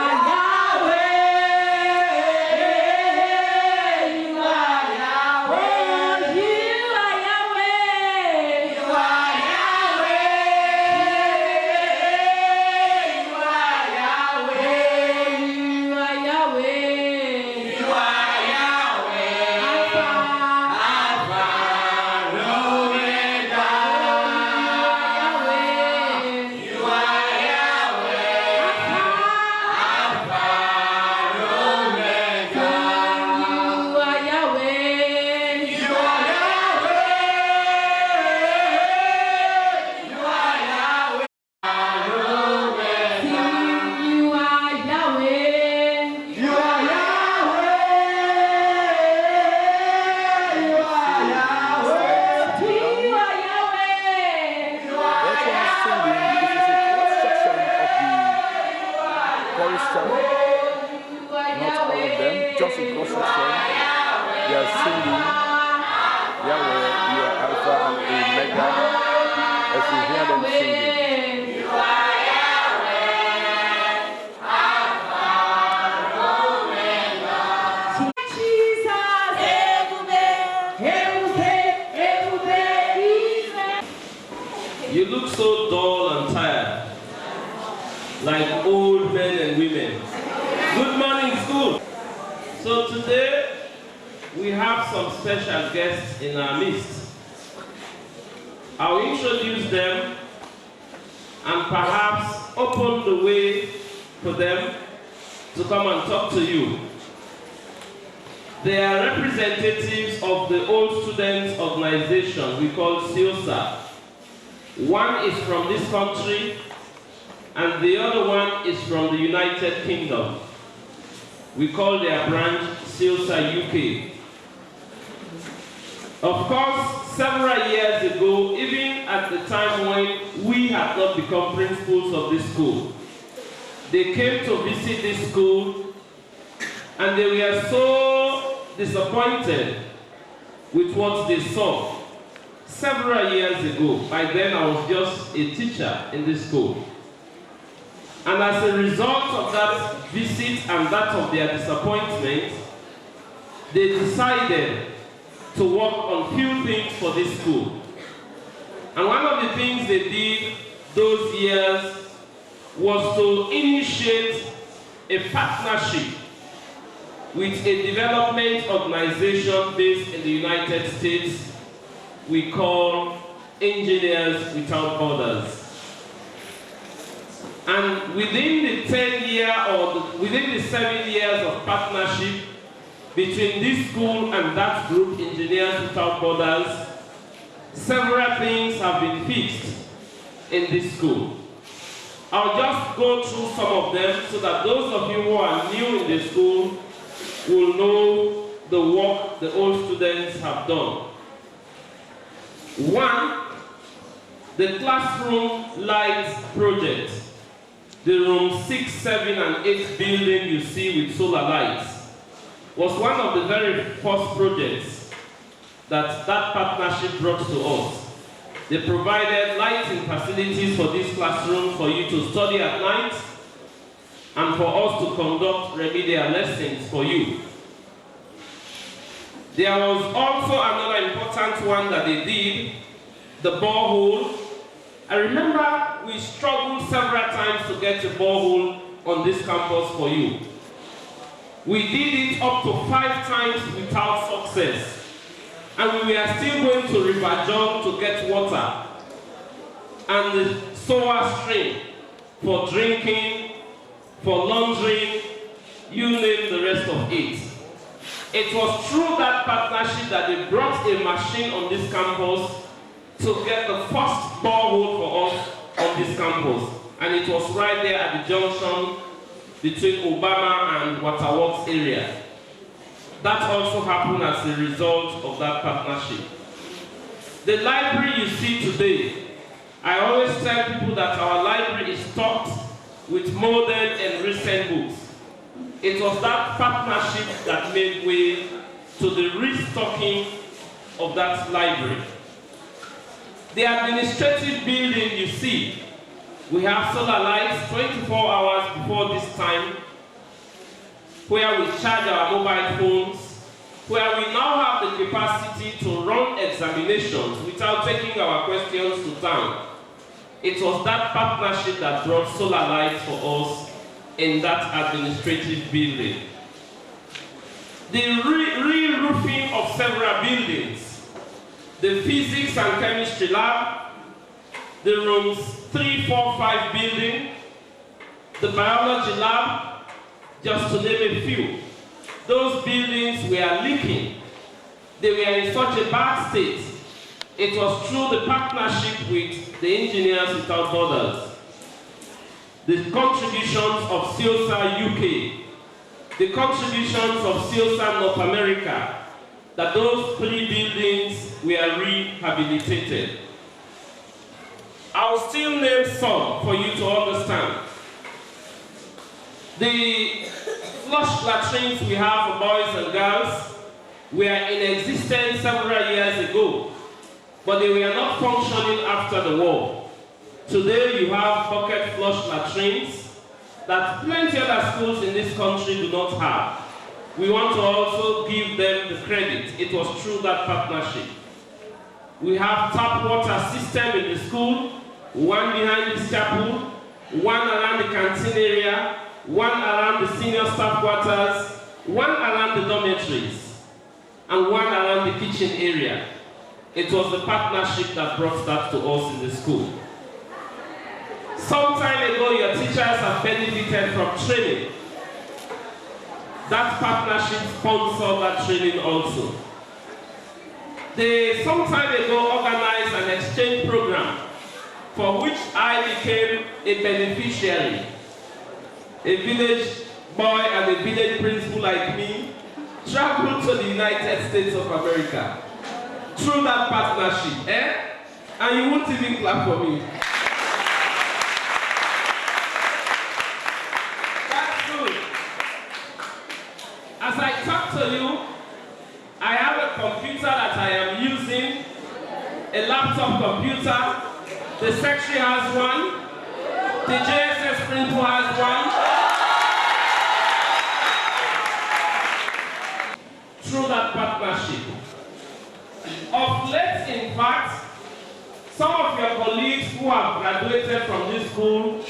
You look so dull and tired, like old men and women. Good morning, school. So today, we have some special guests in our midst. I'll introduce them and perhaps open the way for them to come and talk to you. They are representatives of the old students organization we call CSS. One is from this country, and the other one is from the United Kingdom. We call their branch CSS UK. Of course, several years ago, even at the time when we had not become principals of this school, they came to visit this school, and they were so disappointed with what they saw. Several years ago, by then I was just a teacher in this school. And as a result of that visit and that of their disappointment, they decided to work on few things for this school. And one of the things they did those years was to initiate a partnership with a development organization based in the United States we call Engineers Without Borders. And within the 10-year or within the 7 years of partnership between this school and that group, Engineers Without Borders, several things have been fixed in this school. I'll just go through some of them so that those of you who are new in the school will know the work the old students have done. One, the classroom lights project. The room 6, 7, and 8 building you see with solar lights was one of the very first projects that partnership brought to us. They provided lighting facilities for this classroom for you to study at night and for us to conduct remedial lessons for you. There was also another important one that they did, the borehole. I remember we struggled several times to get a borehole on this campus for you. We did it up to 5 times without success. And we were still going to River Jong to get water. And the sewer stream for drinking, for laundering, you name the rest of it. It was through that partnership that they brought a machine on this campus to get the first borehole for us on this campus. And it was right there at the junction between Obama and Waterworks area. That also happened as a result of that partnership. The library you see today, I always tell people that our library is stocked with modern and recent books. It was that partnership that made way to the restocking of that library. The administrative building you see, we have solar lights 24 hours before this time, where we charge our mobile phones, where we now have the capacity to run examinations without taking our questions to town. It was that partnership that brought solar lights for us in that administrative building. The re-roofing of several buildings, the physics and chemistry lab, the rooms 3, 4, 5 building, the biology lab, just to name a few. Those buildings were leaking. They were in such a bad state. It was through the partnership with the Engineers Without Borders, the contributions of CSS UK, the contributions of CSS North America, that those 3 buildings were rehabilitated. I'll still name some for you to understand. The flush latrines we have for boys and girls were in existence several years ago, but they were not functioning after the war. Today you have bucket flush latrines that plenty of other schools in this country do not have. We want to also give them the credit. It was through that partnership. We have tap water system in the school, one behind this chapel, one around the canteen area, one around the senior staff quarters, one around the dormitories, and one around the kitchen area. It was the partnership that brought that to us in the school. Some time ago, your teachers have benefited from training. That partnership sponsored that training also. They some time ago organized an exchange program for which I became a beneficiary. A village boy and a village principal like me traveled to the United States of America through that partnership, And you won't even clap for me. That's good. As I talk to you, I have a computer that I am using, a laptop computer. The secretary has one. The JSS principal has one. Through that partnership. Of late, in fact, some of your colleagues who have graduated from this school,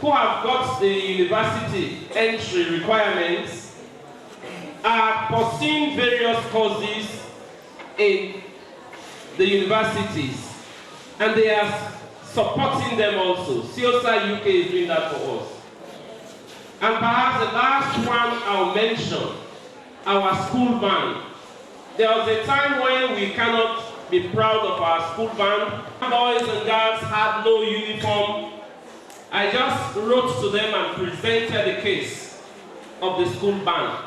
who have got the university entry requirements, are pursuing various courses in the universities, and they are supporting them also. CSS UK is doing that for us. And perhaps the last one I'll mention, our school band. There was a time when we cannot be proud of our school band. Boys and girls had no uniform. I just wrote to them and presented the case of the school band.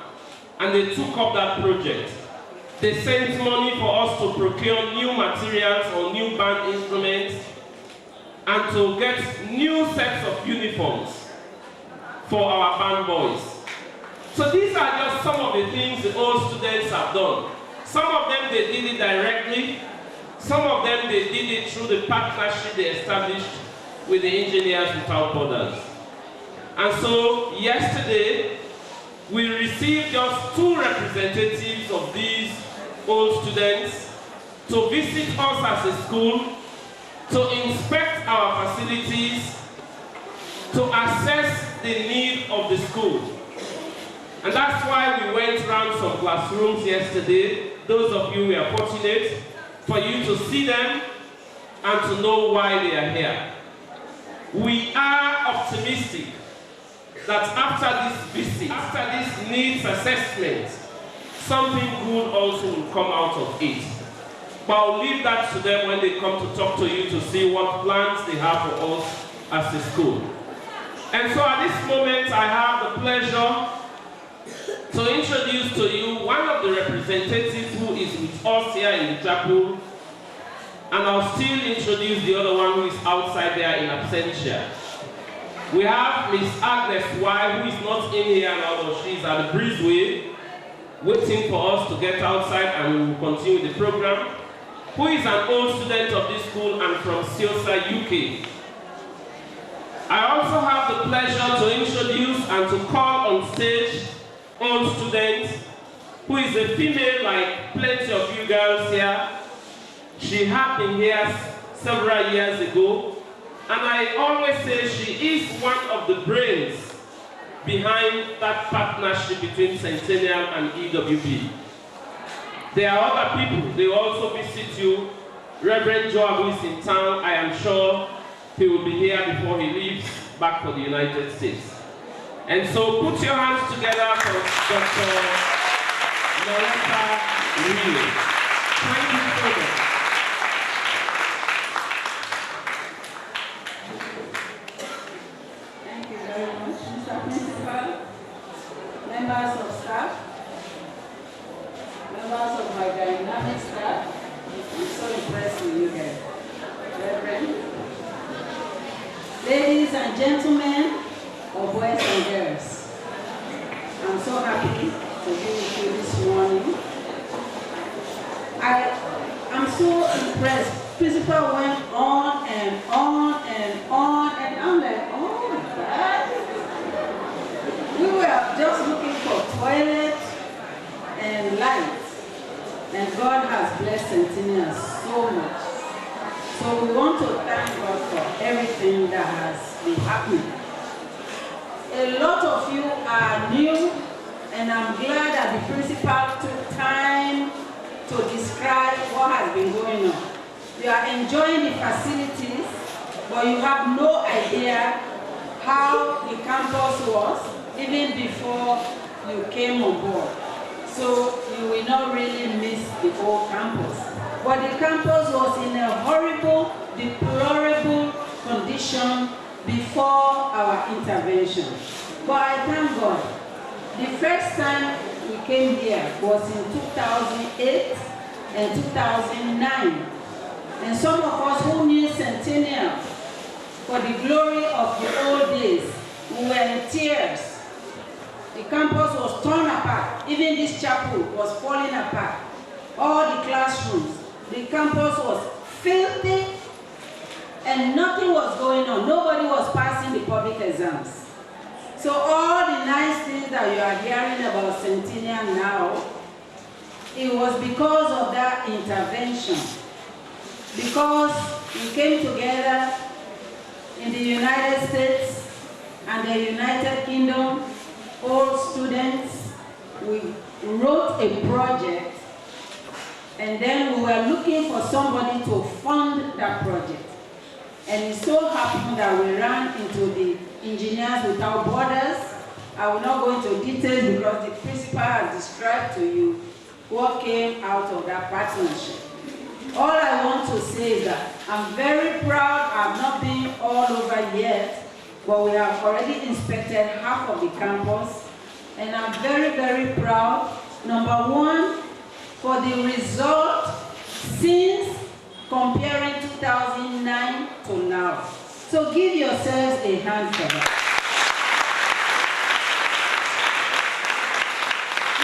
And they took up that project. They sent money for us to procure new materials or new band instruments and to get new sets of uniforms for our band boys. So these are just some of the things the old students have done. Some of them they did it directly, some of them they did it through the partnership they established with the Engineers Without Borders. And so yesterday, we received just 2 representatives of these old students to visit us as a school, to inspect our facilities, to assess the need of the school. And that's why we went around some classrooms yesterday. Those of you who are fortunate for you to see them and to know why they are here. We are optimistic that after this visit, after this needs assessment, something good also will come out of it. But I'll leave that to them when they come to talk to you to see what plans they have for us as a school. And so at this moment, I have the pleasure to introduce to you one of the representatives who is with us here in the chapel, and I'll still introduce the other one who is outside there in absentia. We have Miss Agnes Y, who is not in here now, but she's at the breezeway, waiting for us to get outside, and we will continue the program, who is an old student of this school and from CSS, UK. I also have the pleasure to introduce and to call on stage old student, who is a female like plenty of you girls here. She had been here several years ago, and I always say she is one of the brains behind that partnership between Centennial and EWB. There are other people, they also visit you. Reverend Joe, who is in town, I am sure he will be here before he leaves back for the United States. And so put your hands together for Dr. Lauretta. Thank you so much. Thank you very much, Mr. Principal, members of staff, members of my dynamic staff. I'm so impressed with you guys. Reverend, ladies and gentlemen, or boys and girls, I'm so happy to be with you this morning. I'm so impressed. Principal went on and on and on, and I'm like, oh my God. We were just looking for toilet and light, and God has blessed Centennial so much. So we want to thank God for everything that has been happening. A lot of you are new, and I'm glad that the principal took time to describe what has been going on. You are enjoying the facilities, but you have no idea how the campus was even before you came on board. So you will not really miss the whole campus. But the campus was in a horrible, deplorable condition before our intervention. But I thank God. The first time we came here was in 2008 and 2009. And some of us who knew Centennial for the glory of the old days, we were in tears. The campus was torn apart. Even this chapel was falling apart. All the classrooms. The campus was filthy, and nothing was going on. Nobody was passing the public exams. So all the nice things that you are hearing about Centennial now, it was because of that intervention. Because we came together in the United States and the United Kingdom, all students, we wrote a project, and then we were looking for somebody to fund that project. And it so happened that we ran into the Engineers Without Borders. I will not go into details because the principal has described to you what came out of that partnership. All I want to say is that I'm very proud. I've not been all over yet, but we have already inspected half of the campus. And I'm very, very proud, number one, for the result since comparing 2009 to now. So give yourselves a hand for that.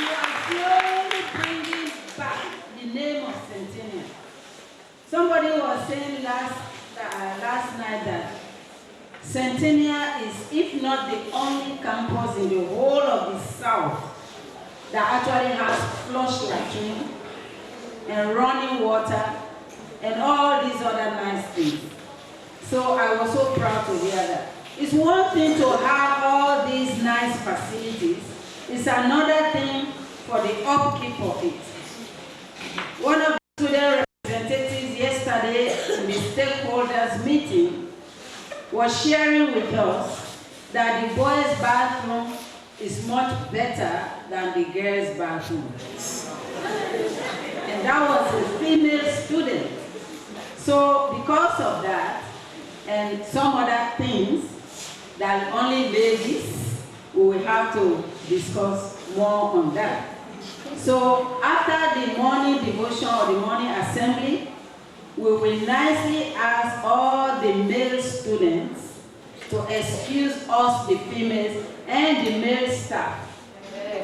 You are slowly bringing back the name of Centennial. Somebody was saying last night that Centennial is, if not the only campus in the whole of the South that actually has flush latrine and running water and all these other nice things. So I was so proud to hear that. It's one thing to have all these nice facilities. It's another thing for the upkeep of it. One of the student representatives yesterday in the stakeholders meeting was sharing with us that the boys' bathroom is much better than the girls' bathroom. And that was a female student. So because of that, and some other things that only ladies, we will have to discuss more on that. So after the morning devotion or the morning assembly, we will nicely ask all the male students to excuse us, the females, and the male staff.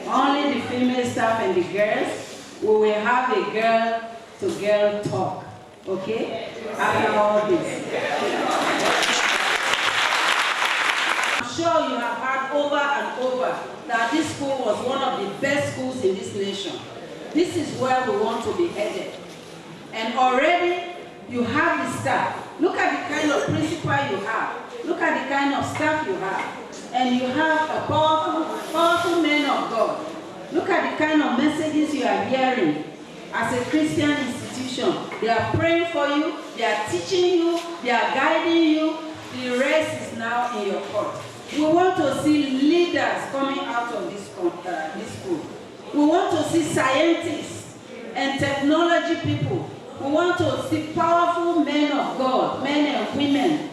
Only the female staff and the girls, we will have a girl-to-girl talk, okay? After all this. I'm sure you have heard over and over that this school was one of the best schools in this nation. This is where we want to be headed. And already you have the staff. Look at the kind of principal you have. Look at the kind of staff you have. And you have a powerful men of God. Look at the kind of messages you are hearing. As a Christian institution, they are praying for you, they are teaching you, they are guiding you. The rest is now in your court. We want to see leaders coming out of this school. We want to see scientists and technology people. We want to see powerful men of God, men and women,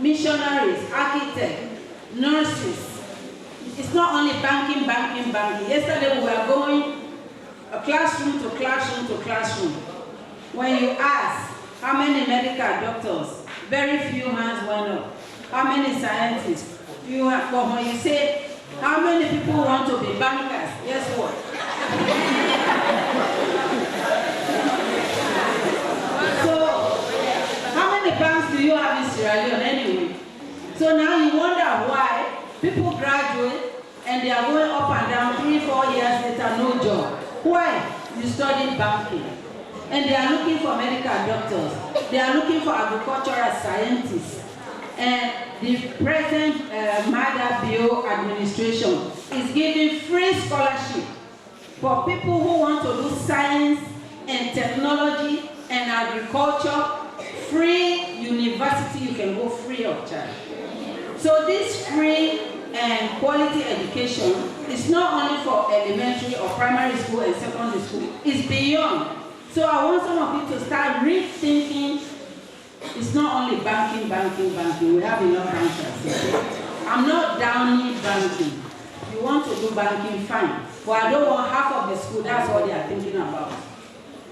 missionaries, architects, nurses. It's not only banking. Yesterday we were going classroom to classroom to classroom. When you ask how many medical doctors, very few hands went up. How many scientists? Few hands. But when you say how many people want to be bankers, guess what? So, how many banks do you have in Sierra Leone anyway? So now you wonder why people graduate and they are going up and down 3-4 years later, no job. Why? You studied banking. And they are looking for medical doctors. They are looking for agricultural scientists. And the present MADA Bio administration is giving free scholarship for people who want to do science and technology and agriculture. Free university, you can go free of charge. So this free and quality education is not only for elementary or primary school and secondary school, it's beyond. So I want some of you to start rethinking. It's not only banking. We have enough bankers. I'm not downing banking. If you want to do banking, fine. But I don't want half of the school, that's what they are thinking about.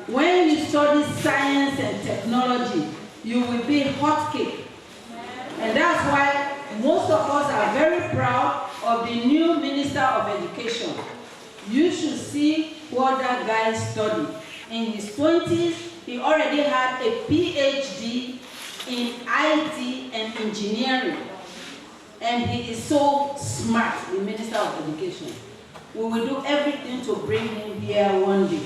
When you study science and technology, you will be hot cake. And that's why most of us are very proud of the new Minister of Education. You should see what that guy studied. In his 20s, he already had a PhD in IT and engineering. And he is so smart, the Minister of Education. We will do everything to bring him here one day.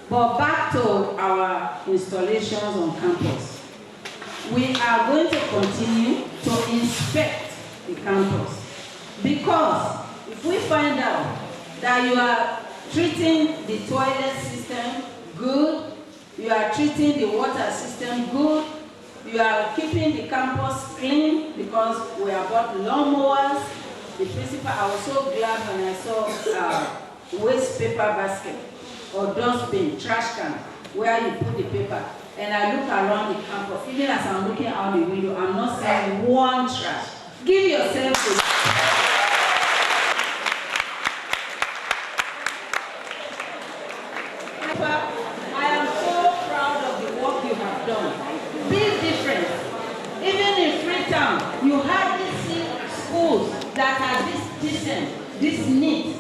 But back to our installations on campus. We are going to continue to inspect the campus. Because if we find out that you are treating the toilet system good, you are treating the water system good, you are keeping the campus clean because we have bought lawnmowers. The principal, I was so glad when I saw waste paper basket or dustbin, trash can, where you put the paper. And I look around the campus, even as I'm looking out the window, I'm not seeing one trash. Give yourself a... I am so proud of the work you have done. Big difference. Even in Freetown, you hardly see schools that are this decent, this neat.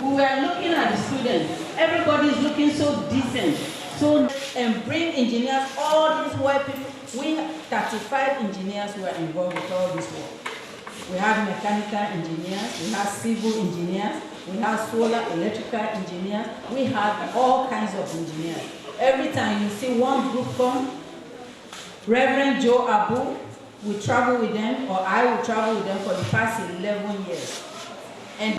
We were looking at the students. Everybody is looking so decent. So, and bring engineers, all these white people. We have 35 engineers who are involved with all this work. We have mechanical engineers, we have civil engineers, we have solar electrical engineers, we have all kinds of engineers. Every time you see one group come, Reverend Joe Abu will travel with them, or I will travel with them for the past 11 years. And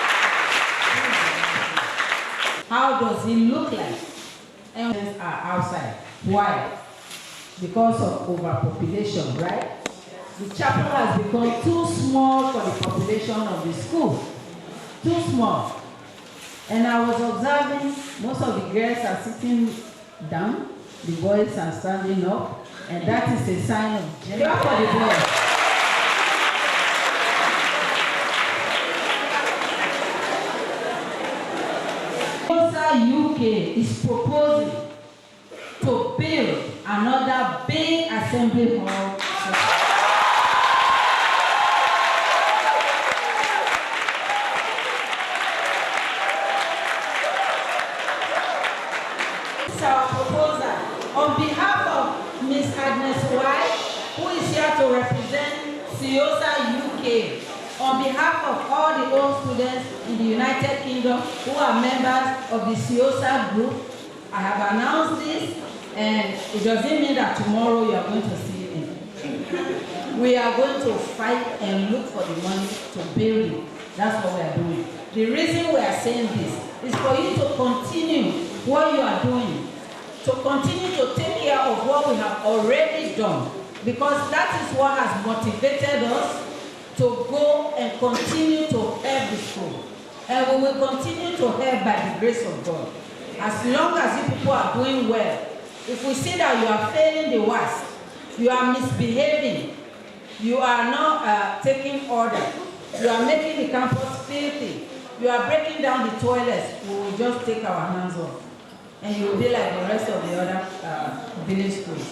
how does he look like? And are outside. Why? Because of overpopulation, right? The chapel has become too small for the population of the school. too small. And I was observing most of the girls are sitting down, the boys are standing up, and that is a sign of gender. Clap for the boys. UK is proposing to build another big assembly hall. This is our proposal. On behalf of Ms. Agnes White, who is here to represent CSS UK, on behalf of all the old students in the United Kingdom who are members of the CSS group, I have announced this, and it doesn't mean that tomorrow you are going to see it. We are going to fight and look for the money to build it. That's what we are doing. The reason we are saying this is for you to continue what you are doing, to continue to take care of what we have already done, because that is what has motivated us to go and continue to help the school. And we will continue to help by the grace of God. As long as you people are doing well, if we see that you are failing the WASP, you are misbehaving, you are not taking order, you are making the campus filthy, you are breaking down the toilets, we will just take our hands off. And you will be like the rest of the other village schools.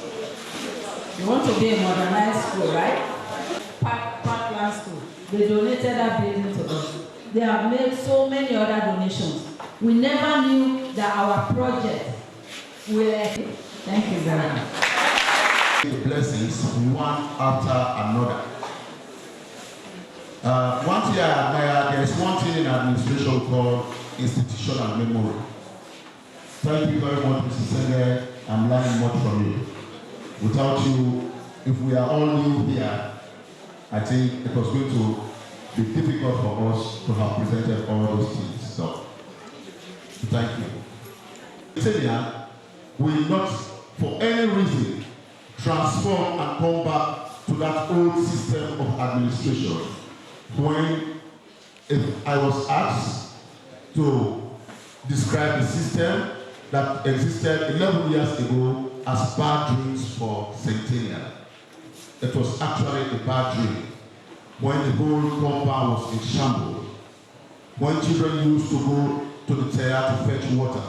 You want to be a modernized school, right? Parkland School. They donated that building to us. They have made so many other donations. We never knew that our project will. Thank you very much. The blessings one after another. One thing I admire, there's one thing in administration called institutional memory. Thank you very much, Mr. Senge. I'm learning much from you. Without you, if we are all new here, I think it was going to be difficult for us to have presented all those things. So, thank you. Kenya will not, for any reason, transform and come back to that old system of administration. When, if I was asked to describe the system that existed 11 years ago as bad dreams for Centennial, it was actually a bad dream. When the whole compound was in shambles, when children used to go to the Teya to fetch water,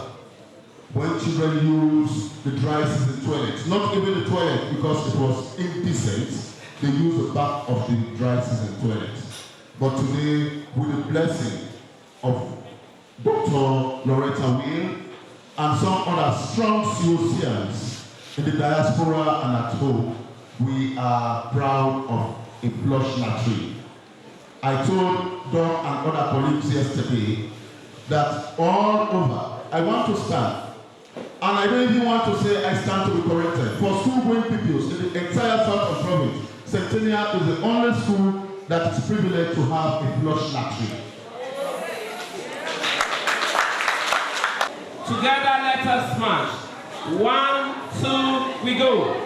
when children used the dry season toilets, not even the toilet because it was indecent, they used the back of the dry season toilets. But today, with the blessing of Dr. Lauretta Will and some other strong CSS in the diaspora and at home, we are proud of a plush Mattru. I told Jong and other colleagues yesterday that all over, I want to stand, and I don't even want to say I stand to be corrected. For school-going pupils in the entire south of province, Centennial is the only school that is privileged to have a plush Mattru. Together, let us smash. 1, 2, we go.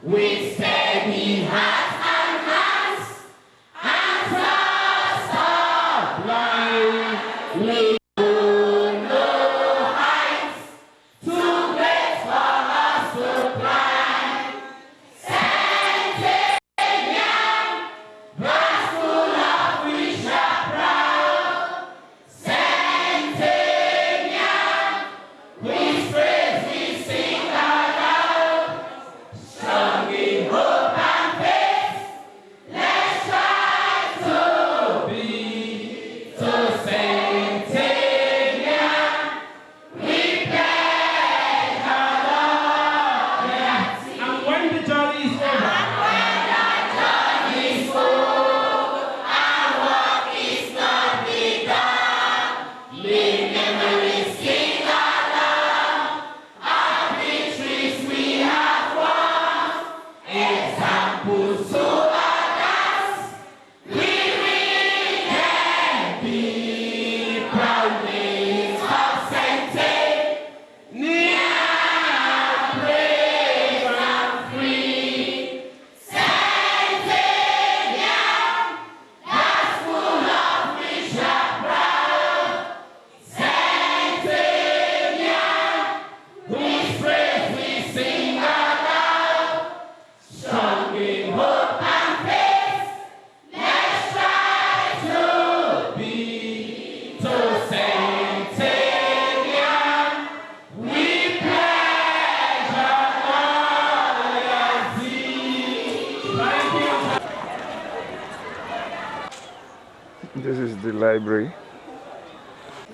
With steady heart and hands and trust This is the library.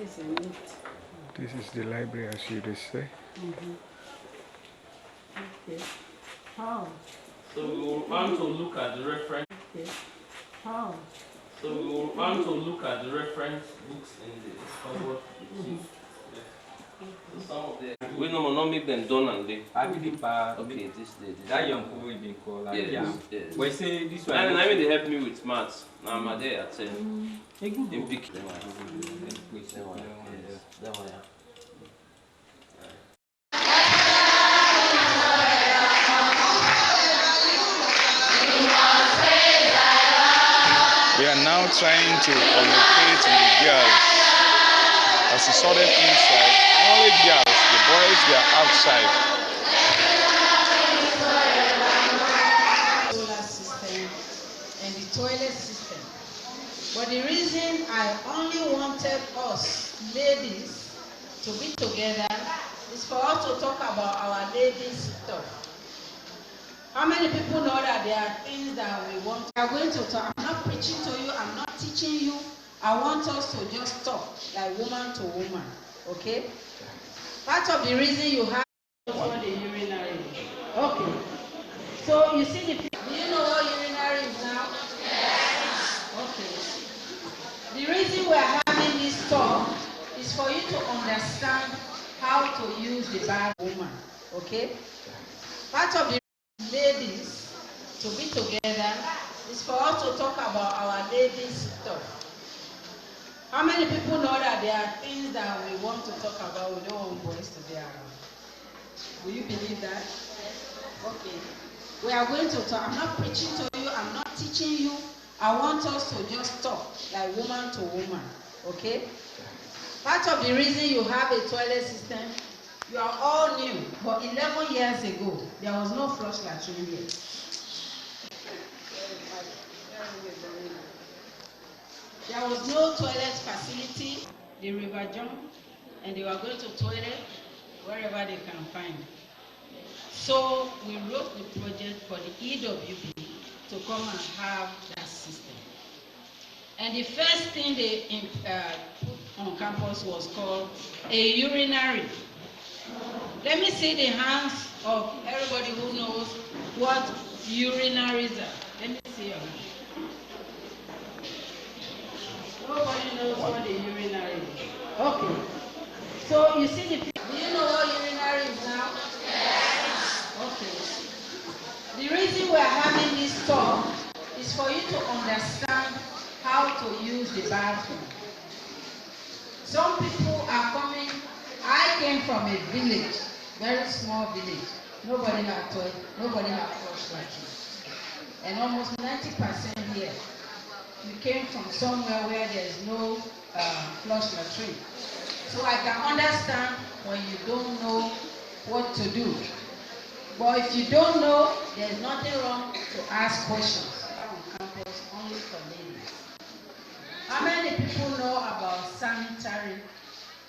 Isn't it? This is the library, as you say. Okay. How? So we will want to look at the reference. Okay. How? So we will want to look at the reference books in the cover. So some of them we not make them done and they. Okay, this day. That young people will be called. Yes. We say this one. I mean they help me with maths. Now I'm there at 10. In pick. We are now trying to communicate with the girls. As you saw them inside, only girls, the boys, they are outside. Solar system and the toilet system. But the reason I only wanted us ladies to be together is for us to talk about our ladies stuff. How many people know that there are things that we want? We are going to talk. I'm not preaching to you. I'm not teaching you. I want us to just talk like woman to woman. Okay? Part of the reason you have for the urinary. Okay. So you see the. Do you know what urinary is now? Yes. Okay. The reason we are having this talk is for you to understand how to use the bathroom. Okay? Part of the ladies to be together is for us to talk about our ladies stuff. How many people know that there are things that we want to talk about, we don't want boys to be around? Will you believe that? Okay. We are going to talk. I'm not preaching to you, I'm not teaching you. I want us to just talk like woman to woman. Okay? Part of the reason you have a toilet system, you are all new, but 11 years ago, there was no flush latrine here. There was no toilet facility. The river Jong, and they were going to toilet wherever they can find. So we wrote the project for the EWB to come and have that system. And the first thing they put on campus was called a urinary. Let me see the hands of everybody who knows what urinaries are. Let me see your hand. Nobody knows what the urinary is. Okay. So you see the. Do you know what urinary is now? Yes. Okay. The reason we are having this talk is for you to understand how to use the bathroom. Some people are coming. I came from a village, very small village. Nobody had toilet, nobody had flush latrine. And almost 90% here, you came from somewhere where there is no flush latrine. So I can understand when you don't know what to do. But if you don't know, there's nothing wrong to ask questions. On campus, only for ladies. How many people know about sanitary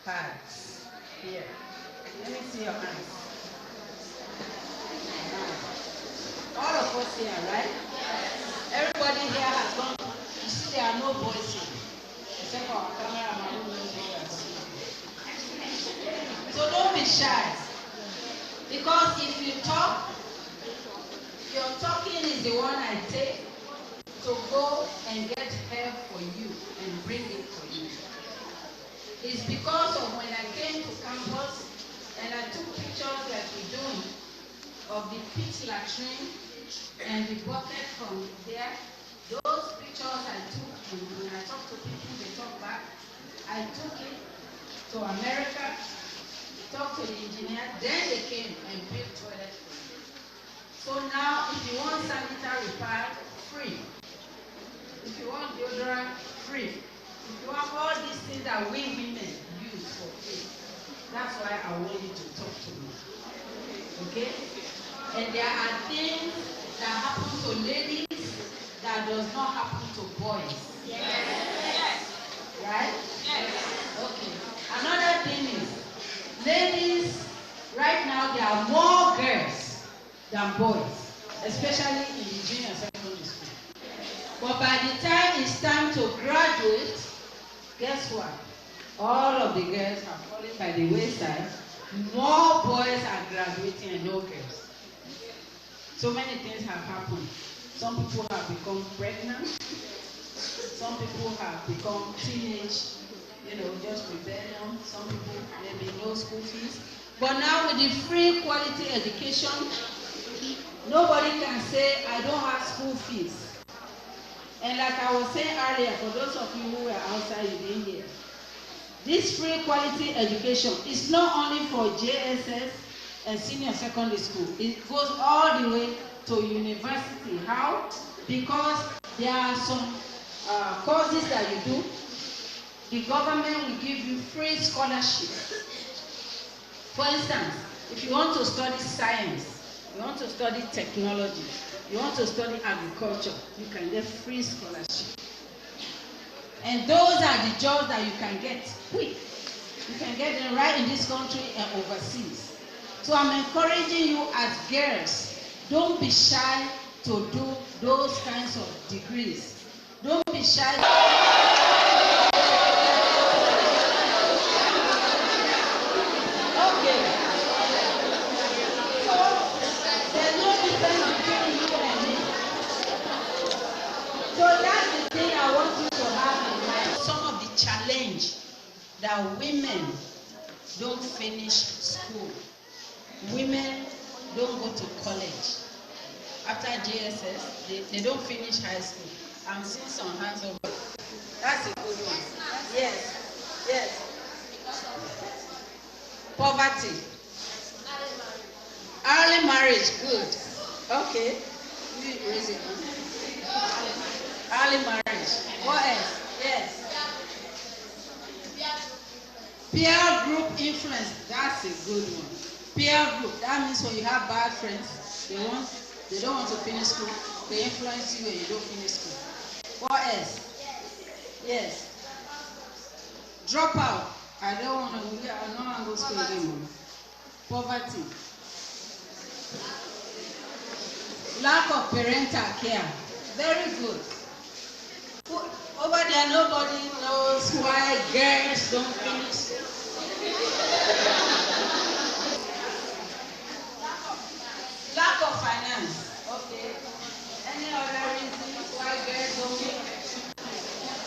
pads? Here. Let me see your hands. All of us here, right? Everybody here has gone. You see, there are no boys here. Except for our cameraman who knows what we are doing. So don't be shy. Because if you talk, your talking is the one I take to go and get help for you and bring it for you. It's because of when I came to campus and I took pictures like we're doing of the pit latrine and the bucket from there. Those pictures I took, and when I talk to people, they talk back. I took it to America, talked to the engineer, then they came and built toilets for me. So now, if you want sanitary pad, free. If you want deodorant, free. If you want all these things that we women use for free, that's why I want you to talk to me. Okay? And there are things that happen to ladies that does not happen to boys. Yes. Right? Yes. Okay. Another thing is, ladies, right now there are more girls than boys, especially in the junior secondary school. But by the time it's time to graduate, guess what? All of the girls are falling by the wayside. More boys are graduating and no girls. So many things have happened. Some people have become pregnant. Some people have become teenage, just rebellion. Some people, maybe no school fees. But now with the free quality education, nobody can say, I don't have school fees. And like I was saying earlier, for those of you who were outside, you didn't hear, this free quality education is not only for JSS and senior secondary school. It goes all the way to university. How? Because there are some courses that you do. The government will give you free scholarship. For instance, if you want to study science, you want to study technology, you want to study agriculture, you can get free scholarship. And those are the jobs that you can get quick. You can get them right in this country and overseas. So I'm encouraging you as girls, don't be shy to do those kinds of degrees. Don't be shy. Okay. So there's no difference between you and me. So that's the thing I want you to have in mind. Some of the challenge that women don't finish school. Women don't go to college. After JSS, they don't finish high school. I'm seeing some hands over. That's a good one. Yes. Yes. Poverty. Early marriage, good. Okay. Raise it. Early marriage. What else? Yes. Peer group influence. That's a good one. Peer group. That means when you have bad friends, they don't want to finish school. They influence you when you don't finish school. What else? Yes. Drop out. I don't want to go to school anymore. Poverty. Lack of parental care. Very good. Over there, nobody knows why girls don't finish school. Lack of finance. Okay. Any other reason why girls don't finish?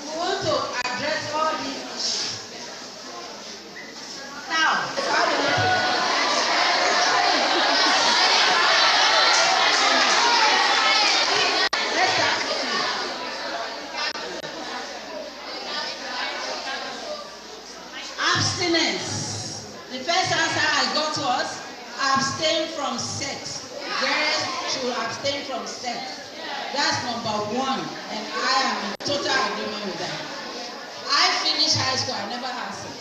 We want to address all these issues. Now, how do we abstinence. The first answer I got was abstain from sex. Girls should abstain from sex. That's number one, and I am in total agreement with that. I finished high school, I never had sex.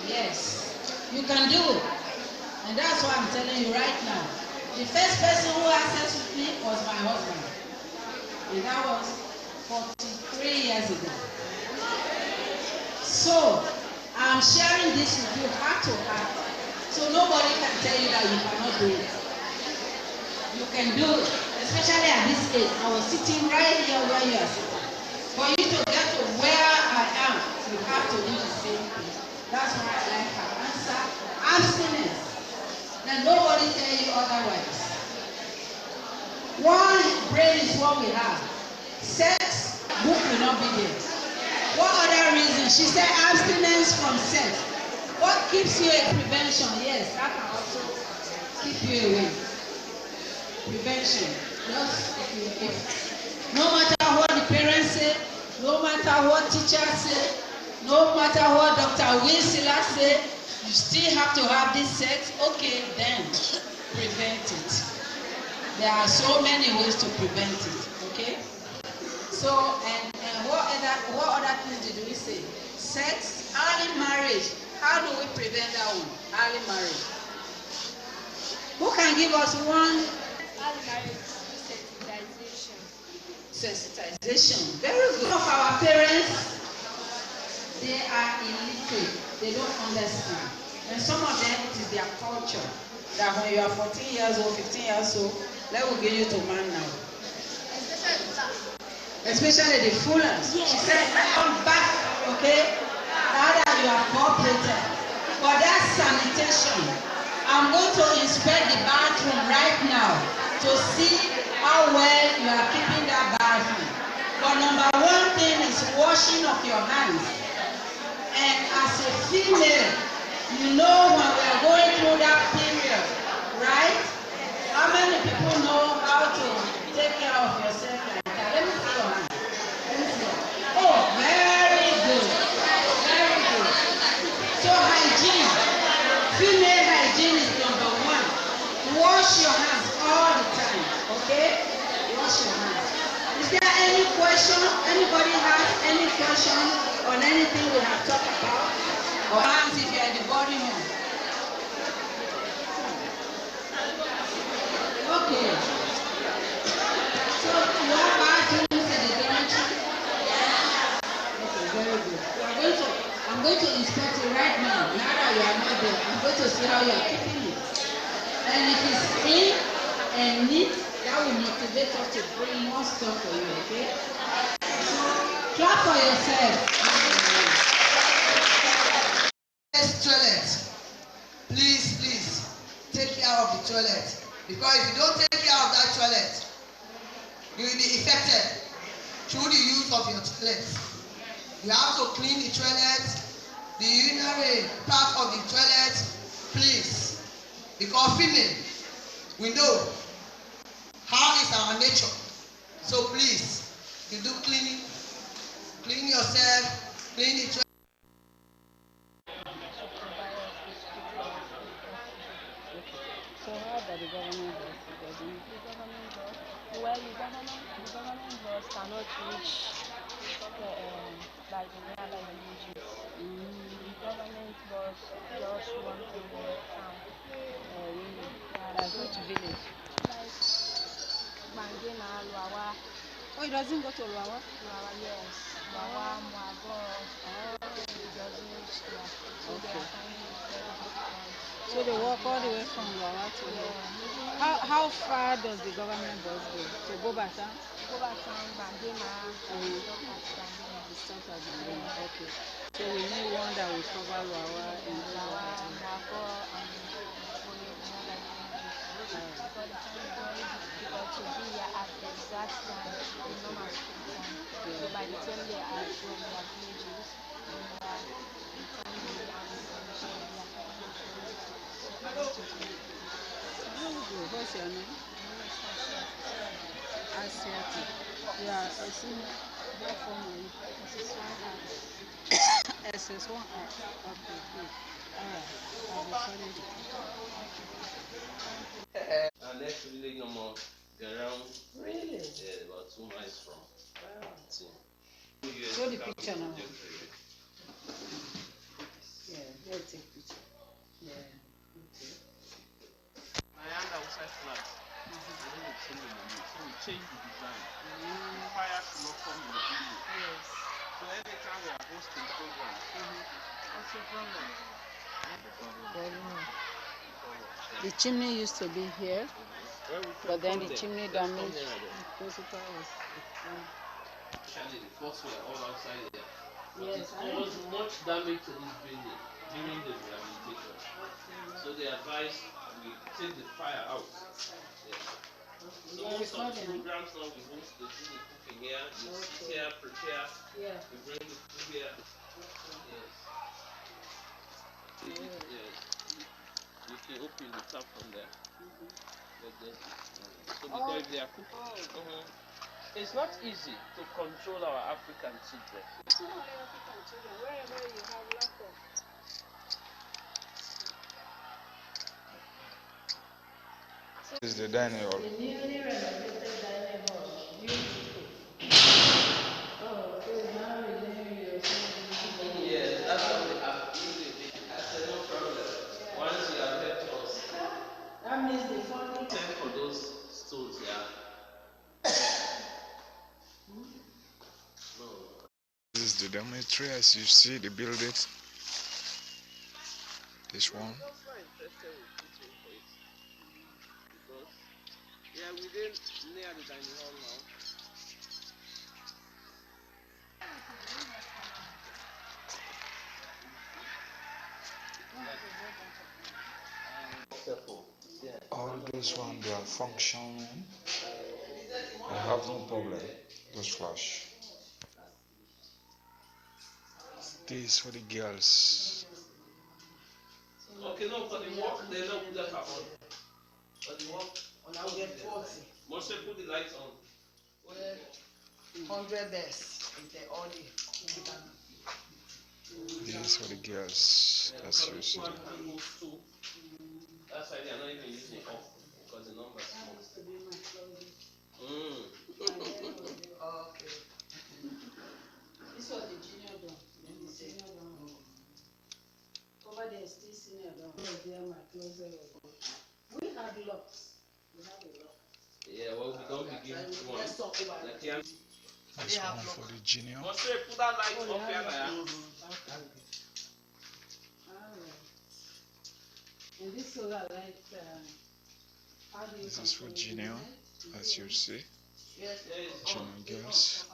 Yes, you can do it. And that's why I'm telling you right now. The first person who had sex with me was my husband. And that was 43 years ago. So, I'm sharing this with you heart to heart. So nobody can tell you that you cannot do it. You can do it. Especially at this age. I was sitting right here where you are sitting. For you to get to where I am, you have to do the same thing. That's why I like her answer. Abstinence. And nobody tell you otherwise. One brain is what we have. Sex, book will not be there. What other reason? She said abstinence from sex. What keeps you a prevention? Yes, that can also keep you away. Prevention. No matter what the parents say, no matter what teachers say, no matter what Dr. Will-Sillah say, you still have to have this sex. Okay, then prevent it. There are so many ways to prevent it. Okay. So and what other things did we say? Sex, early marriage. How do we prevent that one? Early marriage. Who can give us one? Early marriage. Sensitization. Very good. Some of our parents, they are illiterate. They don't understand. And some of them, it is their culture. That when you are 14 years old, 15 years old, let me get you to man now. especially the Fulans. She said, come back, okay? Now that you are cooperated. For that sanitation, I'm going to inspect the bathroom right now to see how well you are keeping that bathroom. But number one thing is washing of your hands. And as a female, you know when we are going through that period, right? How many people know how to take care of yourself like that? Let me see your hand. Let me see. Oh, very good. Very good. So hygiene, female hygiene is number one. Wash your hands all the time, okay? Wash your hands. Is there any question? Anybody has any question on anything we have talked about? Or hands if you are in the body home. Okay. So you have bathrooms in the dormitory? Okay, very good. I'm going to inspect it right now. Now that you are not there, I'm going to see how you are keeping it. And if it's clean and neat, that will motivate us to bring more stuff for you, okay? So clap for yourself. Yes, toilet. Please, take care of the toilet. Because if you don't take care of that toilet, you will be affected through the use of your toilet. You have to clean the toilet, the urinary part of the toilet, please. Because female, we know how is our nature. So please, you do cleaning, clean yourself, clean the toilet. So how about the government does? The government does? Well, the government does cannot reach like the nearby villages. The government does just one thing in the town. Really. Like which village? Like Bangena, Luawa. Oh, it doesn't go to Luawa? Luawa, yes. Luawa, Muago. Oh, it doesn't reach there. So they are finding it very difficult. So they walk all the way from Lauretta to here. How far does the government bus go? To go back town? Go back town, Bandema, stop at Bandema. Stop at Bandema, okay. So we need one that will cover Lauretta and Lauretta, Mago, and Boye, because the time is very difficult to be here at the exact time, the normal school time. So by the time they are from their villages, and the time they are finished, so they are coming back very difficult. So I need to do it. Very good. What's your name? My name is Asiati. Yeah, I see. What form are you? SS1R. SS1R. Okay, good. Alright, I'll be calling you. Our next village no more around. Really? Yeah, about 2 miles from. Wow. Show the picture now. Yeah, let's take picture. Yeah. Okay. I am outside flat. So we change the design. Fire should not come in the video. Yes. So anytime we are hosting programs, what's your problem? The chimney used to be here, but then the chimney damaged. Principal was Actually, the first were all outside there. Yes, There was much damage to this building during the rehabilitation. So they advised we take the fire out. Yes. So most of the programs now we host, they do the cooking here, you sit here, prepare, we bring the food here. Yes. Yes. You can open the tap from there. So because they are cooking, it's not easy to control our African children. It's not only African children, wherever you have laptop. This is the dining hall. The newly renovated dining hall, beautiful. Oh, so now we're doing your son. Yes, that's what we have using it. I said no problem. Once you have helped us. That means the funding. Send for those stools, yeah. No. This is the dormitory as you see the buildings. This one. Just not interested with this one for it. Because we are within near the dining hall now. This one, they are functioning. I have no problem. Just flash. This for the girls. Okay, no, for the work, they don't put that on. For the work, I'll get 40. must put the lights on. 100 best in the only. This for the girls. That's you see. That's why they are not even using it off because the number is small. Okay. This was the junior done. Then the senior done. Over there is still senior done. There my closet was there. We had locks. We have a lock. Yeah, well, we don't begin one. Let's talk about Like, it. This one for the junior. must put that light up here. Okay. Alright. And this solar light, how do you This is for junior, as you see. Yes, Junior girls.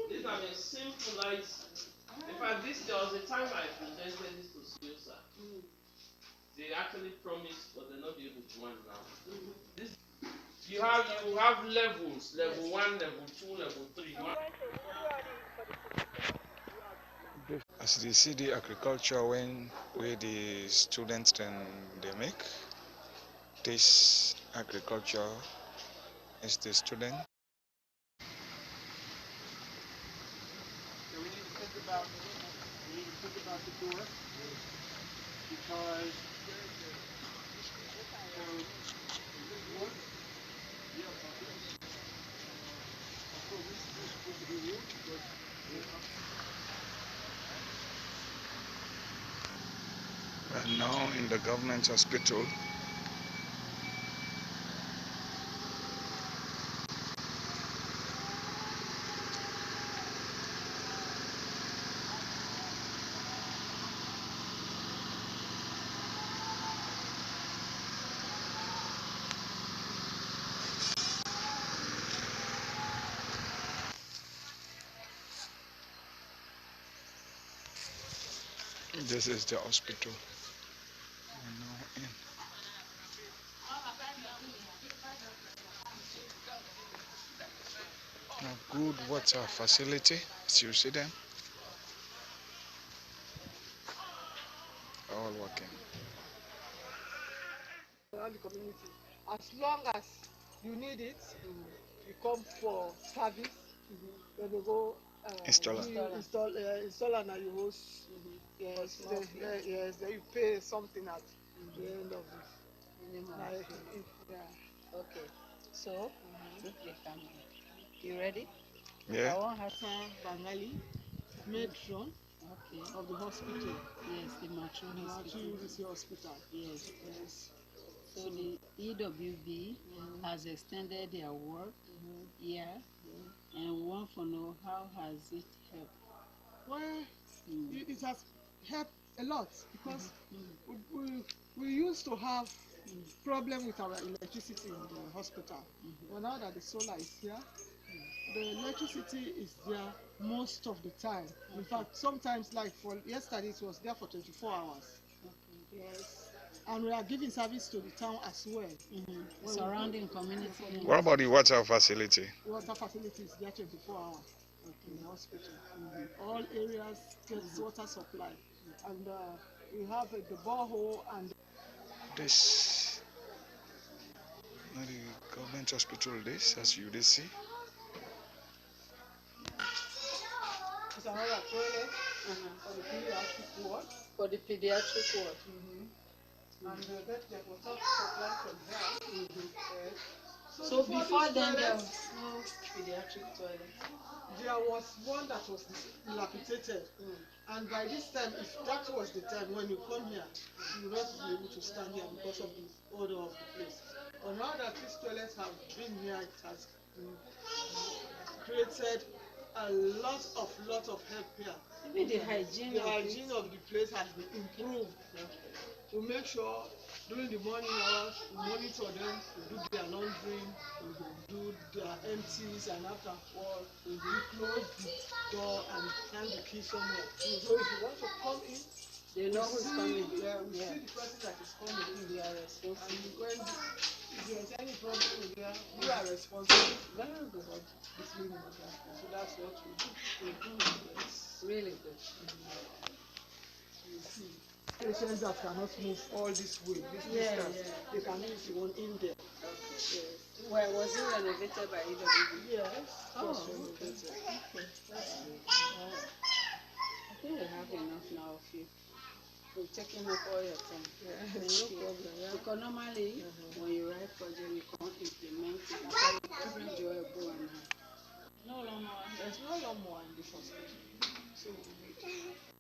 These are the simple lights. In fact, there was a time I presented this to CSS. They actually promised, but they're not able to one now. This, you have levels, level 1, level 2, level 3. As they see the agriculture where the students then they make. This agriculture is the student. So we need to think about the door because We are now in the government hospital. This is the hospital. We are now in. A good water facility, as you see them. All working. Around the community. As long as you need it, you come for service. Then you go install and you host. Yes, then you pay something at the end of it. Okay, so you ready? Yeah. I want Hassan Bangali, matron of the hospital. Yes, the Mattru hospital. Yes. So the EWB has extended their work here, and we want to know how has it helped. Well, it has helped a lot because we used to have problem with our electricity in the hospital. But now that the solar is here, the electricity is there most of the time. In fact, sometimes like for yesterday it was there for 24 hours. Yes. And we are giving service to the town as well. Surrounding community. What about the water facility? Water facility is there 24 hours in the hospital. All areas get water supply. And we have the borehole and This the government hospital this, as you see. it's another toilet for the pediatric ward. For the pediatric ward. And they get the water supply from there. Yes. So before then there was no pediatric toilet. There was one that was dilapidated. And by this time, if that was the time when you come here, you will not be able to stand here because of the odor of the place. But now that these toilets have been here, it has created a lot of help here. Even the hygiene of the place has been improved. We make sure during the morning hours, we monitor them, we do their laundry, we do their empties, and after all, we close the door and hang the key somewhere. So if you want to come in, They know who's coming. Yeah, we see the person that is coming, we are responsible. And when if there's any problem with them, we are responsible. Very good. Between them. So that's what we do. Yes. Really good. You see, patients that cannot move all this way, this distance, they can use the one in there. Yes. Well, was it renovated by EWB? Yes. Oh, Just okay. renovated. Okay. That's good. I think we have enough now of you. We're taking up all your time. Yeah, no problem. Yeah. Because normally, when you write project, you can't implement it. It's very enjoyable and No more. There's no more in this hospital. So we